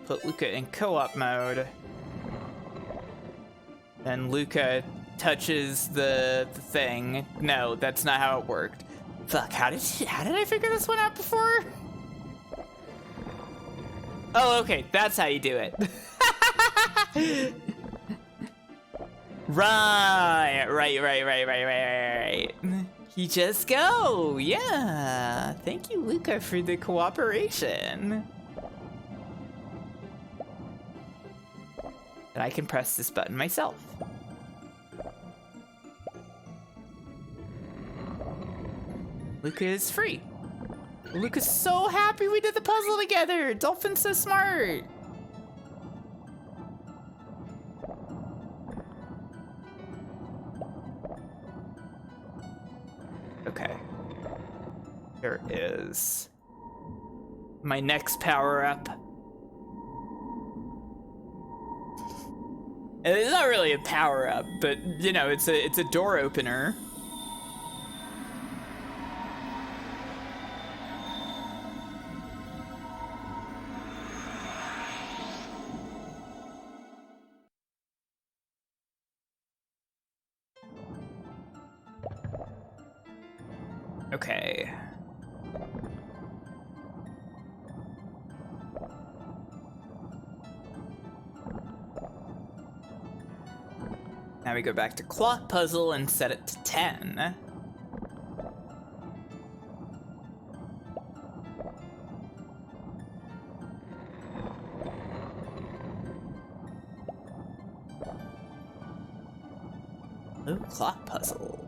Put Luca in co-op mode. Then Luca touches the thing. No, that's not how it worked. Fuck, how did I figure this one out before? Oh, okay, that's how you do it. Right. You just go, yeah. Thank you, Luca, for the cooperation. And I can press this button myself. Luca is free. Luke is so happy we did the puzzle together. Dolphin's so smart. Okay. Here is my next power-up. It's not really a power-up, but you know, it's a door opener. Okay. Now we go back to clock puzzle and set it to 10. Ooh, clock puzzle.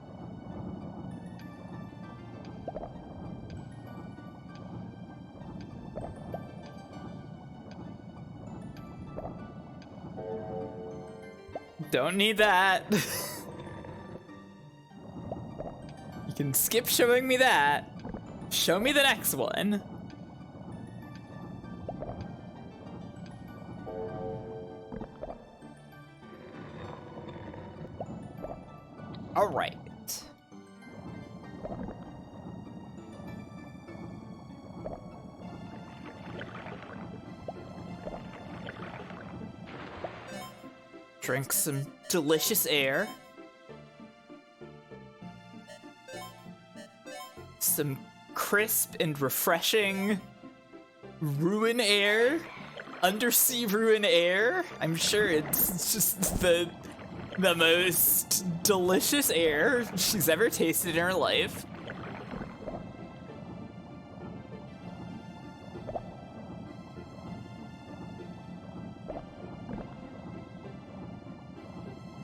Don't need that. You can skip showing me that. Show me the next one. All right. Drink some delicious air. Some crisp and refreshing ruin air. Undersea ruin air. I'm sure it's just the most delicious air she's ever tasted in her life.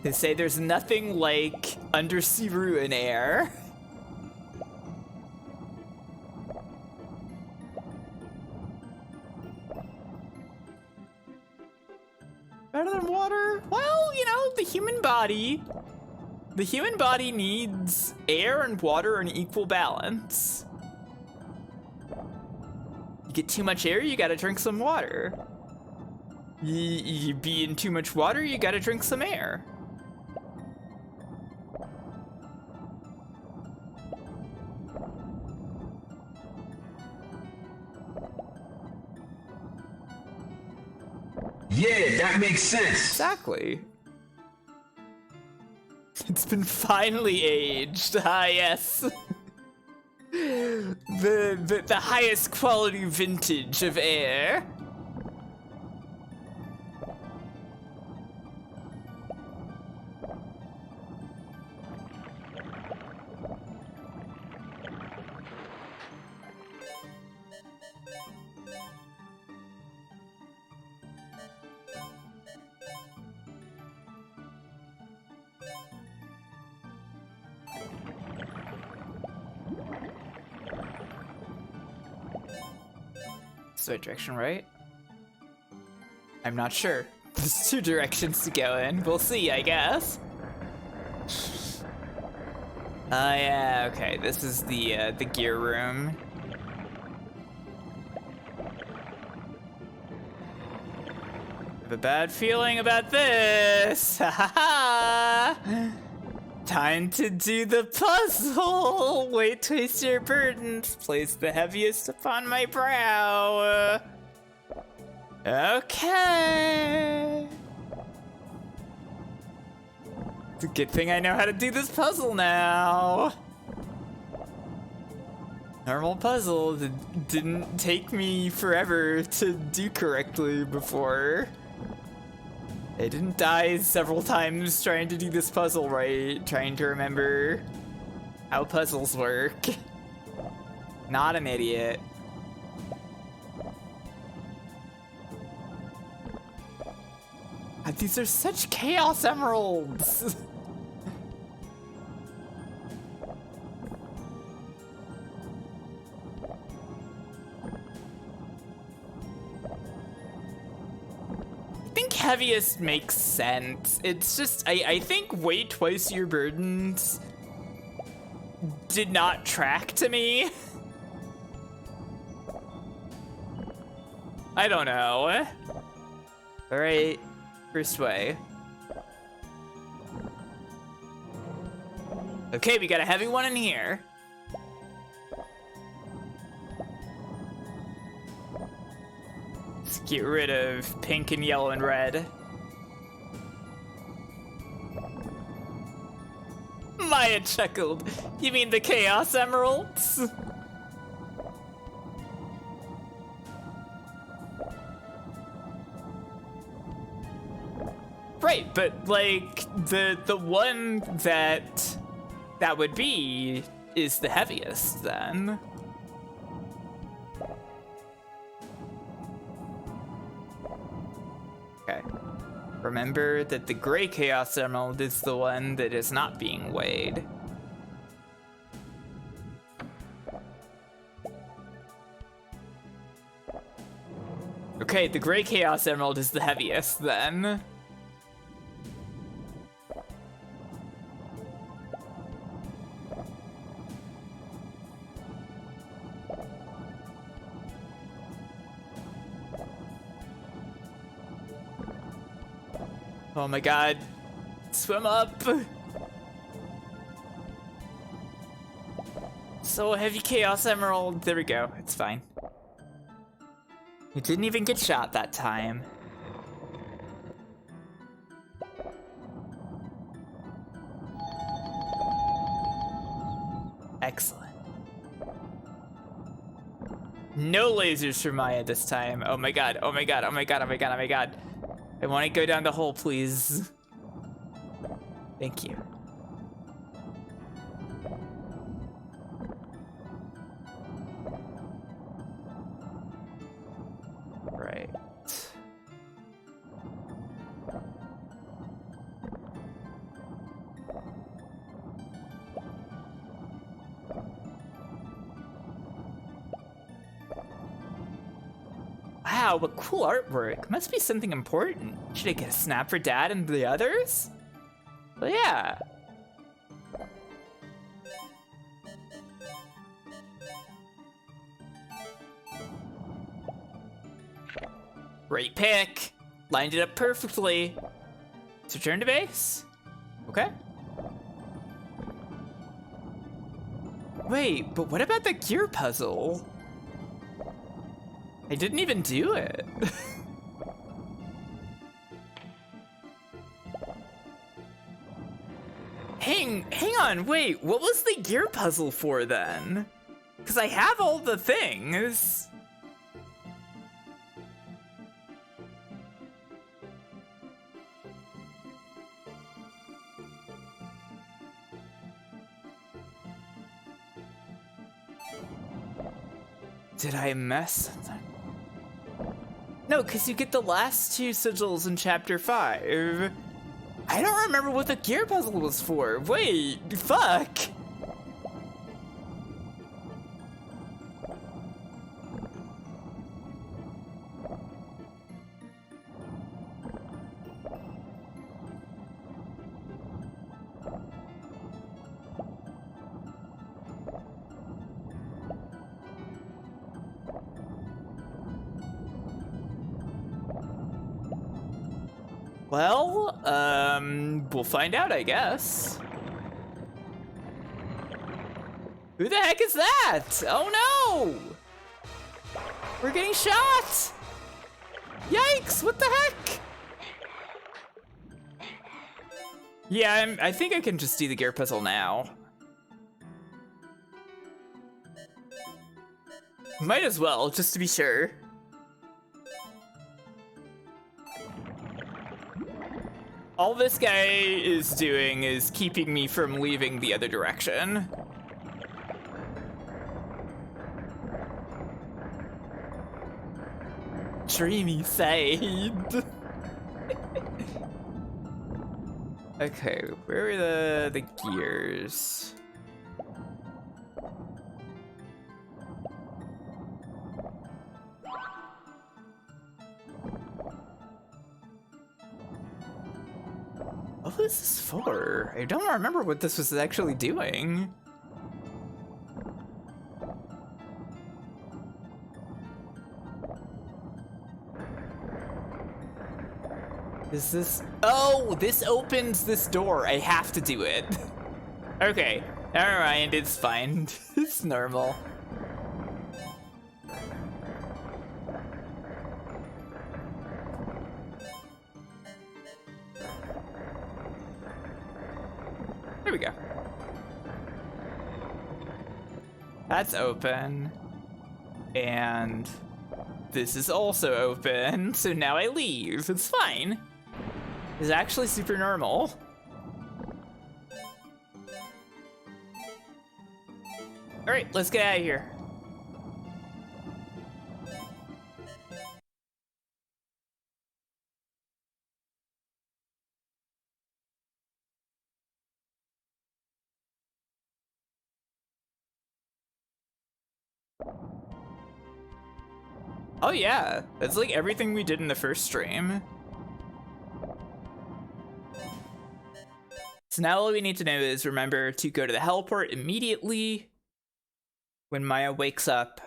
They say there's nothing like undersea ruin air. Better than water? Well, you know, the human body needs air and water in equal balance. You get too much air, you gotta drink some water. You be in too much water, you gotta drink some air. Yeah, that makes sense. Exactly. It's been finally aged. Ah, yes. the highest quality vintage of air. Right direction, right? I'm not sure. There's two directions to go in. We'll see, I guess. Yeah, okay. This is the gear room. I have a bad feeling about this. Ha ha ha! Time to do the puzzle! Weight twice your burdens. Place the heaviest upon my brow. Okay. It's a good thing I know how to do this puzzle now. Normal puzzle didn't take me forever to do correctly before. I didn't die several times trying to do this puzzle right, trying to remember how puzzles work. Not an idiot. God, these are such chaos emeralds! heaviest makes sense. It's just, I think weigh twice your burdens did not track to me. I don't know. All right, first way. Okay, we got a heavy one in here. Let's get rid of pink and yellow and red. Maya chuckled. You mean the Chaos Emeralds? Right, but like the one that would be is the heaviest then. Okay. Remember that the gray Chaos Emerald is the one that is not being weighed. Okay, the gray Chaos Emerald is the heaviest then. Oh my god. Swim up. So heavy Chaos Emerald. There we go. It's fine. It didn't even get shot that time. Excellent. No lasers for Maya this time. Oh my god. Oh my god. Oh my god. Oh my god. Oh my god. I want to go down the hole, please. Thank you. Right. Wow, what cool artwork. Must be something important. Should I get a snap for Dad and the others? Well, yeah. Great pick. Lined it up perfectly. Let's return to base. Okay. Wait, but what about the gear puzzle? I didn't even do it. Hang on, wait, what was the gear puzzle for then? Because I have all the things. Did I mess something? No, because you get the last two sigils in chapter 5. I don't remember what the gear puzzle was for. Wait, fuck. Well, we'll find out, I guess. Who the heck is that? Oh no! We're getting shot! Yikes, what the heck? Yeah, I think I can just do the gear puzzle now. Might as well, just to be sure. All this guy is doing is keeping me from leaving the other direction. Dreamy saved. Okay, where are the gears? before. I don't remember what this was actually doing. Is this... Oh, this opens this door. I have to do it. Okay, never mind, it's fine. It's normal. There we go. That's open. And this is also open, so now I leave. It's fine. It's actually super normal. Alright, let's get out of here. Oh yeah, that's like everything we did in the first stream. So now all we need to know is remember to go to the heliport immediately when Maya wakes up.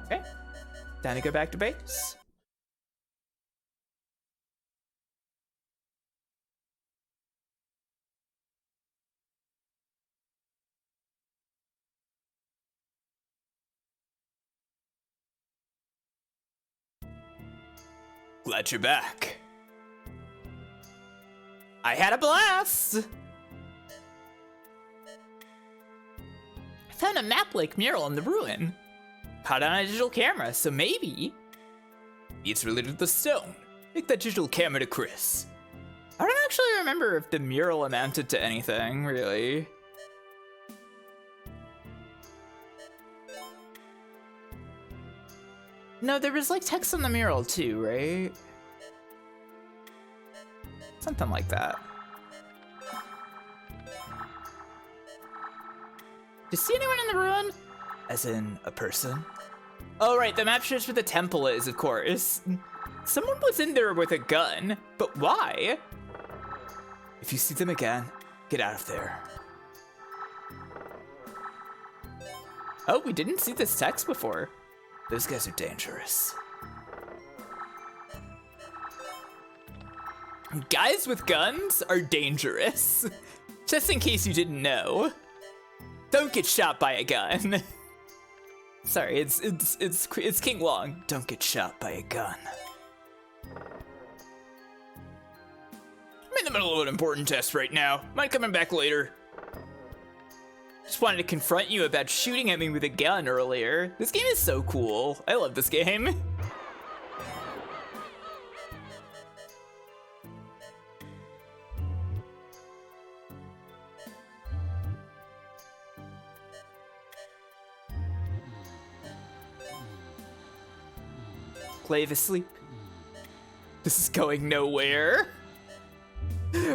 Okay, time to go back to base. Glad you're back. I had a blast! I found a map-like mural in the ruin. Caught on a digital camera, so maybe It's related to the stone. Make that digital camera to Chris. I don't actually remember if the mural amounted to anything, really. No, there was like text on the mural too, right? Something like that. Do you see anyone in the ruin? As in a person? Oh right, the map shows where the temple is, of course. Someone was in there with a gun, but why? If you see them again, get out of there. Oh, we didn't see this text before. Those guys are dangerous. Guys with guns are dangerous. Just in case you didn't know. Don't get shot by a gun. Sorry, it's King Long. Don't get shot by a gun. I'm in the middle of an important test right now. Might coming back later. Just wanted to confront you about shooting at me with a gun earlier. This game is so cool. I love this game. Clave asleep. This is going nowhere.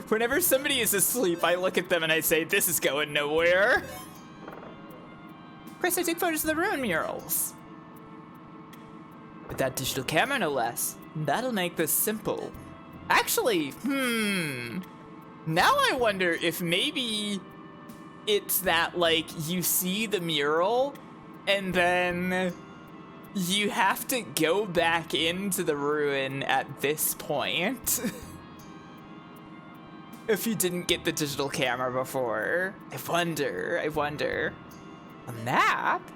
Whenever somebody is asleep, I look at them and I say, this is going nowhere. Chris, I take photos of the ruin murals. With that digital camera, no less. That'll make this simple. Actually, now I wonder if maybe it's that, like, you see the mural and then you have to go back into the ruin at this point. If you didn't get the digital camera before. I wonder. A map?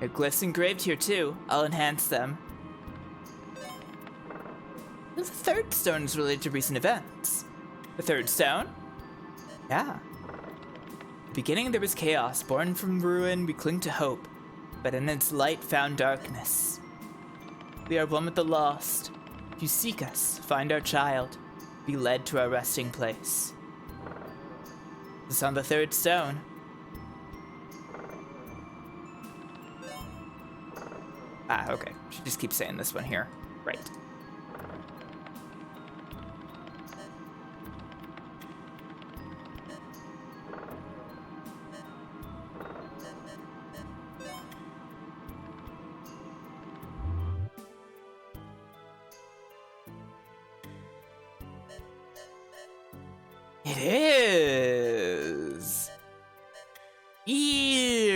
There are glyphs engraved here too. I'll enhance them. The third stone is related to recent events. The third stone? Yeah. In the beginning there was chaos. Born from ruin, we cling to hope. But in its light found darkness. We are one with the lost. If you seek us, find our child. Be led to our resting place. This is on the third stone. Ah, okay. Should just keep saying this one here. Right. It is. Weird.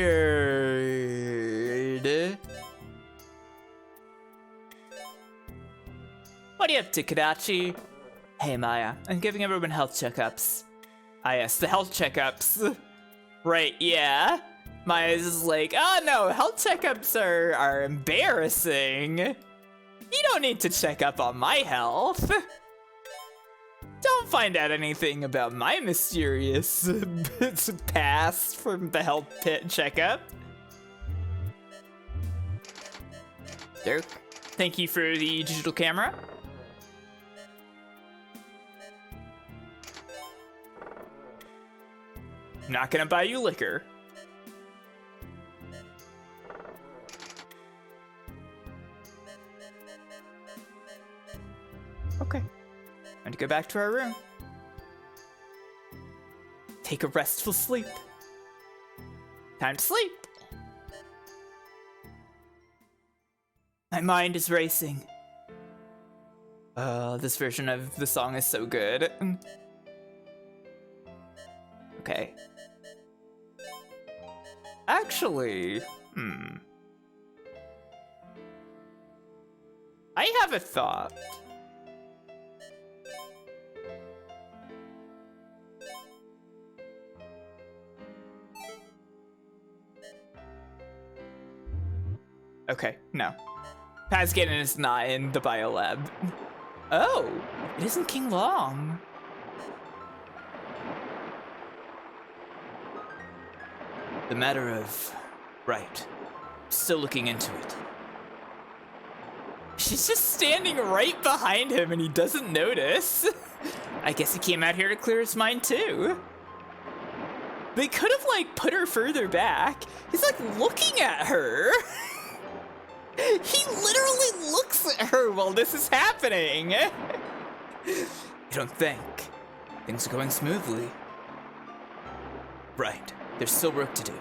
What are you up to, Kadachi? Hey, Maya. I'm giving everyone health checkups. Ah, yes, the health checkups. Right, yeah. Maya's is like, oh no, health checkups are embarrassing. You don't need to check up on my health. Don't find out anything about my mysterious past from the health checkup. Dirk, thank you for the digital camera. I'm not gonna buy you liquor. Okay. Time to go back to our room. Take a restful sleep. Time to sleep. My mind is racing. This version of the song is so good. Okay. Actually, I have a thought. Okay, no. Pazganon is not in the biolab. Oh, it isn't King Long. The matter of... Right. Still looking into it. She's just standing right behind him and he doesn't notice. I guess he came out here to clear his mind too. They could have like put her further back. He's like looking at her. He literally looks at her while this is happening. You don't think things are going smoothly? Right. There's still work to do.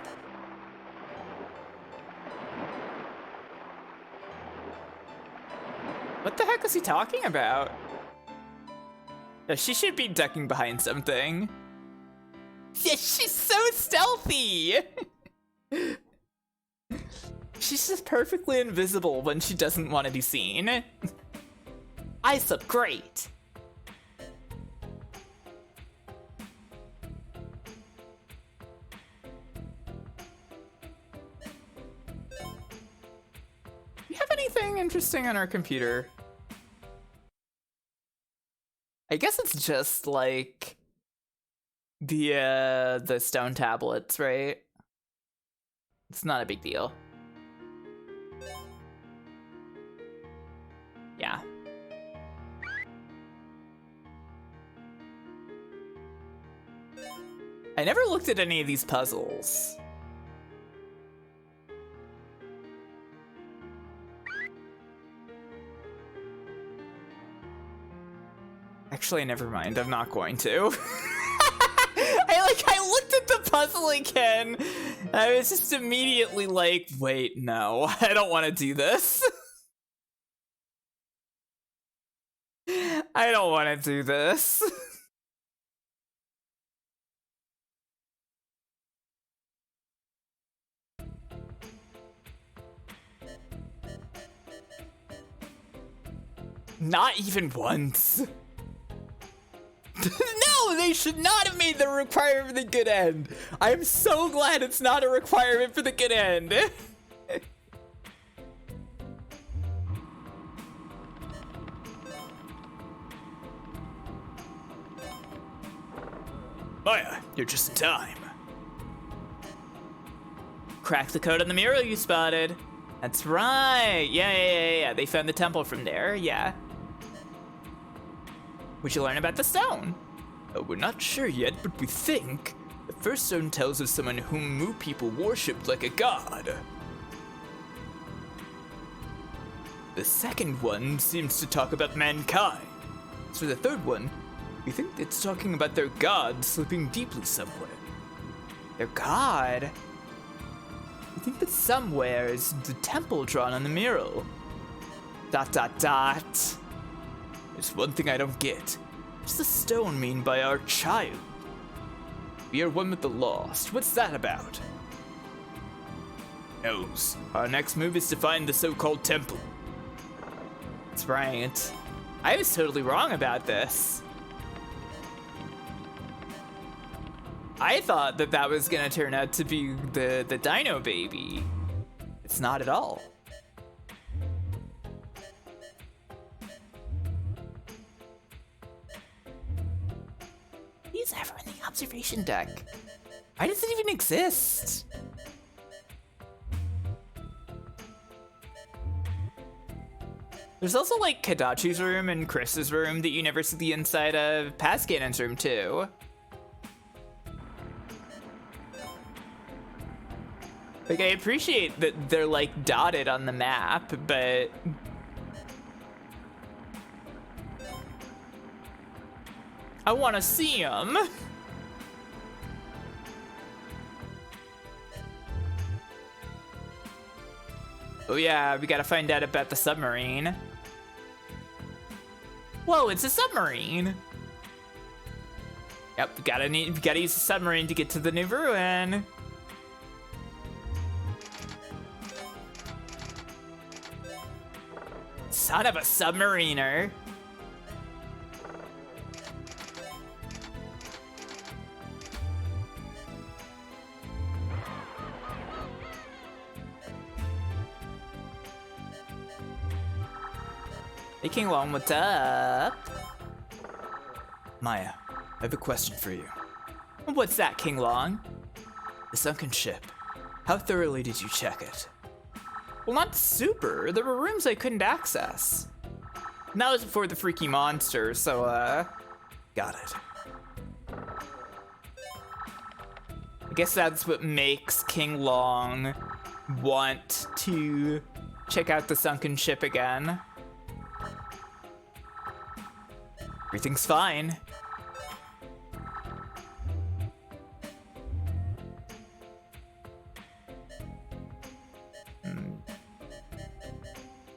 What the heck is he talking about? She should be ducking behind something. Yeah, she's so stealthy! She's just perfectly invisible when she doesn't want to be seen. Eyes look great. Do you have anything interesting on our computer? I guess it's just like the stone tablets, right? It's not a big deal. Yeah. I never looked at any of these puzzles. Actually, never mind. I'm not going to. I looked at the puzzle again. I was just immediately like, wait, no, I don't want to do this. I don't want to do this. Not even once. No, they should not have made the requirement for the good end. I'm so glad it's not a requirement for the good end. Maya, you're just in time. Crack the code on the mural you spotted. That's right. Yeah. They found the temple from there, yeah. What'd you learn about the stone? Oh, we're not sure yet, but we think. The first stone tells of someone whom Mu people worshipped like a god. The second one seems to talk about mankind. As for the third one, we think it's talking about their god sleeping deeply somewhere. Their god? We think that somewhere is the temple drawn on the mural. ... There's one thing I don't get. What's the stone mean by our child? We are one with the lost. What's that about? Knows. Our next move is to find the so-called temple. That's right. I was totally wrong about this. I thought that that was gonna turn out to be the dino baby. It's not at all. He's ever in the observation deck. Why does it even exist? There's also like Kadachi's room and Chris's room that you never see the inside of. Pascannon's room too. Like, I appreciate that they're like dotted on the map, but I want to see them. Oh yeah, we gotta find out about the submarine. Whoa, it's a submarine. Yep, we gotta use the submarine to get to the new ruin. Son of a submariner. Hey, King Long, what's up? Maya, I have a question for you. What's that, King Long? The sunken ship. How thoroughly did you check it? Well, not super. There were rooms I couldn't access. And that was before the freaky monster, so, Got it. I guess that's what makes King Long want to check out the sunken ship again. Everything's fine.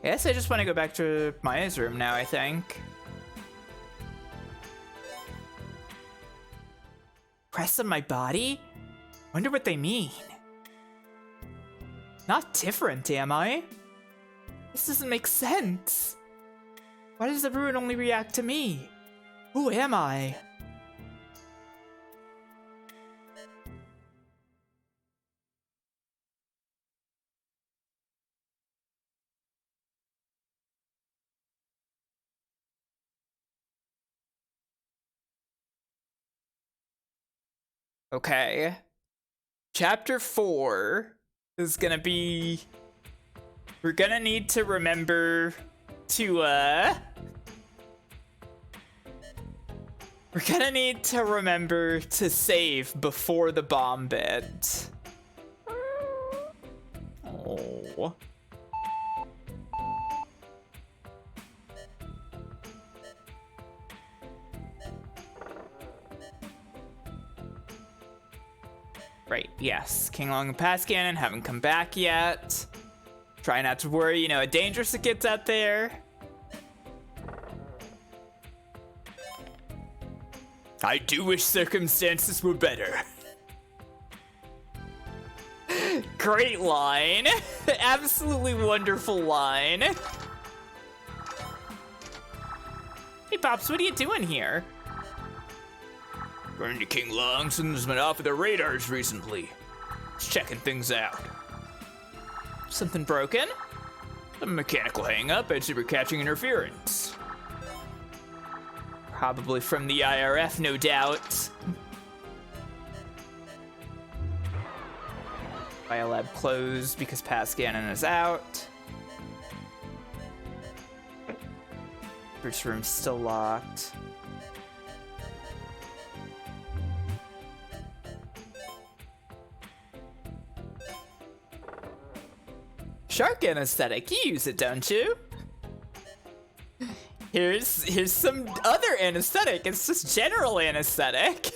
I guess I just want to go back to Maya's room now, I think. Press on my body? Wonder what they mean. Not different, am I? This doesn't make sense. Why does the ruin only react to me? Who am I? Okay. Chapter 4 is gonna be... We're gonna need to remember to, We're gonna need to remember to save before the bomb bed. Oh. Right, yes. King Long and Pascannon haven't come back yet. Try not to worry, you know how dangerous it gets out there. I do wish circumstances were better. Great line. Absolutely wonderful line. Hey, Pops, what are you doing here? According to King Long, something's been off of the radars recently. Just checking things out. Something broken? A mechanical hang-up, I'd say we're catching interference. Probably from the IRF, no doubt. Biolab closed because Pascannon is out. First room's still locked. Shark anesthetic, you use it, don't you? Here's some other anesthetic. It's just general anesthetic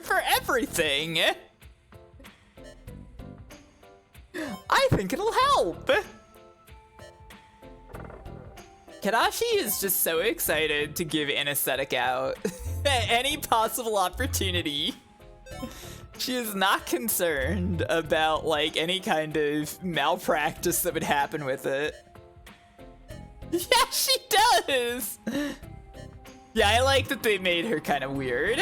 for everything. I think it'll help. Kadashi is just so excited to give anesthetic out at any possible opportunity. She is not concerned about like any kind of malpractice that would happen with it. Yeah, she does! Yeah, I like that they made her kind of weird.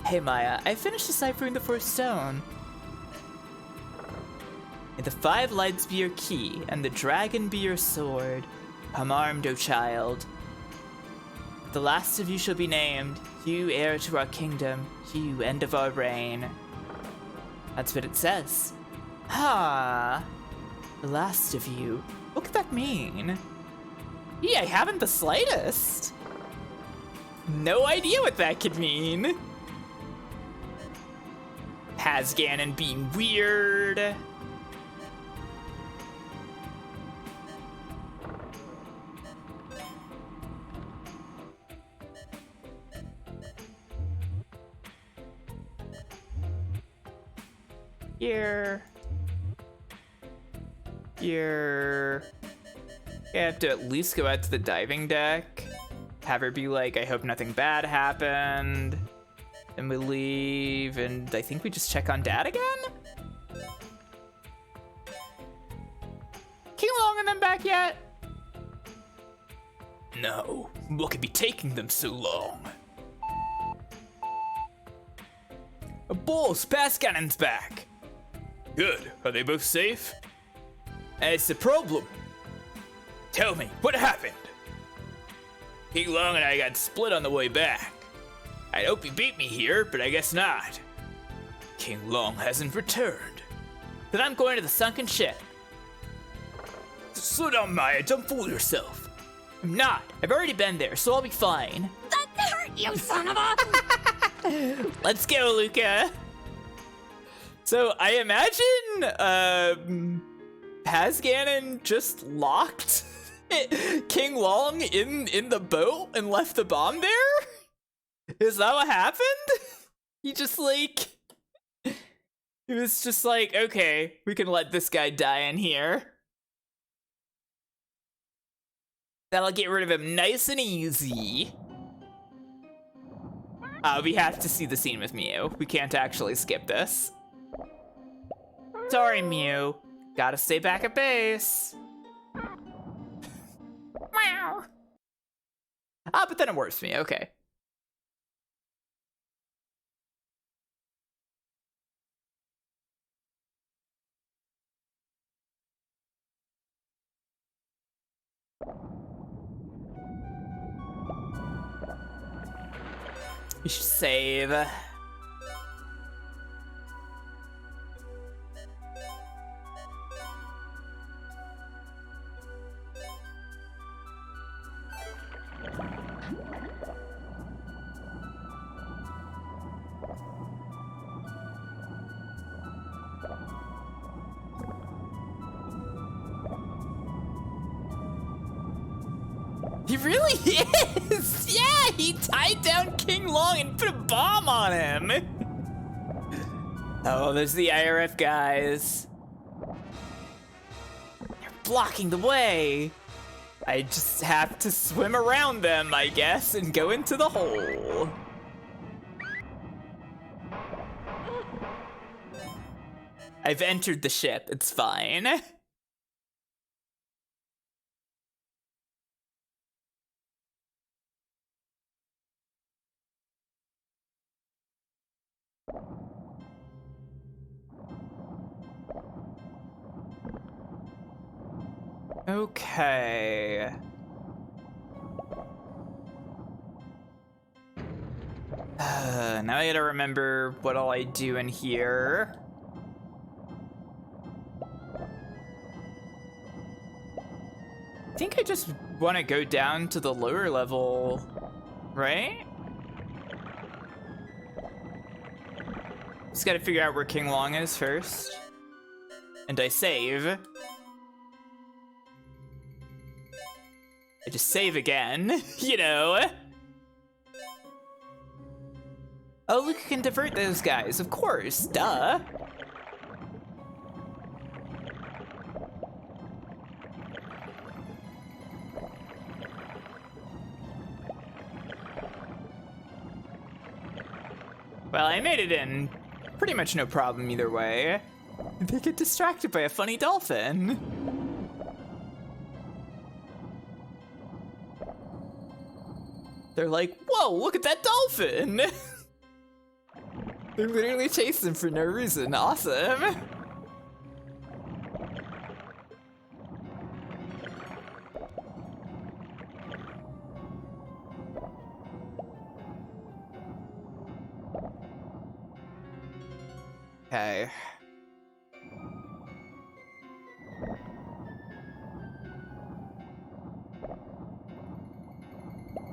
Hey Maya, I finished deciphering the first stone. May the 5 lights be your key, and the dragon be your sword. Come armed, O child. The last of you shall be named, you heir to our kingdom, you end of our reign. That's what it says. Ha! The last of you. What could that mean? Yeah, I haven't the slightest. No idea what that could mean. Has Ganon being weird. Here. I have to at least go out to the diving deck. Have her be like, I hope nothing bad happened. And we leave, and I think we just check on Dad again? King Long and them back yet? No, what could be taking them so long? Boss, Pascannon's back. Good, are they both safe? That's the problem. Tell me, what happened? King Long and I got split on the way back. I'd hope he beat me here, but I guess not. King Long hasn't returned. Then I'm going to the sunken ship. Slow down, Maya, don't fool yourself. I'm not. I've already been there, so I'll be fine. That hurt, you son of a... Let's go, Luca. So I imagine has Ganon just locked King Long in the boat and left the bomb there? Is that what happened? He just like... He was just like, okay, we can let this guy die in here. That'll get rid of him nice and easy. We have to see the scene with Mew. We can't actually skip this. Sorry, Mew. Gotta stay back at base. Meow. But then it works me, okay. We should save. He really is! Yeah, he tied down King Long and put a bomb on him! Oh, there's the IRF guys. They're blocking the way. I just have to swim around them, I guess, and go into the hole. I've entered the ship, it's fine. Okay. Now I gotta remember what all I do in here. I think I just want to go down to the lower level, right? Just gotta figure out where King Long is first. And I save. I just save again, you know? Oh, Luca can divert those guys, of course, duh. Well, I made it in pretty much no problem either way. They get distracted by a funny dolphin. They're like, whoa, look at that dolphin! They literally chase him for no reason. Awesome. Okay.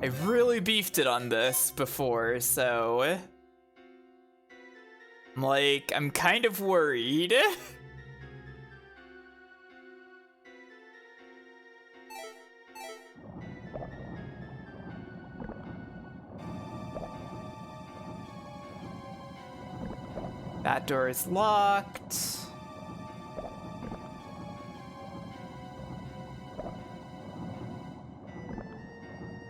I've really beefed it on this before, so I'm kind of worried. That door is locked.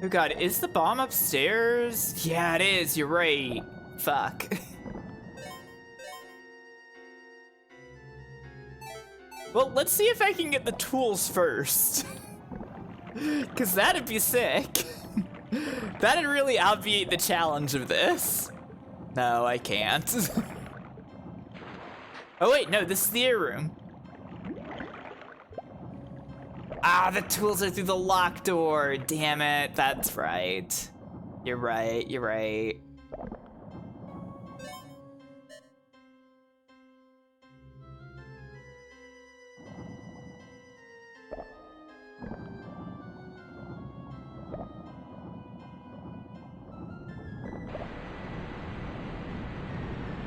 Oh god, is the bomb upstairs? Yeah, it is, you're right. Fuck. Well, let's see if I can get the tools first. Cause that'd be sick. That'd really obviate the challenge of this. No, I can't. Oh wait, no, this is the air room. Ah, the tools are through the locked door. Damn it, that's right. You're right, you're right.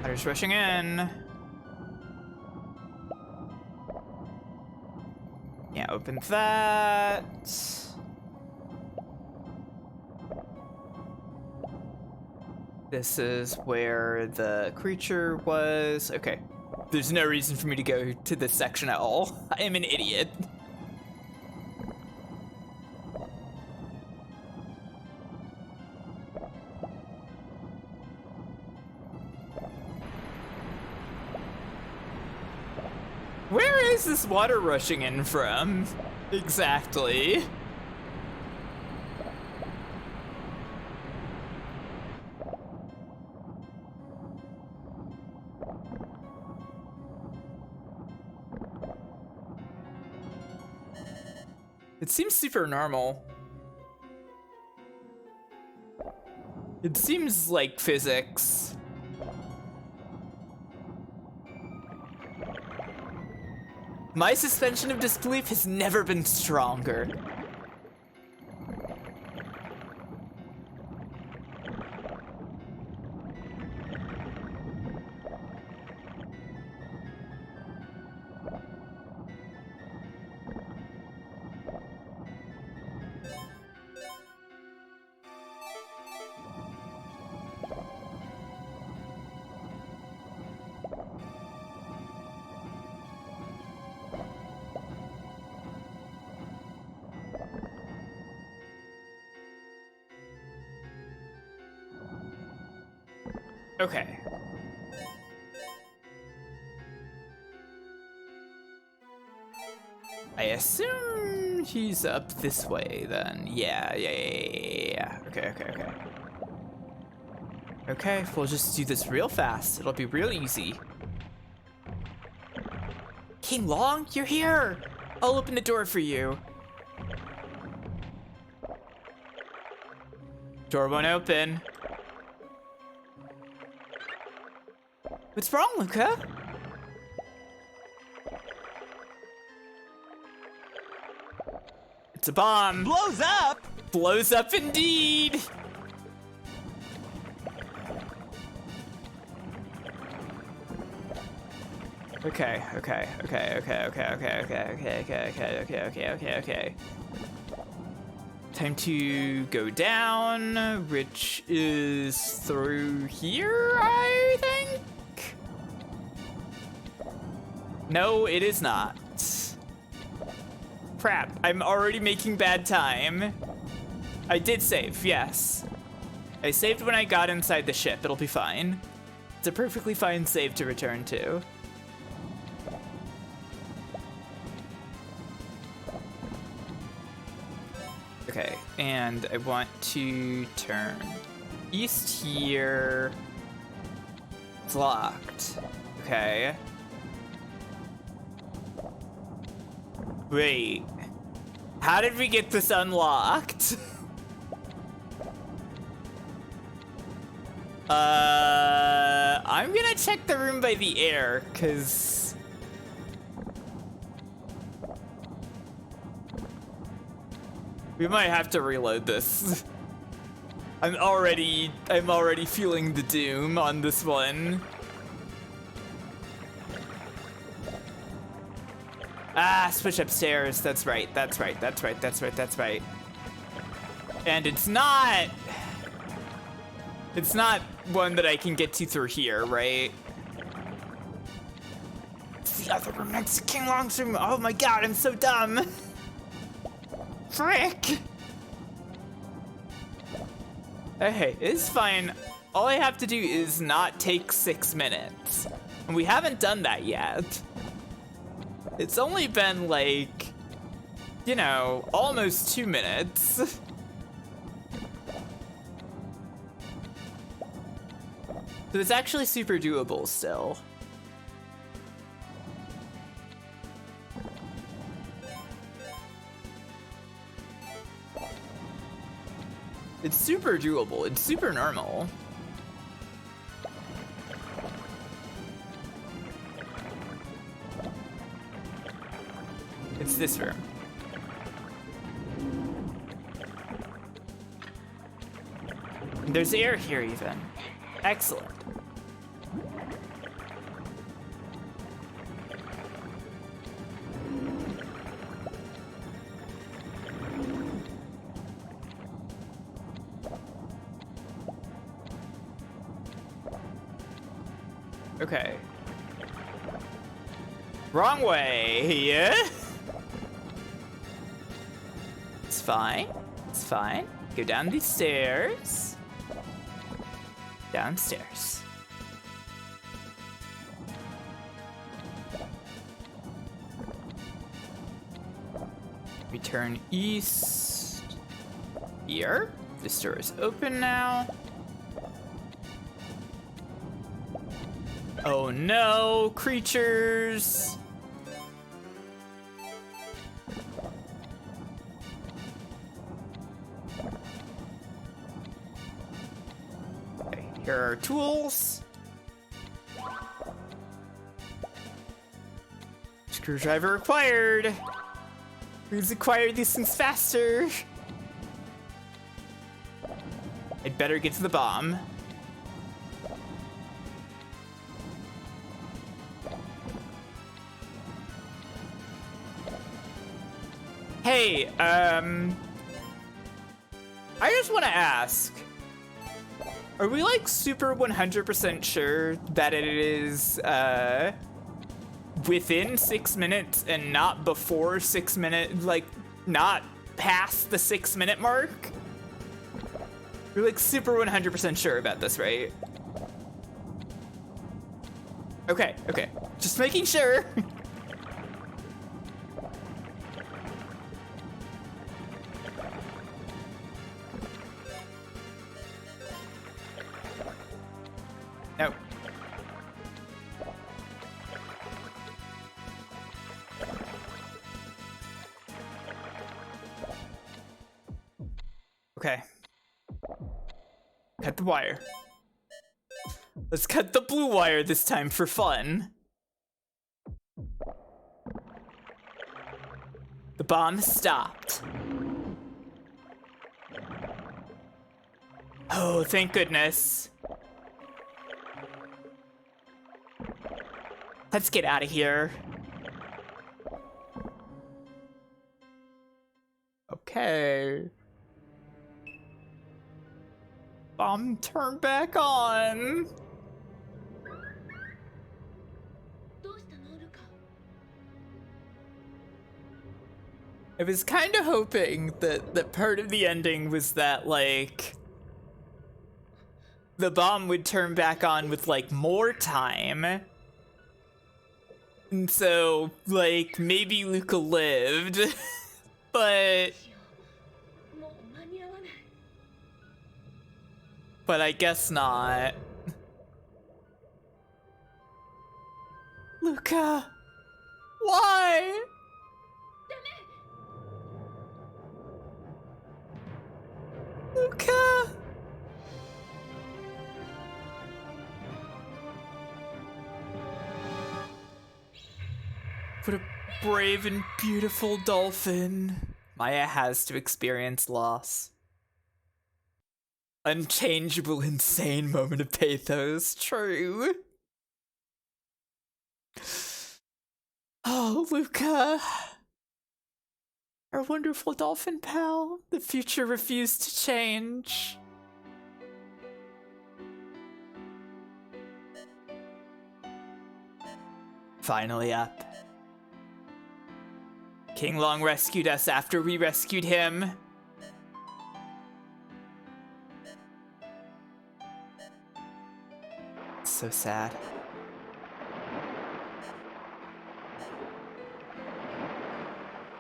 Water's rushing in. Yeah, open that. This is where the creature was. Okay. There's no reason for me to go to this section at all. I am an idiot. Where is this water rushing in from? Exactly. It seems super normal. It seems like physics. My suspension of disbelief has never been stronger. Okay. I assume he's up this way then. Yeah. Okay. Okay, we'll just do this real fast. It'll be real easy. King Long, you're here! I'll open the door for you. Door won't open. What's wrong, Luca? It's a bomb. Blows up! Blows up indeed. Okay. Time to go down, which is through here, I think? No, it is not. Crap, I'm already making bad time. I did save, yes. I saved when I got inside the ship, it'll be fine. It's a perfectly fine save to return to. Okay, and I want to turn east here. It's locked. Okay. Wait. How did we get this unlocked? I'm gonna check the room by the air, cause we might have to reload this. I'm already feeling the doom on this one. Ah, switch upstairs. That's right. And it's not one that I can get to through here, right? It's the other room next to King Long's room. Oh my god, I'm so dumb. Frick. Hey, it's fine. All I have to do is not take 6 minutes. And we haven't done that yet. It's only been like, you know, almost 2 minutes. So it's actually super doable still. It's super doable. It's super normal. It's this room. There's air here even. Excellent. Okay. Wrong way, yeah? It's fine. It's fine. Go down these stairs. Downstairs. We turn east here. This door is open now. Oh no, creatures! Okay, here are our tools. Screwdriver required. Please acquire these things faster. I'd better get to the bomb. Hey, I just want to ask, are we like super 100% sure that it is within 6 minutes and not before 6 minutes, like not past the 6 minute mark? We're like super 100% sure about this, right? Okay, okay, just making sure. No. Okay. Cut the wire. Let's cut the blue wire this time for fun. The bomb stopped. Oh, thank goodness. Let's get out of here. Okay. Bomb turn back on. I was kind of hoping that part of the ending was that, like, the bomb would turn back on with like more time. And so, like, maybe Luca lived, but I guess not. Luca, why? Luca. What a brave and beautiful dolphin. Maya has to experience loss. Unchangeable, insane moment of pathos. True. Oh, Luca. Our wonderful dolphin pal. The future refused to change. Finally up. King Long rescued us after we rescued him. So sad.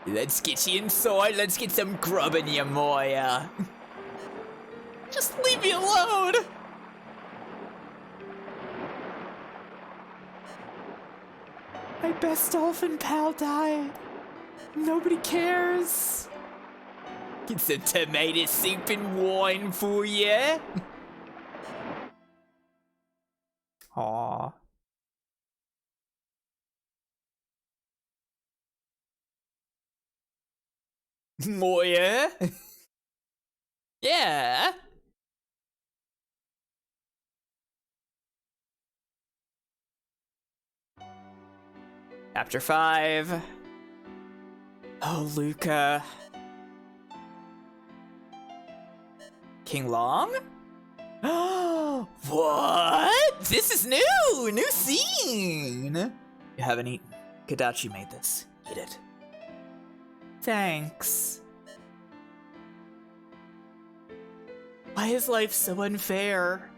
Let's get you inside. Let's get some grub in you, Moya. Just leave me alone. My best dolphin pal died. Nobody cares. Get some tomato soup and wine for you. Aww. Moya? Yeah. Chapter 5. Oh, Luca. King Long? What? This is new! New scene! You haven't eaten. Kadachi made this. Eat it. Thanks. Why is life so unfair?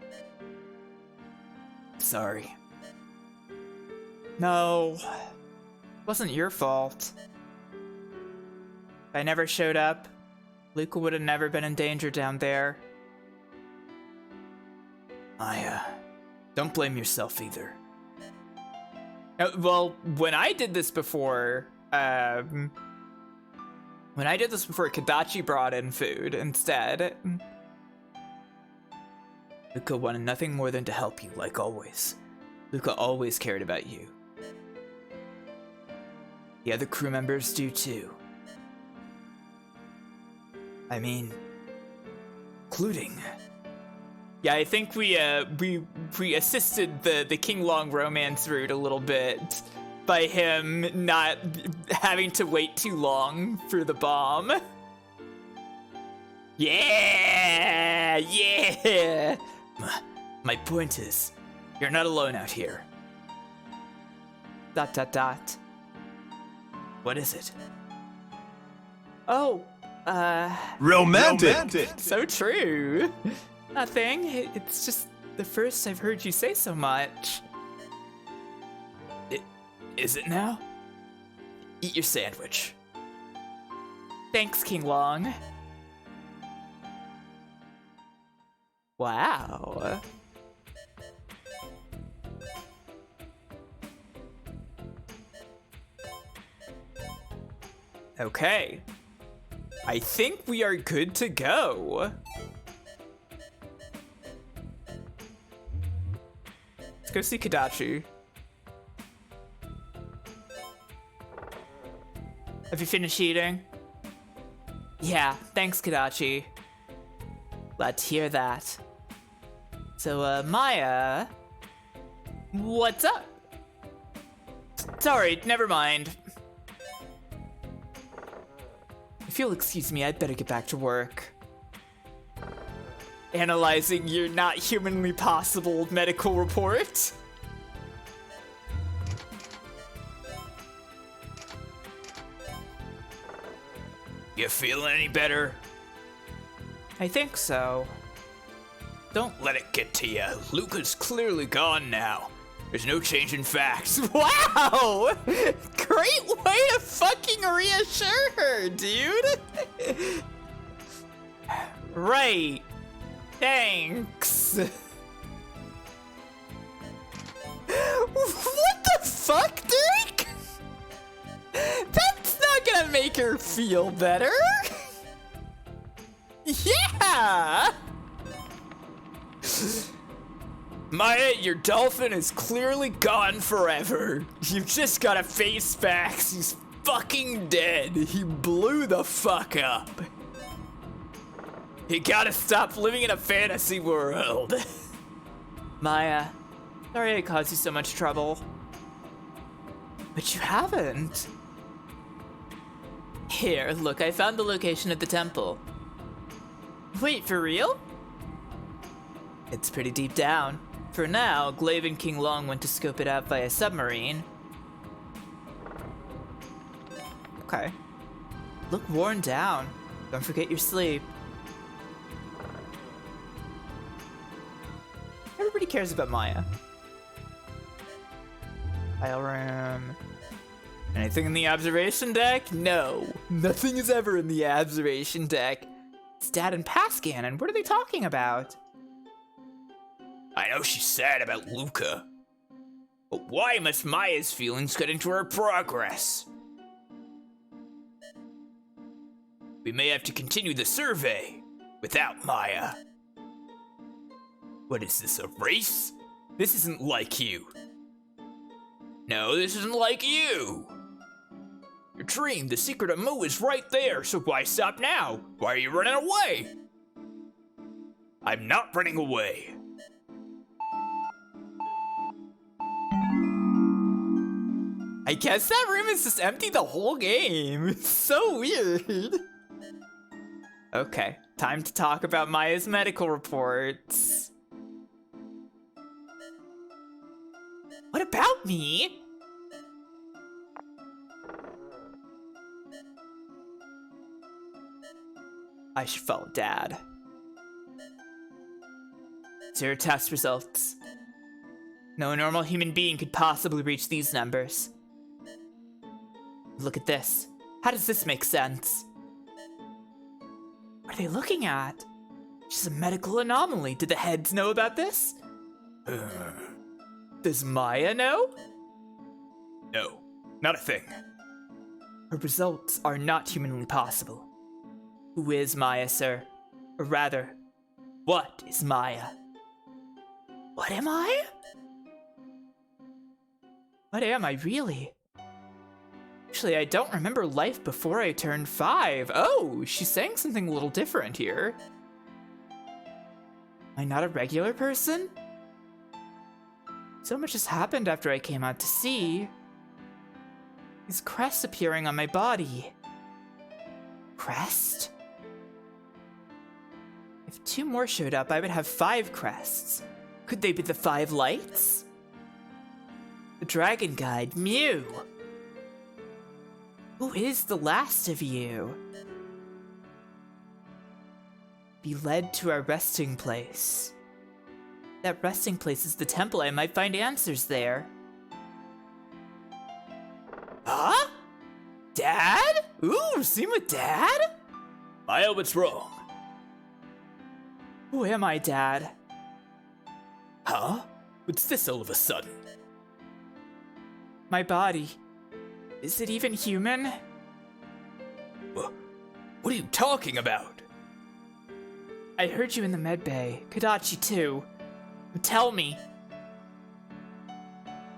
Sorry. No. It wasn't your fault. If I never showed up, Luca would have never been in danger down there. Don't blame yourself either. Well, when I did this before, Kadachi brought in food instead. Luca wanted nothing more than to help you, like always. Luca always cared about you. The other crew members do too. I mean, including. Yeah, I think we assisted the King Long romance route a little bit by him not having to wait too long for the bomb. Yeah, yeah. My point is, you're not alone out here. ... What is it? Oh, Romantic! so true. Nothing. It's just the first I've heard you say so much. Is it now? Eat your sandwich. Thanks, King Long. Wow. Okay. I think we are good to go. Let's go see Kadachi. Have you finished eating? Yeah, thanks, Kadachi. Glad to hear that. So, Maya, what's up? Sorry, never mind. If you'll excuse me, I'd better get back to work. Analyzing your not humanly possible medical report. You feeling any better? I think so. Don't let it get to you. Luca's clearly gone now. There's no change in facts. Wow! Great way to fucking reassure her, dude! Right. Thanks. What the fuck, Derek? That's not gonna make her feel better. Yeah! Maya, your dolphin is clearly gone forever. You've just gotta face facts. He's fucking dead. He blew the fuck up. You gotta stop living in a fantasy world. Maya, sorry I caused you so much trouble. But you haven't. Here, look, I found the location of the temple. Wait, for real? It's pretty deep down. For now, Glaive and King Long went to scope it out via submarine. Okay. Look worn down. Don't forget your sleep. Everybody cares about Maya. File room. Anything in the observation deck? No. Nothing is ever in the observation deck. It's Dad and Pascan, what are they talking about? I know she's sad about Luca. But why must Maya's feelings get into her progress? We may have to continue the survey without Maya. What is this, a race? This isn't like you. No, this isn't like you. Your dream, the secret of Mu is right there, so why stop now? Why are you running away? I'm not running away. I guess that room is just empty the whole game. It's so weird. Okay, time to talk about Maya's medical reports. What about me? I should follow Dad. Zero test results. No normal human being could possibly reach these numbers. Look at this. How does this make sense? What are they looking at? She's a medical anomaly. Did the heads know about this? Does Maya know? No, not a thing. Her results are not humanly possible. Who is Maya, sir? Or rather, what is Maya? What am I? What am I really? Actually, I don't remember life before I turned 5. Oh, she's saying something a little different here. Am I not a regular person? So much has happened after I came out to sea. These crests appearing on my body. Crest? If 2 more showed up, I would have 5 crests. Could they be the 5 lights? The dragon guide, Mew. Who is the last of you? Be led to our resting place. That resting place is the temple. I might find answers there. Huh? Dad? Ooh, scene with Dad? Maya, what's wrong? Who am I, Dad? Huh? What's this all of a sudden? My body. Is it even human? What are you talking about? I heard you in the med bay. Kadachi too. Tell me.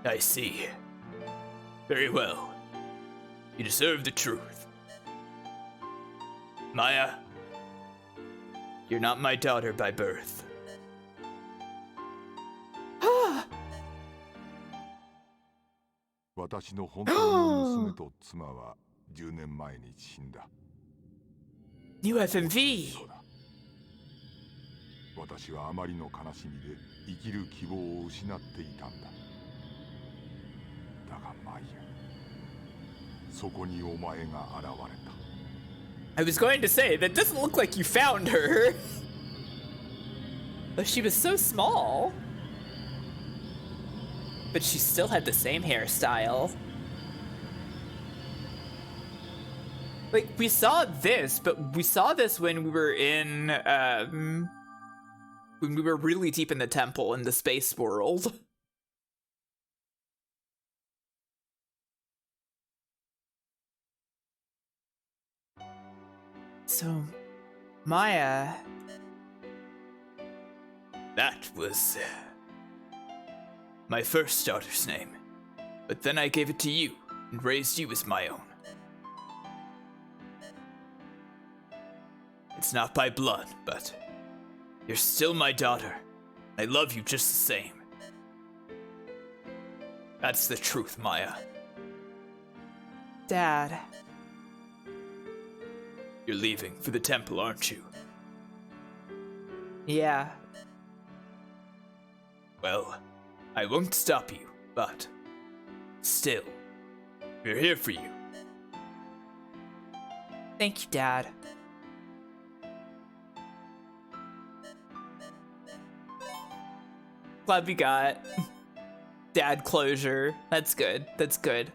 I see. Very well. You deserve the truth. Maya, you're not my daughter by birth. 私の本当の娘と妻は10年前に死んだ。New FMV! 私はあまりの悲しみで生きる希望を失っていたんだ。だがマイヤ、そこにお前が現れた。I was going to say, that doesn't look like you found her. But she was so small. But she still had the same hairstyle. Like, we saw this, but we saw this when we were in, when we were really deep in the temple in the space world. So, Maya... That was my first daughter's name. But then I gave it to you and raised you as my own. It's not by blood, but you're still my daughter. I love you just the same. That's the truth, Maya. Dad. You're leaving for the temple, aren't you? Yeah. Well, I won't stop you, but still, we're here for you. Thank you, Dad. Glad we got dad closure. That's good. That's good.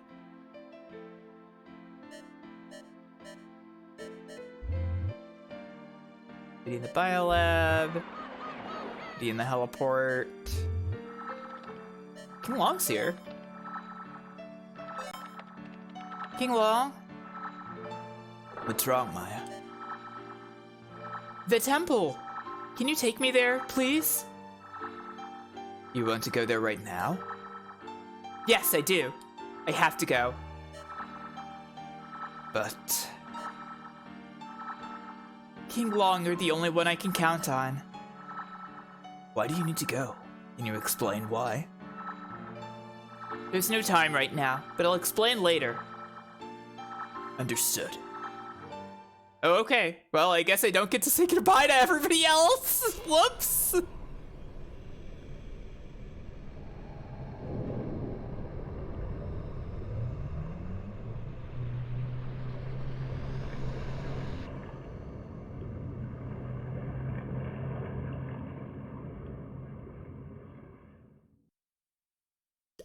Be in the biolab. Be in the heliport. King Long's here. King Long? What's wrong, Maya? The temple. Can you take me there, please? You want to go there right now? Yes, I do. I have to go. But... King Long, you're the only one I can count on. Why do you need to go? Can you explain why? There's no time right now, but I'll explain later. Understood. Oh, okay. Well, I guess I don't get to say goodbye to everybody else. Whoops.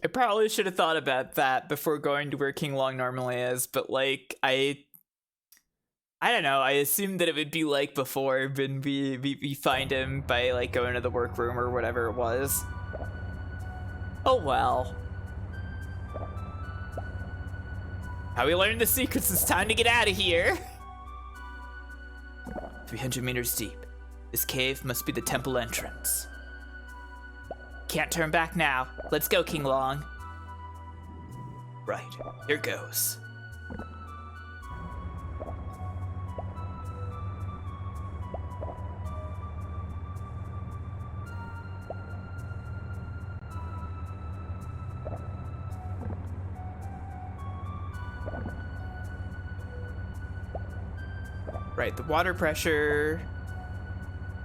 I probably should have thought about that before going to where King Long normally is, but like I don't know. I assumed that it would be like before when we find him by like going to the workroom or whatever it was. Oh well. How we learned the secrets, it's time to get out of here. 300 meters deep. This cave must be the temple entrance. Can't turn back now. Let's go, King Long. Right, here goes. Right, the water pressure.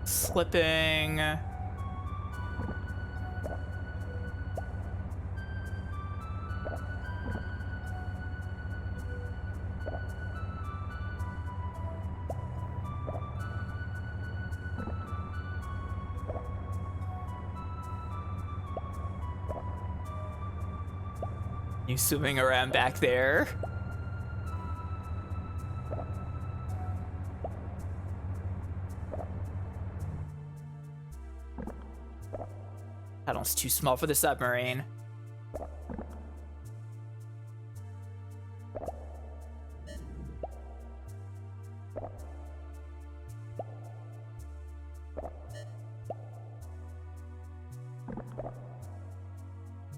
Slipping. You swimming around back there? Tunnel's too small for the submarine.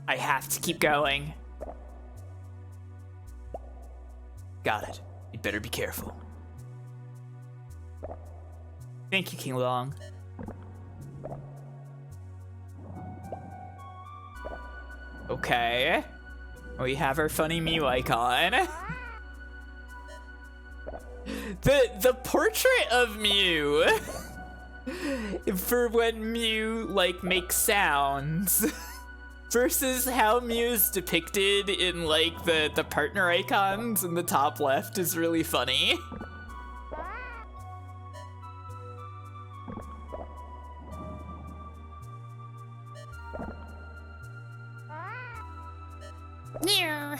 I have to keep going. Got it. You'd better be careful. Thank you, King Long. Okay. We have our funny Mew icon. The portrait of Mew for when Mew like makes sounds versus how Mew's depicted in like the partner icons in the top left is really funny. Yeah.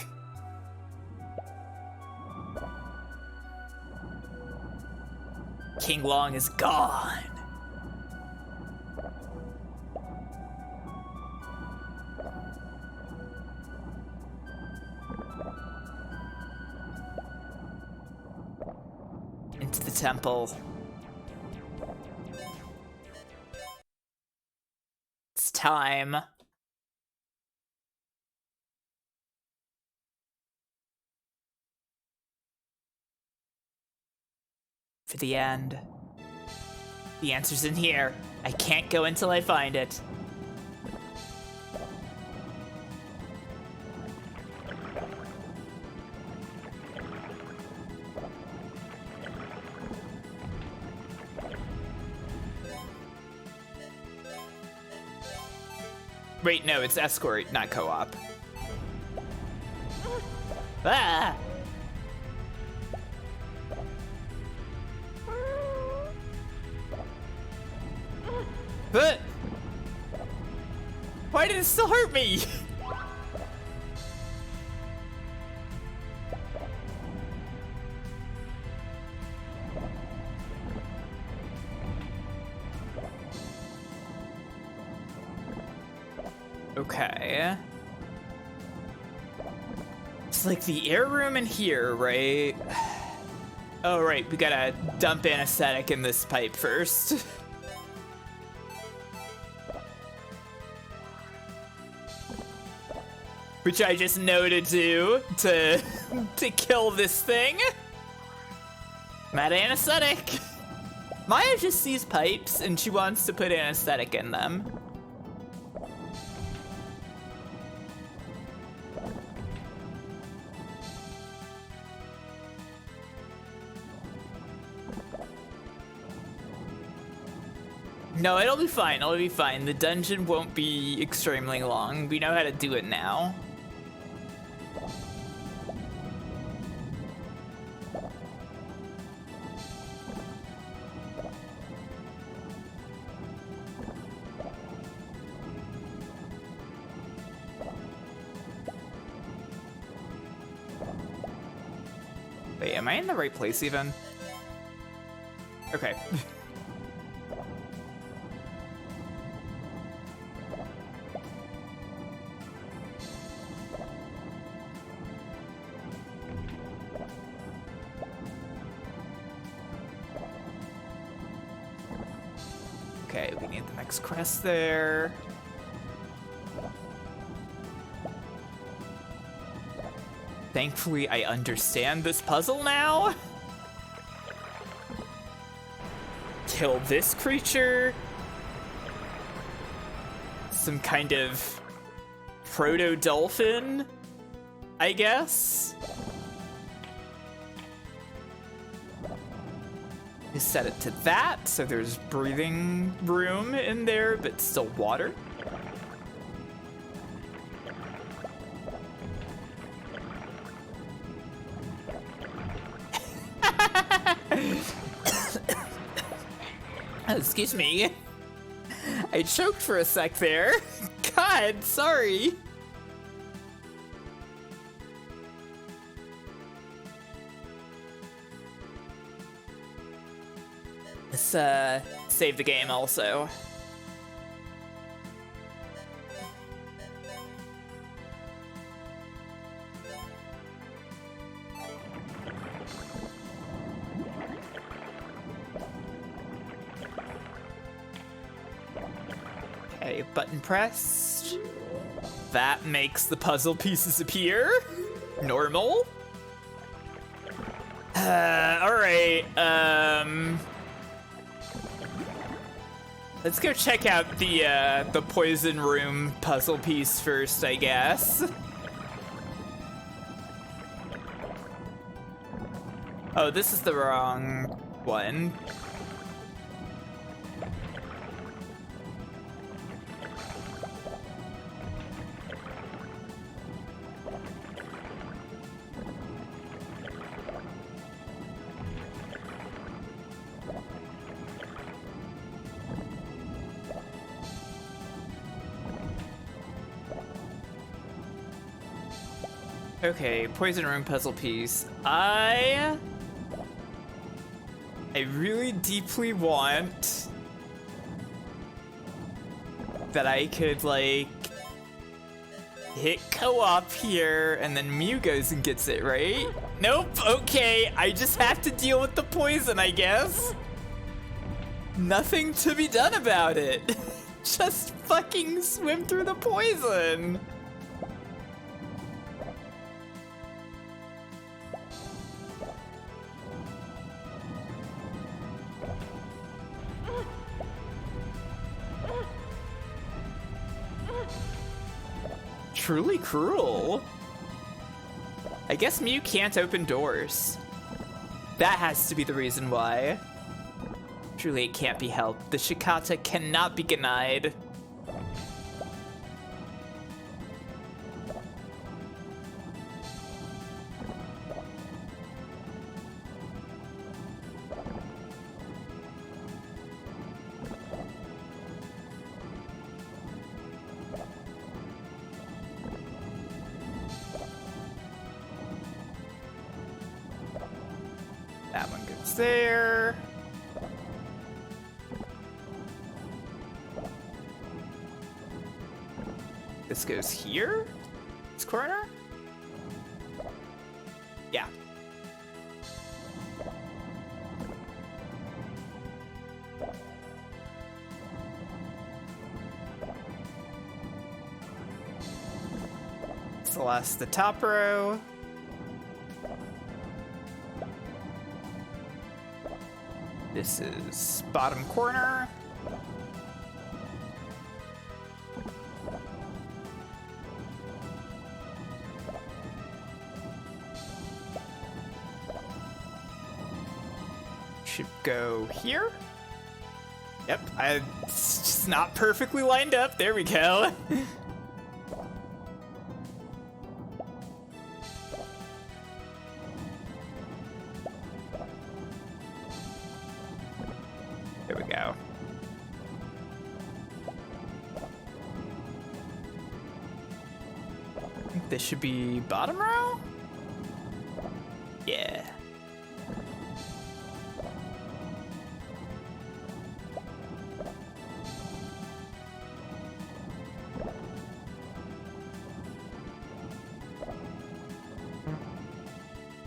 King Long is gone. Into the temple. It's time. For the end. The answer's in here. I can't go until I find it. Wait, no, it's escort, not co-op. Ah! But why did it still hurt me? Okay. It's like the air room in here, right? Oh, right, we gotta dump anesthetic in this pipe first. Which I just know to do to kill this thing. I'm out of anesthetic. Maya just sees pipes and she wants to put anesthetic in them. No, it'll be fine. It'll be fine. The dungeon won't be extremely long. We know how to do it now. Wait, am I in the right place even? Okay. Okay, we need the next crest there. Thankfully, I understand this puzzle now. Kill this creature. Some kind of proto-dolphin, I guess. You set it to that, so there's breathing room in there, but still water. Excuse me. I choked for a sec there. God, sorry. Let's save the game also. Okay, button pressed. That makes the puzzle pieces appear. Normal. Alright, let's go check out the poison room puzzle piece first, I guess. Oh, this is the wrong one. Okay, poison room puzzle piece. I really deeply want that I could like hit co-op here and then Mew goes and gets it, right? Nope, okay, I just have to deal with the poison, I guess. Nothing to be done about it. Just fucking swim through the poison. Truly cruel. I guess Mew can't open doors. That has to be the reason why. Truly, it can't be helped. The Shikata cannot be denied. That one goes there. This goes here? This corner? Yeah. Celeste, the top row. This is bottom corner. Should go here. Yep, it's just not perfectly lined up. There we go. There we go. I think this should be bottom row? Yeah.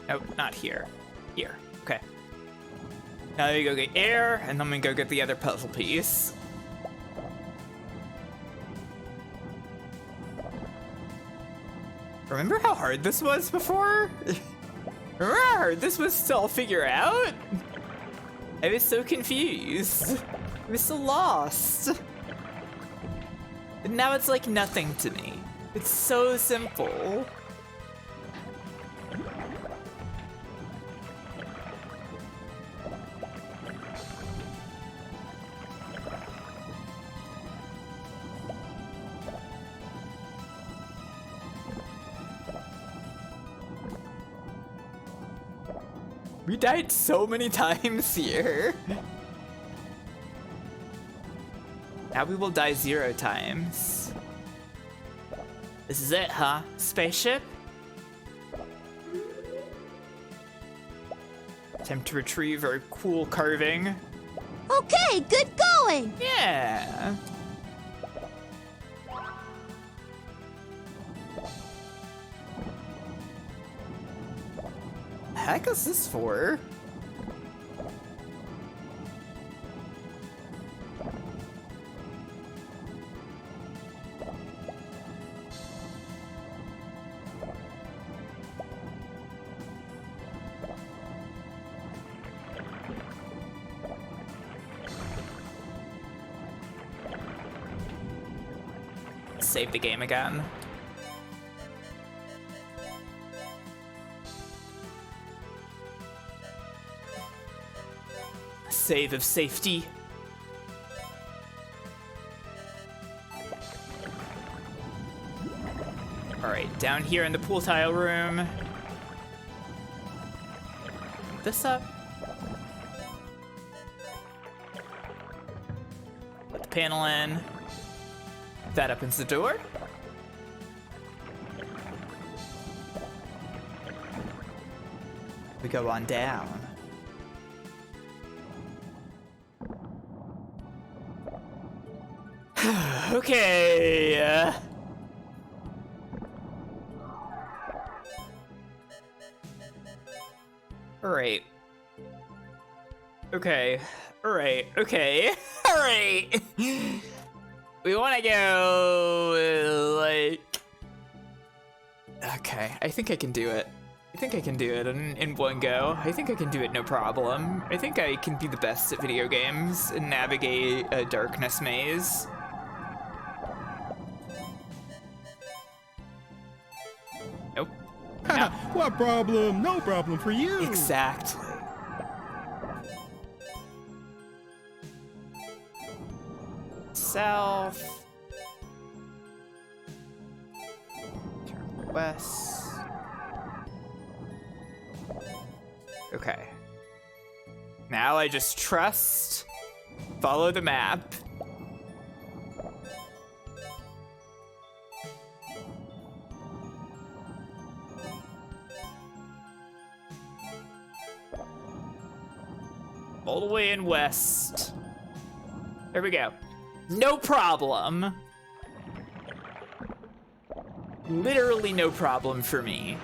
Nope, not here. Here. Okay. Now we go get air, and then we go get the other puzzle piece. Remember how hard this was before? Remember how hard this was to all figure out? I was so confused. I was so lost. And now it's like nothing to me. It's so simple. We died so many times here. Now we will die 0 times. This is it, huh? Spaceship? Attempt to retrieve our cool carving. Okay, good going! Yeah. The heck is this for? Save the game again. Save of safety. Alright, down here in the pool tile room. This up. Put the panel in. That opens the door. we go on down. Okay. Alright. Okay. Alright. Okay. Alright. We want to go, like... Okay, I think I can do it. I think I can do it in one go. I think I can do it no problem. I think I can be the best at video games and navigate a darkness maze. Nope. No. What problem? No problem for you. Exactly. South. Turn west. Okay. Now I just trust. Follow the map. All the way in west. There we go. No problem. Literally no problem for me.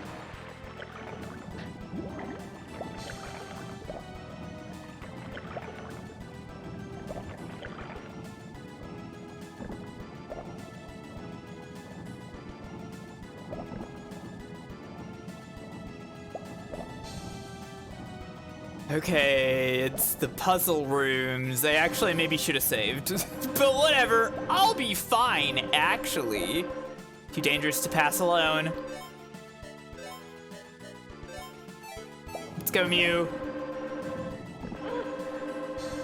Okay, it's the puzzle rooms. I actually maybe should have saved. But whatever, I'll be fine, actually. Too dangerous to pass alone. Let's go, Mew.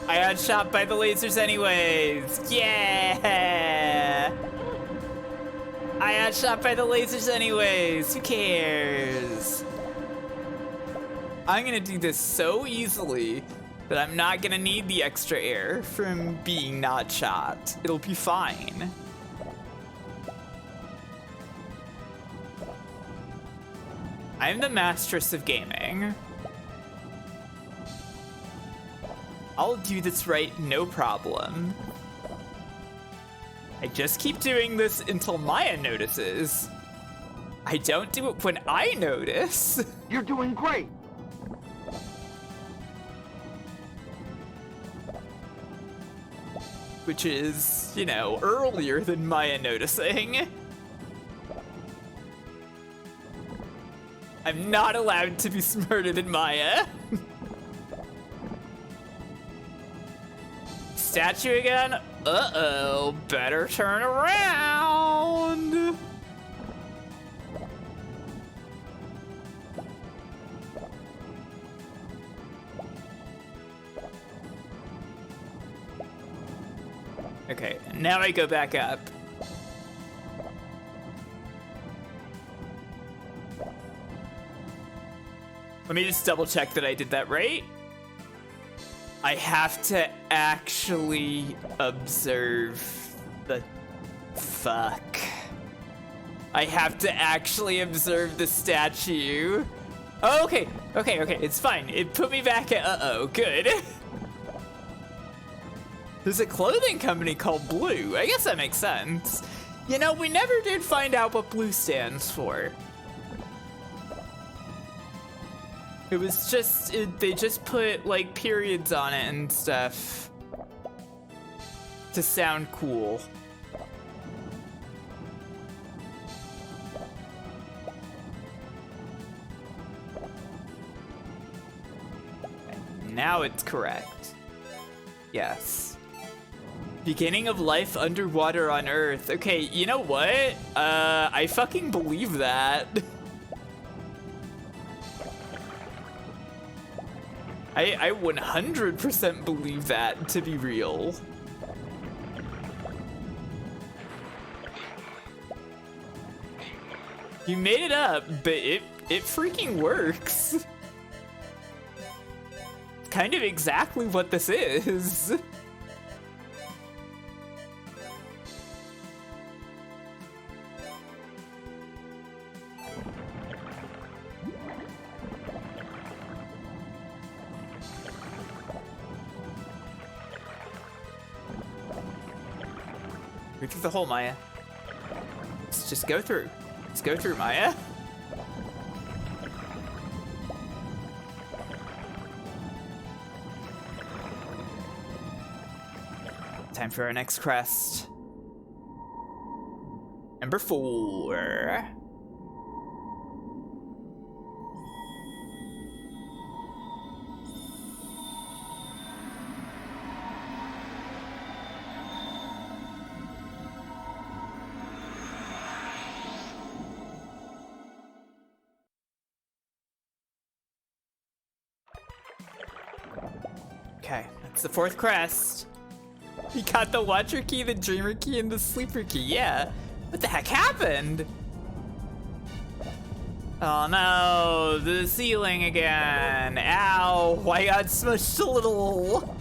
I got shot by the lasers anyways. Yeah! I got shot by the lasers anyways. Who cares? I'm gonna do this so easily that I'm not gonna need the extra air from being not shot. It'll be fine. I'm the mistress of gaming. I'll do this right, no problem. I just keep doing this until Maya notices. I don't do it when I notice. You're doing great. Which is, you know, earlier than Maya noticing. I'm not allowed to be smarter than Maya. Statue again? Uh-oh, better turn around. Okay, now I go back up. Let me just double check that I did that right. I have to actually observe the... Fuck. I have to actually observe the statue. Oh, okay, it's fine. It put me back at uh-oh, good. There's a clothing company called b.l.u.e. I guess that makes sense. You know, we never did find out what b.l.u.e. stands for. It was just, they just put, like, periods on it and stuff to sound cool. And now it's correct. Yes. Beginning of life underwater on Earth. Okay, you know what? I fucking believe that. I 100% believe that to be real. You made it up, but it freaking works. It's kind of exactly what this is. Go through the hole, Maya. Let's just go through. Let's go through, Maya. Time for our next quest. Number 4. Okay, that's the 4th quest. We got the Watcher Key, the Dreamer Key, and the Sleeper Key, yeah. What the heck happened? Oh no, the ceiling again. Ow, I got smushed a little.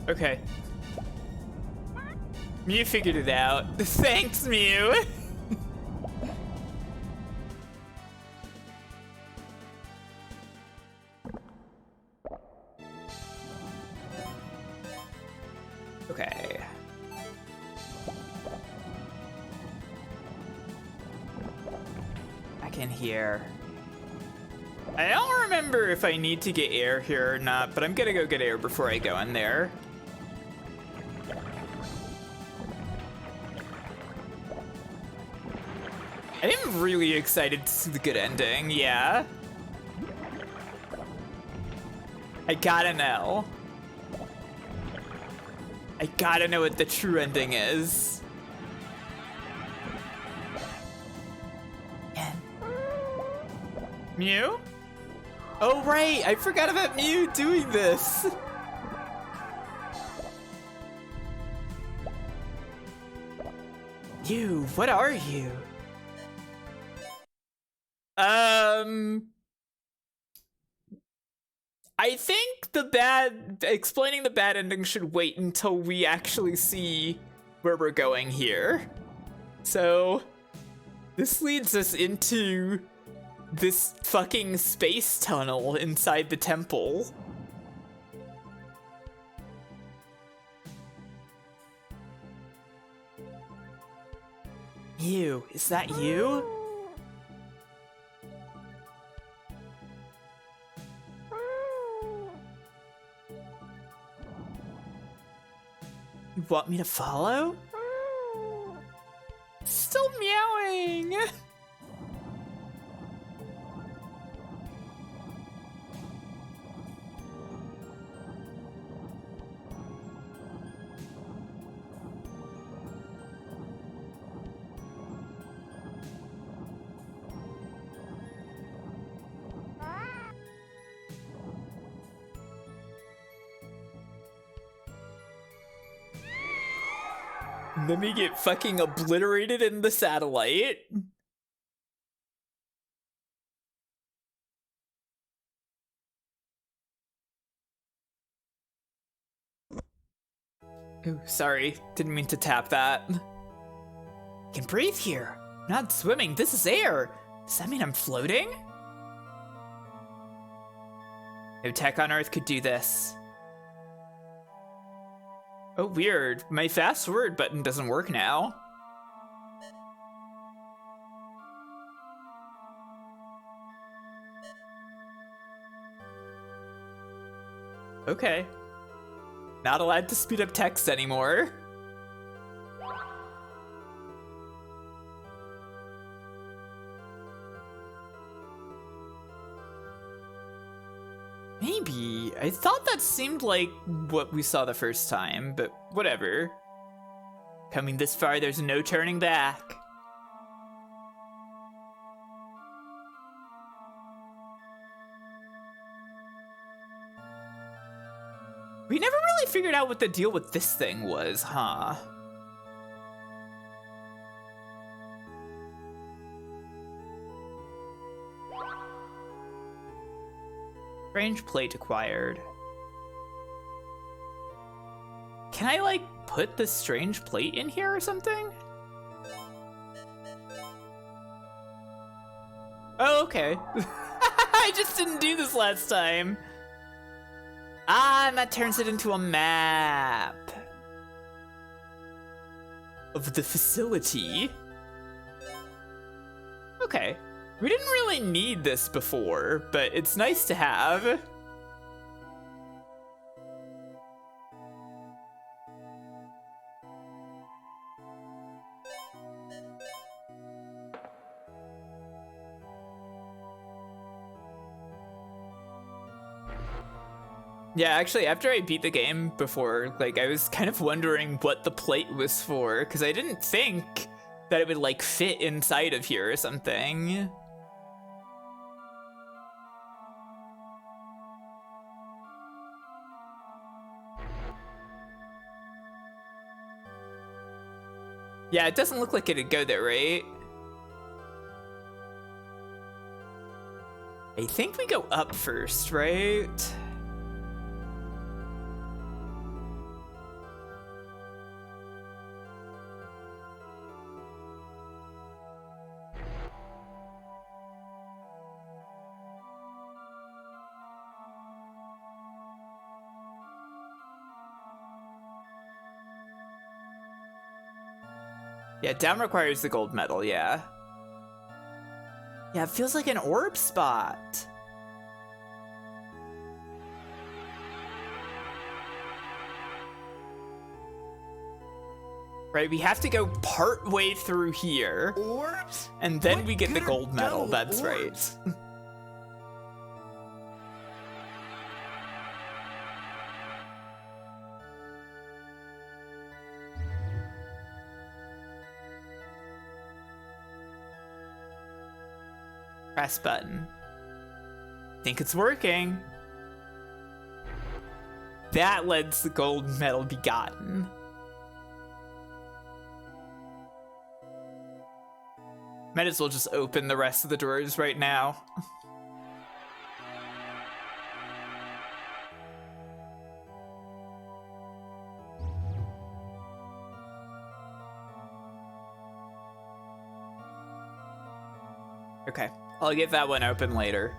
Okay. Mew figured it out. Thanks, Mew. Okay. Back in here. I don't remember if I need to get air here or not, but I'm gonna go get air before I go in there. I am really excited to see the good ending, yeah. I gotta know. I gotta know what the true ending is. Man. Mew? Oh right, I forgot about Mew doing this. You, what are you? I think explaining the bad ending should wait until we actually see where we're going here. So, this leads us into this fucking space tunnel inside the temple. You, is that you? You want me to follow? Still meowing! Let me get fucking obliterated in the satellite. Ooh, sorry. Didn't mean to tap that. I can breathe here. I'm not swimming, this is air. Does that mean I'm floating? No tech on Earth could do this. Oh, weird. My fast forward button doesn't work now. Okay. Not allowed to speed up text anymore. Maybe. I thought that seemed like what we saw the first time, but whatever. Coming this far, there's no turning back. We never really figured out what the deal with this thing was, huh? Strange plate acquired. Can I, like, put this strange plate in here or something? Oh, okay. I just didn't do this last time. Ah, and that turns it into a map of the facility. Okay. We didn't really need this before, but it's nice to have. Yeah, actually, after I beat the game before, like, I was kind of wondering what the plate was for, because I didn't think that it would, like, fit inside of here or something. Yeah, it doesn't look like it'd go there, right? I think we go up first, right? Yeah, down requires the gold medal, yeah. Yeah, it feels like an orb spot. Right, we have to go part way through here. Orbs? And then What we get the good gold are medal, double that's orbs? right. Press button. Think it's working. That lets the gold medal be gotten. Might as well just open the rest of the doors right now. Okay, I'll get that one open later.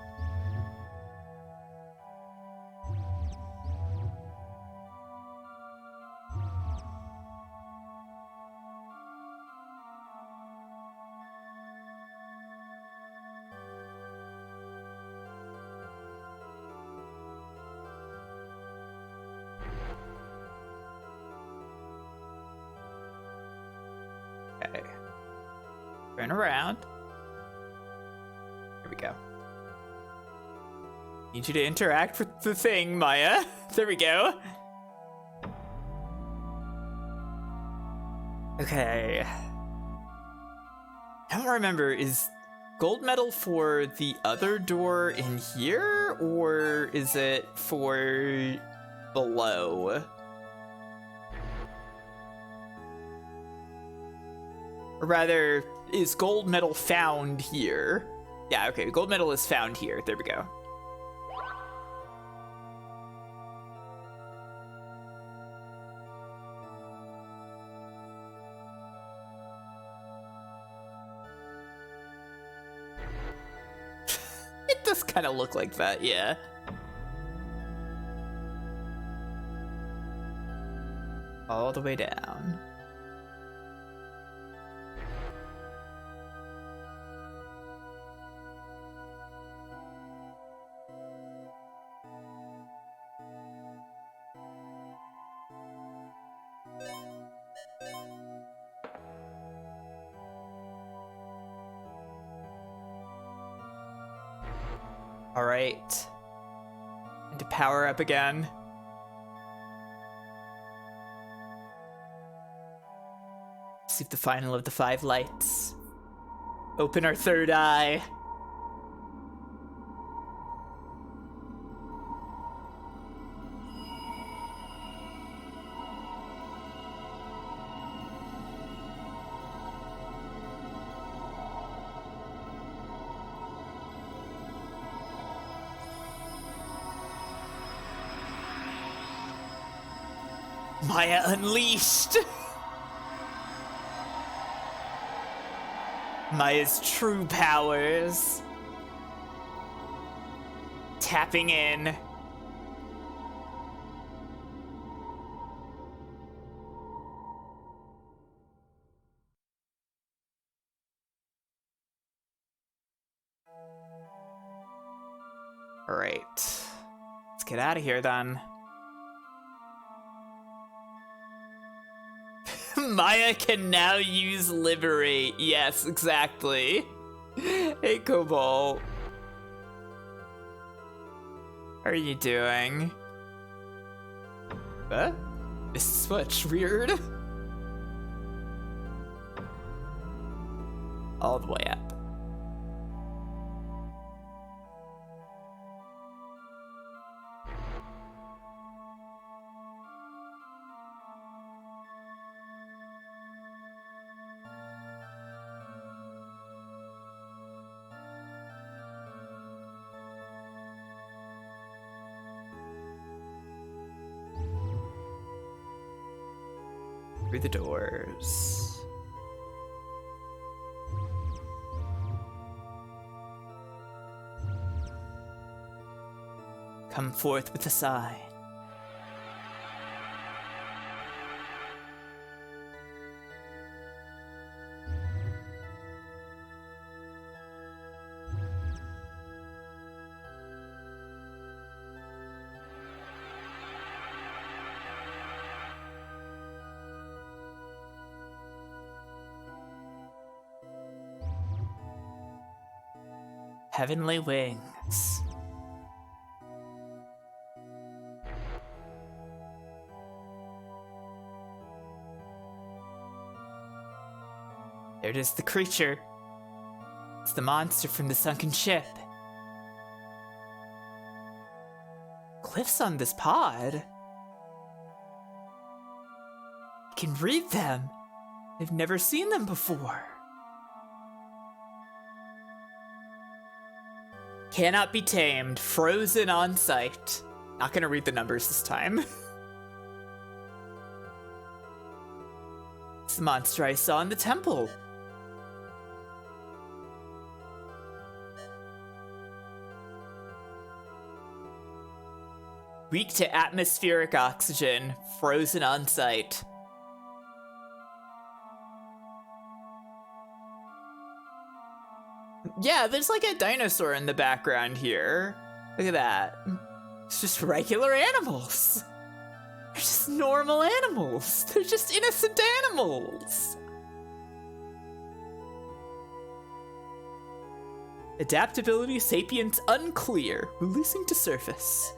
Okay. Turn around. Here we go. Need you to interact with the thing, Maya. There we go. Okay. I don't remember, is gold medal for the other door in here, or is it for below? Or rather, is gold medal found here? Yeah, okay, gold medal is found here. There we go. It does kind of look like that, yeah. All the way down. All right. And to power up again. See the final of the 5 lights. Open our third eye. Maya unleashed! Maya's true powers. Tapping in. Alright. Let's get out of here then. Maya can now use Liberate. Yes, exactly. Hey, Cobalt. How are you doing? Huh? This switch, weird. All the way up. Through the doors. Come forth with a sigh. Heavenly wings. There it is, the creature. It's the monster from the sunken ship. Glyphs on this pod. You can read them. I've never seen them before. Cannot be tamed, frozen on sight. Not gonna read the numbers this time. It's the monster I saw in the temple. Weak to atmospheric oxygen, frozen on sight. Yeah, there's like a dinosaur in the background here. Look at that. It's just regular animals. They're just normal animals. They're just innocent animals. Adaptability, sapience unclear, releasing to surface.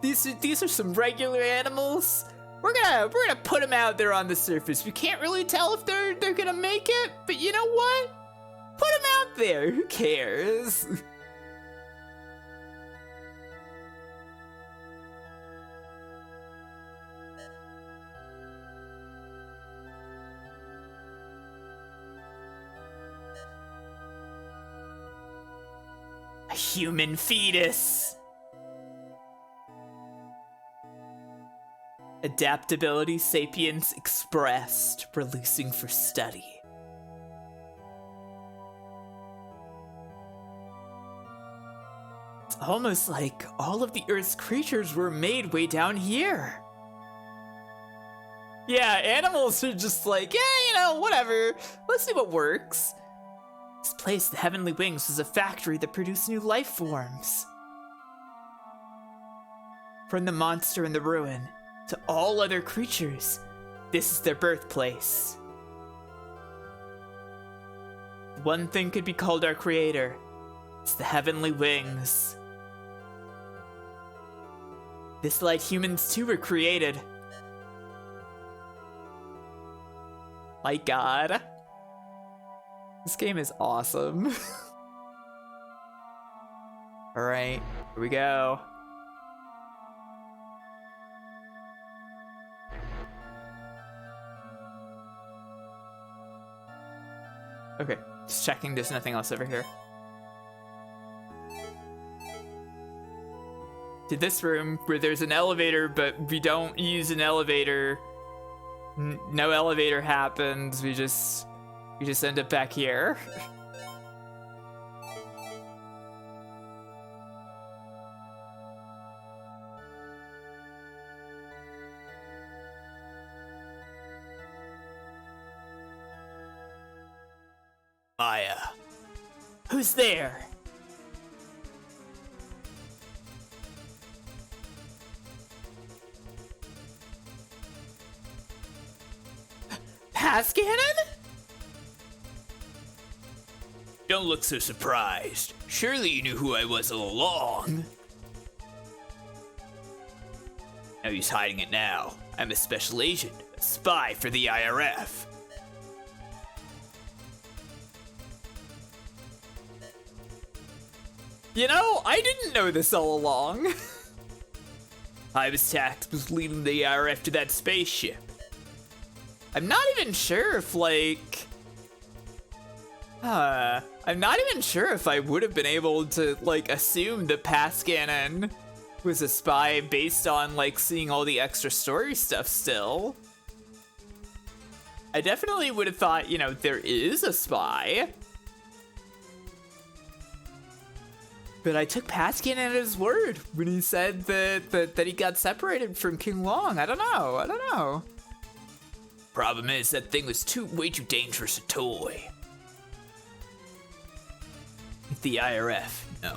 These are some regular animals. We're gonna put them out there on the surface. We can't really tell if they're gonna make it, but you know what? Put them out there. Who cares? A human fetus. Adaptability, sapience expressed, releasing for study. It's almost like all of the Earth's creatures were made way down here. Yeah, animals are just like, yeah, you know, whatever. Let's see what works. This place, the Heavenly Wings, was a factory that produced new life forms. From the monster in the ruin to all other creatures, this is their birthplace. One thing could be called our creator. It's the Heavenly Wings. This light humans too were created. My god. This game is awesome. Alright, here we go. Okay, just checking there's nothing else over here. to this room where there's an elevator, but we don't use an elevator. No elevator happens. We just end up back here. Maya, who's there? Pass cannon? Don't look so surprised. Surely you knew who I was all along. No use hiding it now. I'm a special agent, a spy for the IRF. You know, I didn't know this all along. I was tasked with leading the IRF to that spaceship. I'm not even sure if, like... I'm not even sure if I would have been able to, like, assume that Pascanon was a spy based on, like, seeing all the extra story stuff still. I definitely would have thought, you know, there is a spy. But I took Pascanon at his word when he said that he got separated from King Long. I don't know. Problem is, that thing was way too dangerous a toy. The IRF, no.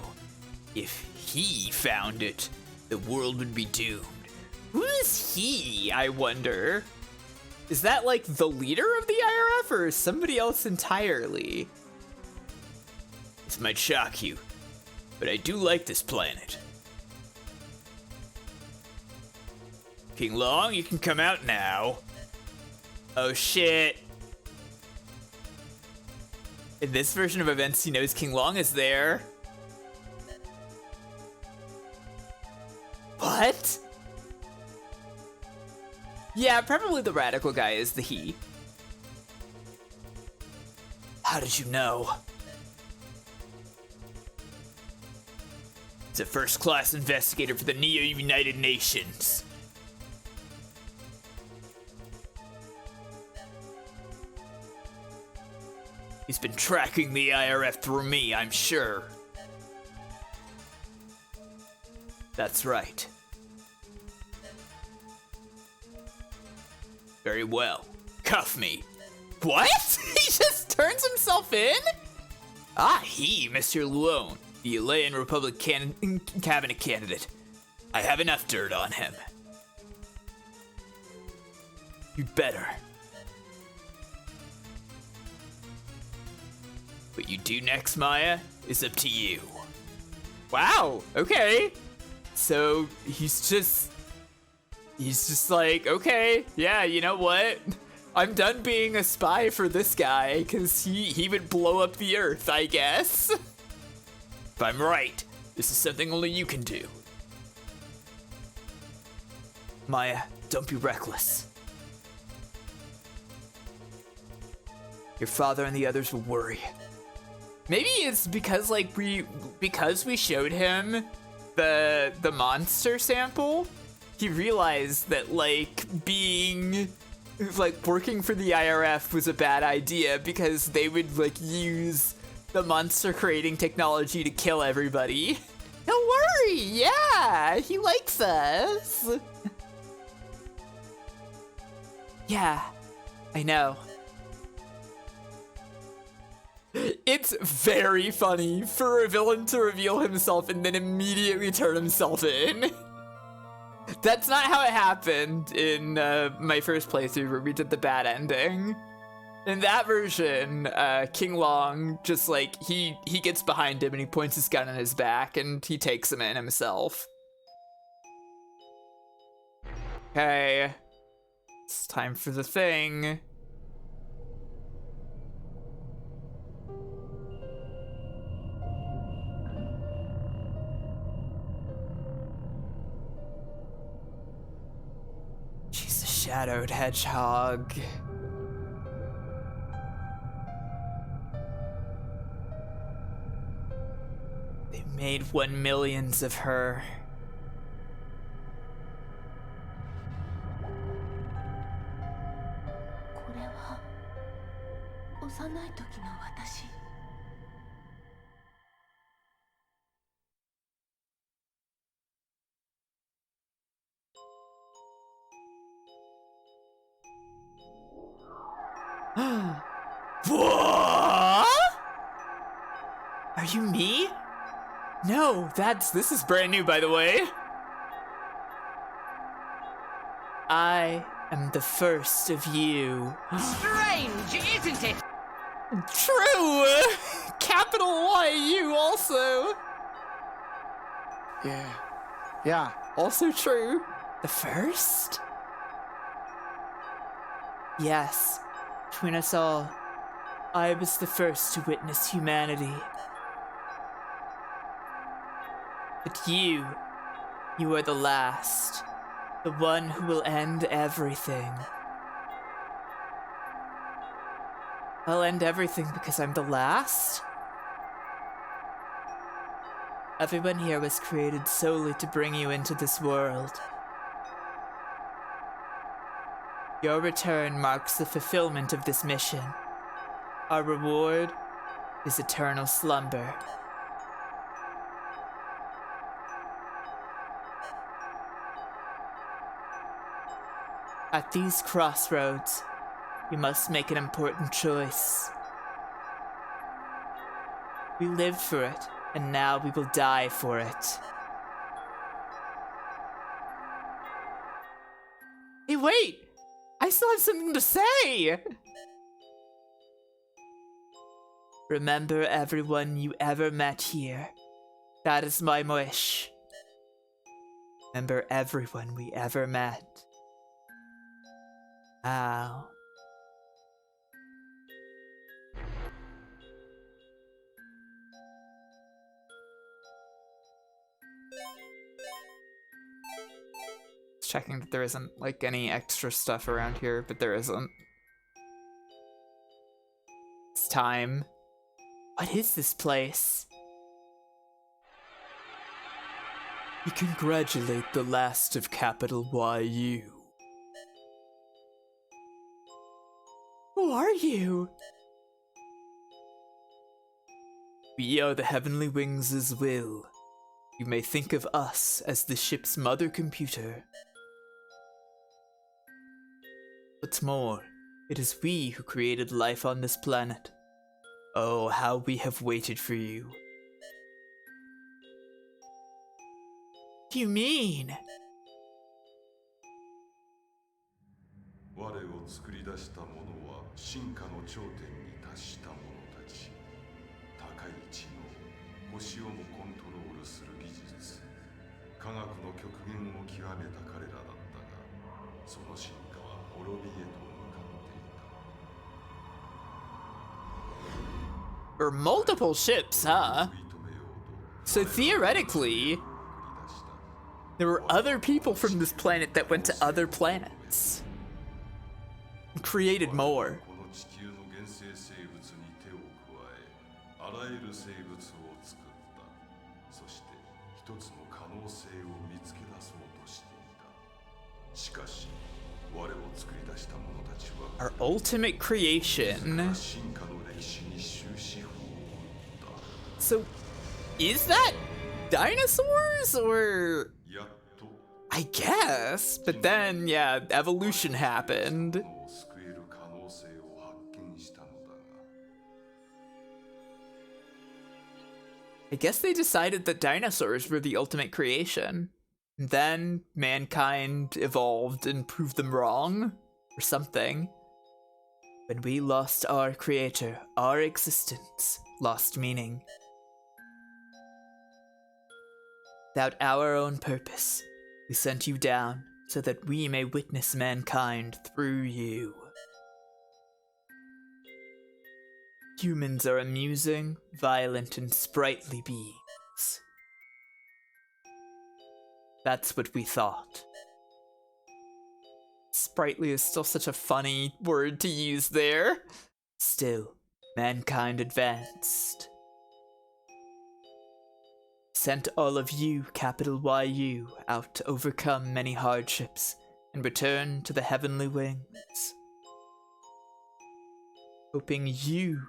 If he found it, the world would be doomed. Who is he, I wonder? Is that like the leader of the IRF or somebody else entirely? This might shock you, but I do like this planet. King Long, you can come out now. Oh shit. In this version of events, he knows King Long is there. What? Yeah, probably the radical guy is the he. How did you know? He's a first-class investigator for the Neo-United Nations. He's been tracking the IRF through me, I'm sure. That's right. Very well. Cuff me. What? He just turns himself in? He, Mr. Luone, the Elaine Republic cabinet candidate. I have enough dirt on him. You'd better. What you do next, Maya, is up to you. Wow, okay. So he's just like, okay, yeah, you know what? I'm done being a spy for this guy, because he would blow up the Earth, I guess. If I'm right, this is something only you can do. Maya, don't be reckless. Your father and the others will worry. Maybe it's because like we showed him the monster sample, he realized that like working for the IRF was a bad idea because they would like use the monster creating technology to kill everybody. Don't worry, yeah, he likes us. Yeah, I know. It's very funny for a villain to reveal himself and then immediately turn himself in. That's not how it happened in my first playthrough where we did the bad ending. In that version, King Long just like, he gets behind him and he points his gun in his back and he takes him in himself. Okay, it's time for the thing. She's a shadowed hedgehog. They made 1 millions of her. What? Are you me? No, this is brand new, by the way. I am the first of you. Strange, isn't it? True! Capital Y-U also. Yeah. Also true. The first? Yes. Between us all, I was the first to witness humanity. But you are the last. The one who will end everything. I'll end everything because I'm the last? Everyone here was created solely to bring you into this world. Your return marks the fulfillment of this mission. Our reward is eternal slumber. At these crossroads, you must make an important choice. We lived for it, and now we will die for it. Hey, wait! I still have something to say! Remember everyone you ever met here. That is my wish. Remember everyone we ever met. Ow. Checking that there isn't like any extra stuff around here, but there isn't. It's time. What is this place? We congratulate the last of capital Y-U. Who are you? We are the Heavenly Wings' will. You may think of us as the ship's mother computer. What's more, it is we who created life on this planet. Oh, how we have waited for you. What do you mean? 我を作り出した者は進化の頂点に達した者たち。高い知能、星をもコントロールする技術。科学の極限を極めた彼らだったが、その進化は滅びへと向かっていた。Or multiple ships, huh? So theoretically, there were other people from this planet that went to other planets. And created more. この地球の原生生物に手を加え、あらゆる生物を作った。そして一つの可能性を見つけ出そうとしていた。しかし、我を作り出した者たちは Our ultimate creation. 進化の歴史に終止符を打った。 So, is that dinosaurs or? やっと I guess, but then, yeah, evolution happened. を救える可能性を発見したのだが。 I guess they decided that dinosaurs were the ultimate creation. Then mankind evolved and proved them wrong, or something. When we lost our creator, our existence lost meaning. Without our own purpose, we sent you down so that we may witness mankind through you. Humans are amusing, violent, and sprightly beings. That's what we thought. Sprightly is still such a funny word to use there. Still, mankind advanced. Sent all of you, capital Y-U, out to overcome many hardships and return to the Heavenly Wings. Hoping you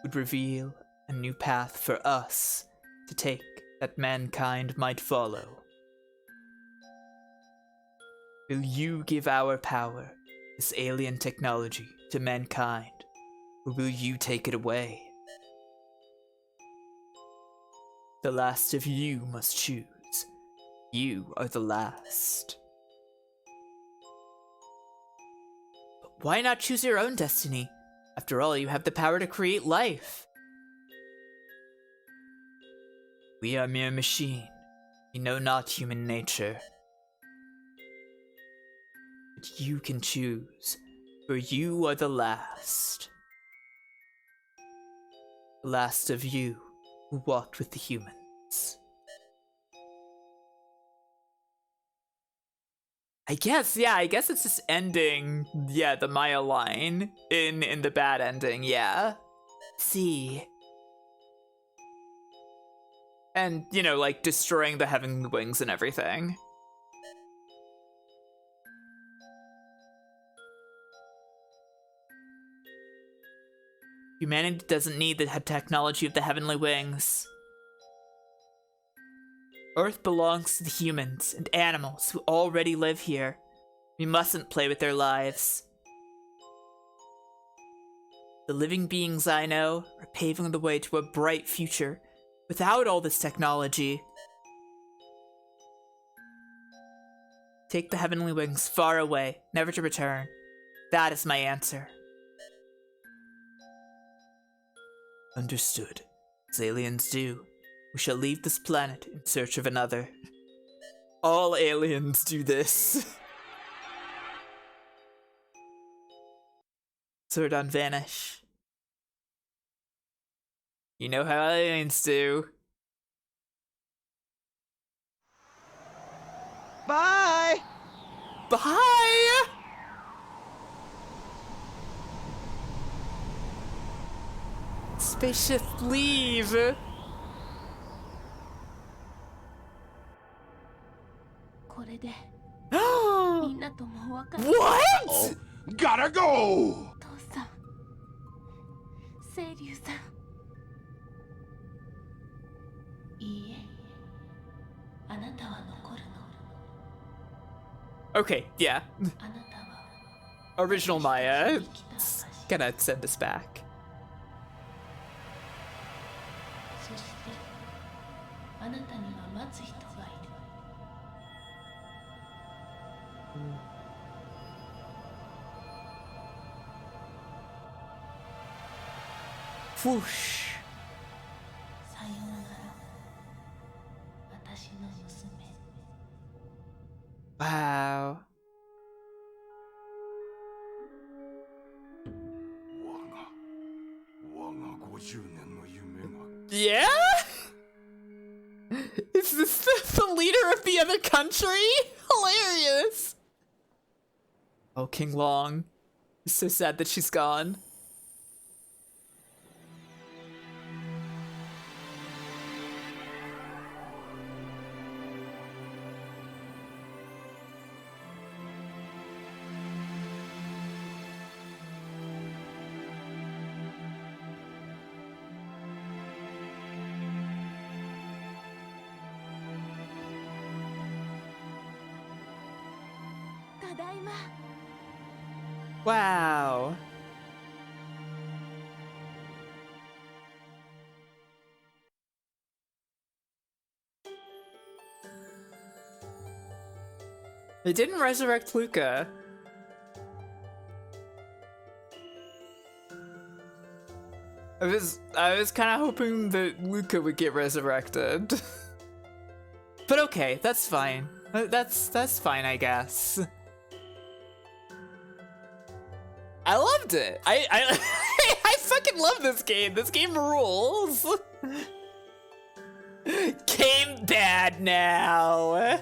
would reveal a new path for us to take that mankind might follow. Will you give our power, this alien technology, to mankind Or will you take it away? The last of you must choose. You are the last. But why not choose your own destiny? After all, you have the power to create life. We are mere machine. We know not human nature. But you can choose, for you are the last. The last of you who walked with the humans. I guess it's just ending, the Maya line in the bad ending, yeah. See. And, like, destroying the heavenly wings and everything. Humanity doesn't need the technology of the heavenly wings. Earth belongs to the humans and animals who already live here. We mustn't play with their lives. The living beings I know are paving the way to a bright future without all this technology. Take the heavenly wings far away, never to return. That is my answer. Understood. As aliens do, we shall leave this planet in search of another. All aliens do this. Zordon vanish. You know how aliens do. Bye! Bye! Spaceship leave. What? Gotta go! Okay, yeah. Original Maya. It's gonna send us back. Whoosh. Wow. Yeah? Is this the leader of the other country? Hilarious. Oh, King Long. It's so sad that she's gone. Wow. They didn't resurrect Luca. I was kind of hoping that Luca would get resurrected. But okay, that's fine. That's fine, I guess. I loved it. I fucking love this game. This game rules. Game bad now.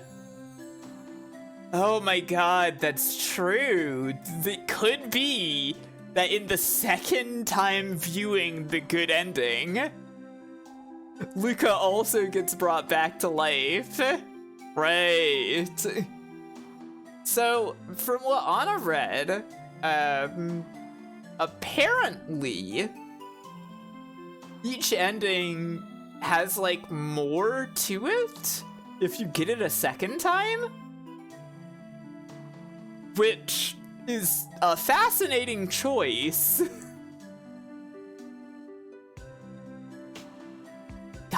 Oh my god, that's true. It could be that in the second time viewing the good ending, Luca also gets brought back to life. Right. So, from what Anna read, apparently, each ending has, like, more to it if you get it a second time. Which is a fascinating choice.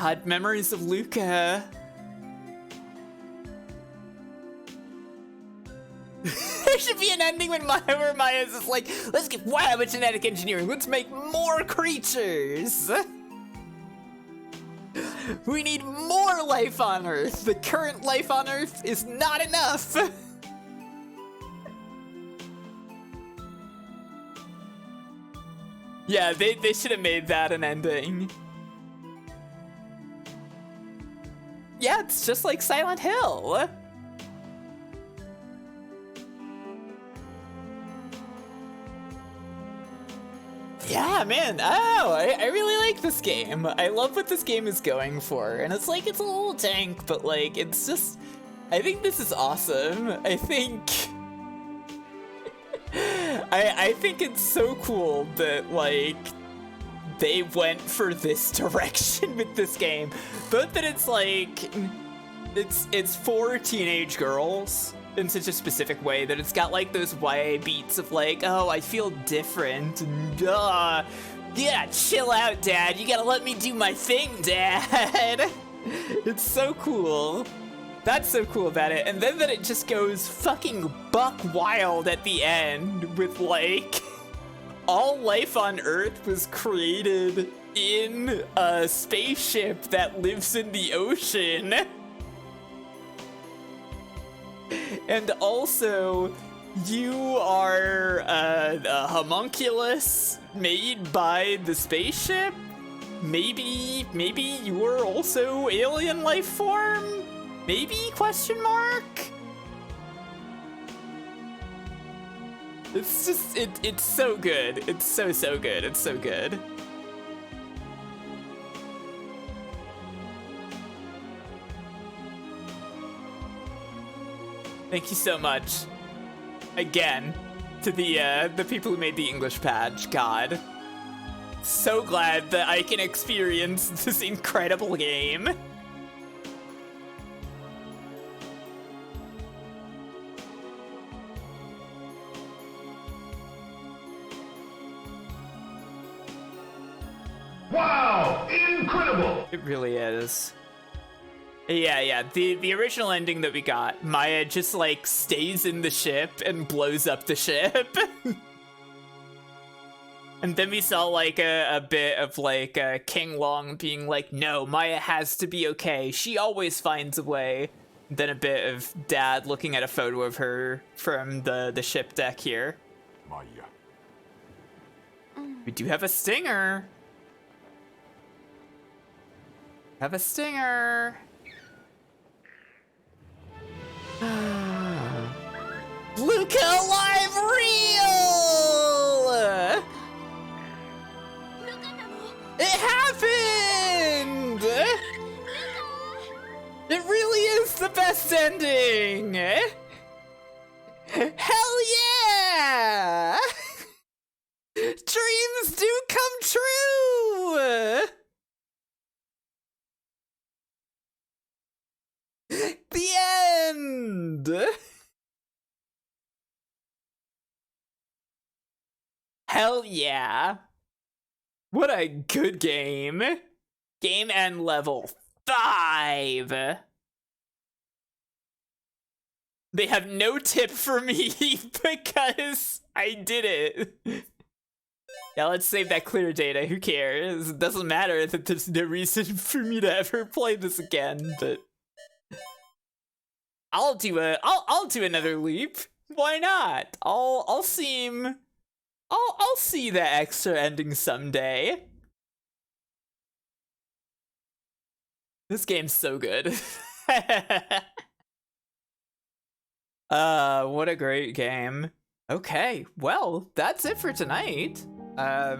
God, memories of Luca. There should be an ending where Maya's just like, let's get wild with genetic engineering. Let's make more creatures. We need more life on Earth. The current life on Earth is not enough. Yeah, they should have made that an ending. Yeah, it's just like Silent Hill. Yeah, man. Oh, I really like this game. I love what this game is going for. And it's like, it's a little tank, but like, it's just, I think this is awesome. I think, I think it's so cool that like, they went for this direction with this game. Both that it's like, it's for teenage girls in such a specific way that it's got like those YA beats of like, oh, I feel different, and yeah, chill out, Dad. You gotta let me do my thing, Dad. It's so cool. That's so cool about it. And then that it just goes fucking buck wild at the end with like, all life on Earth was created in a spaceship that lives in the ocean. And also, you are a homunculus made by the spaceship? Maybe you're also alien life form? Maybe, question mark? It's just, it's so good. It's so good. It's so good. Thank you so much, again, to the people who made the English patch. God, so glad that I can experience this incredible game. Wow, incredible! It really is. Yeah, the original ending that we got, Maya just like stays in the ship and blows up the ship. And then we saw like a bit of like King Long being like, no, Maya has to be okay. She always finds a way. Then a bit of Dad looking at a photo of her from the ship deck here. Maya. We do have a stinger. Have a stinger. Luca Alive Real! It happened! It really is the best ending! Hell yeah! Dreams do come true! The end! Hell yeah. What a good game. Game end level 5. They have no tip for me because I did it. Yeah, let's save that clear data. Who cares? It doesn't matter that there's no reason for me to ever play this again, but I'll do another leap. Why not? I'll see the extra ending someday. This game's so good. What a great game. Okay, well, that's it for tonight. I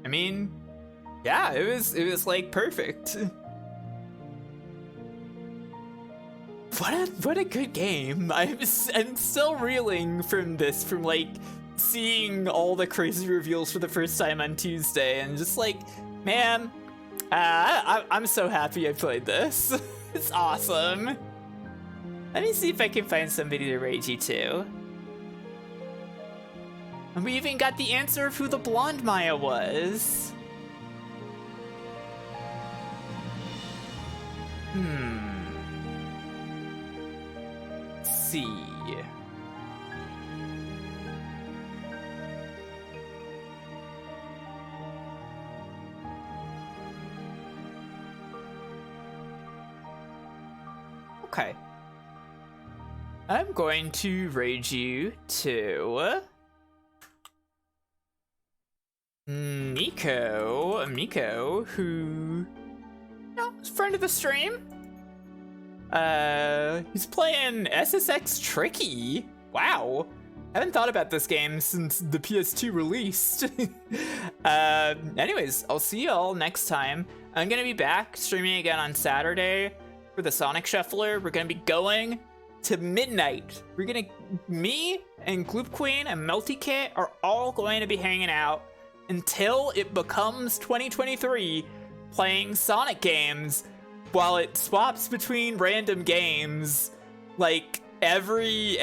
mean, yeah, it was like perfect. What a good game. I'm still reeling from this, from like seeing all the crazy reveals for the first time on Tuesday, and just like, man, I'm so happy I played this. It's awesome. Let me see if I can find somebody to rate you to. And we even got the answer of who the blonde Maya was. Let's see. Okay. I'm going to raid you to Miko, who, is a friend of the stream. He's playing SSX Tricky. Wow. I haven't thought about this game since the PS2 released. Anyways, I'll see y'all next time. I'm gonna be back streaming again on Saturday for the Sonic Shuffler. We're gonna be going to midnight. Me and Gloop Queen and Melty Kit are all going to be hanging out until it becomes 2023, playing Sonic games while it swaps between random games like every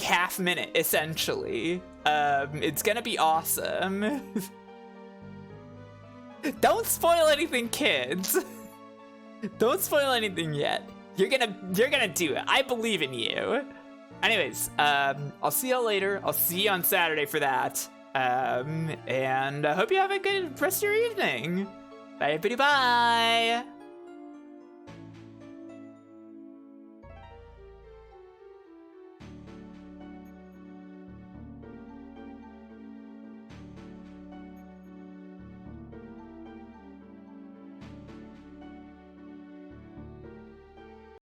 half minute, essentially. It's gonna be awesome. Don't spoil anything, kids. Don't spoil anything yet. You're gonna do it. I believe in you. Anyways, I'll see y'all later. I'll see you on Saturday for that. And I hope you have a good rest of your evening. Bye, everybody. Bye.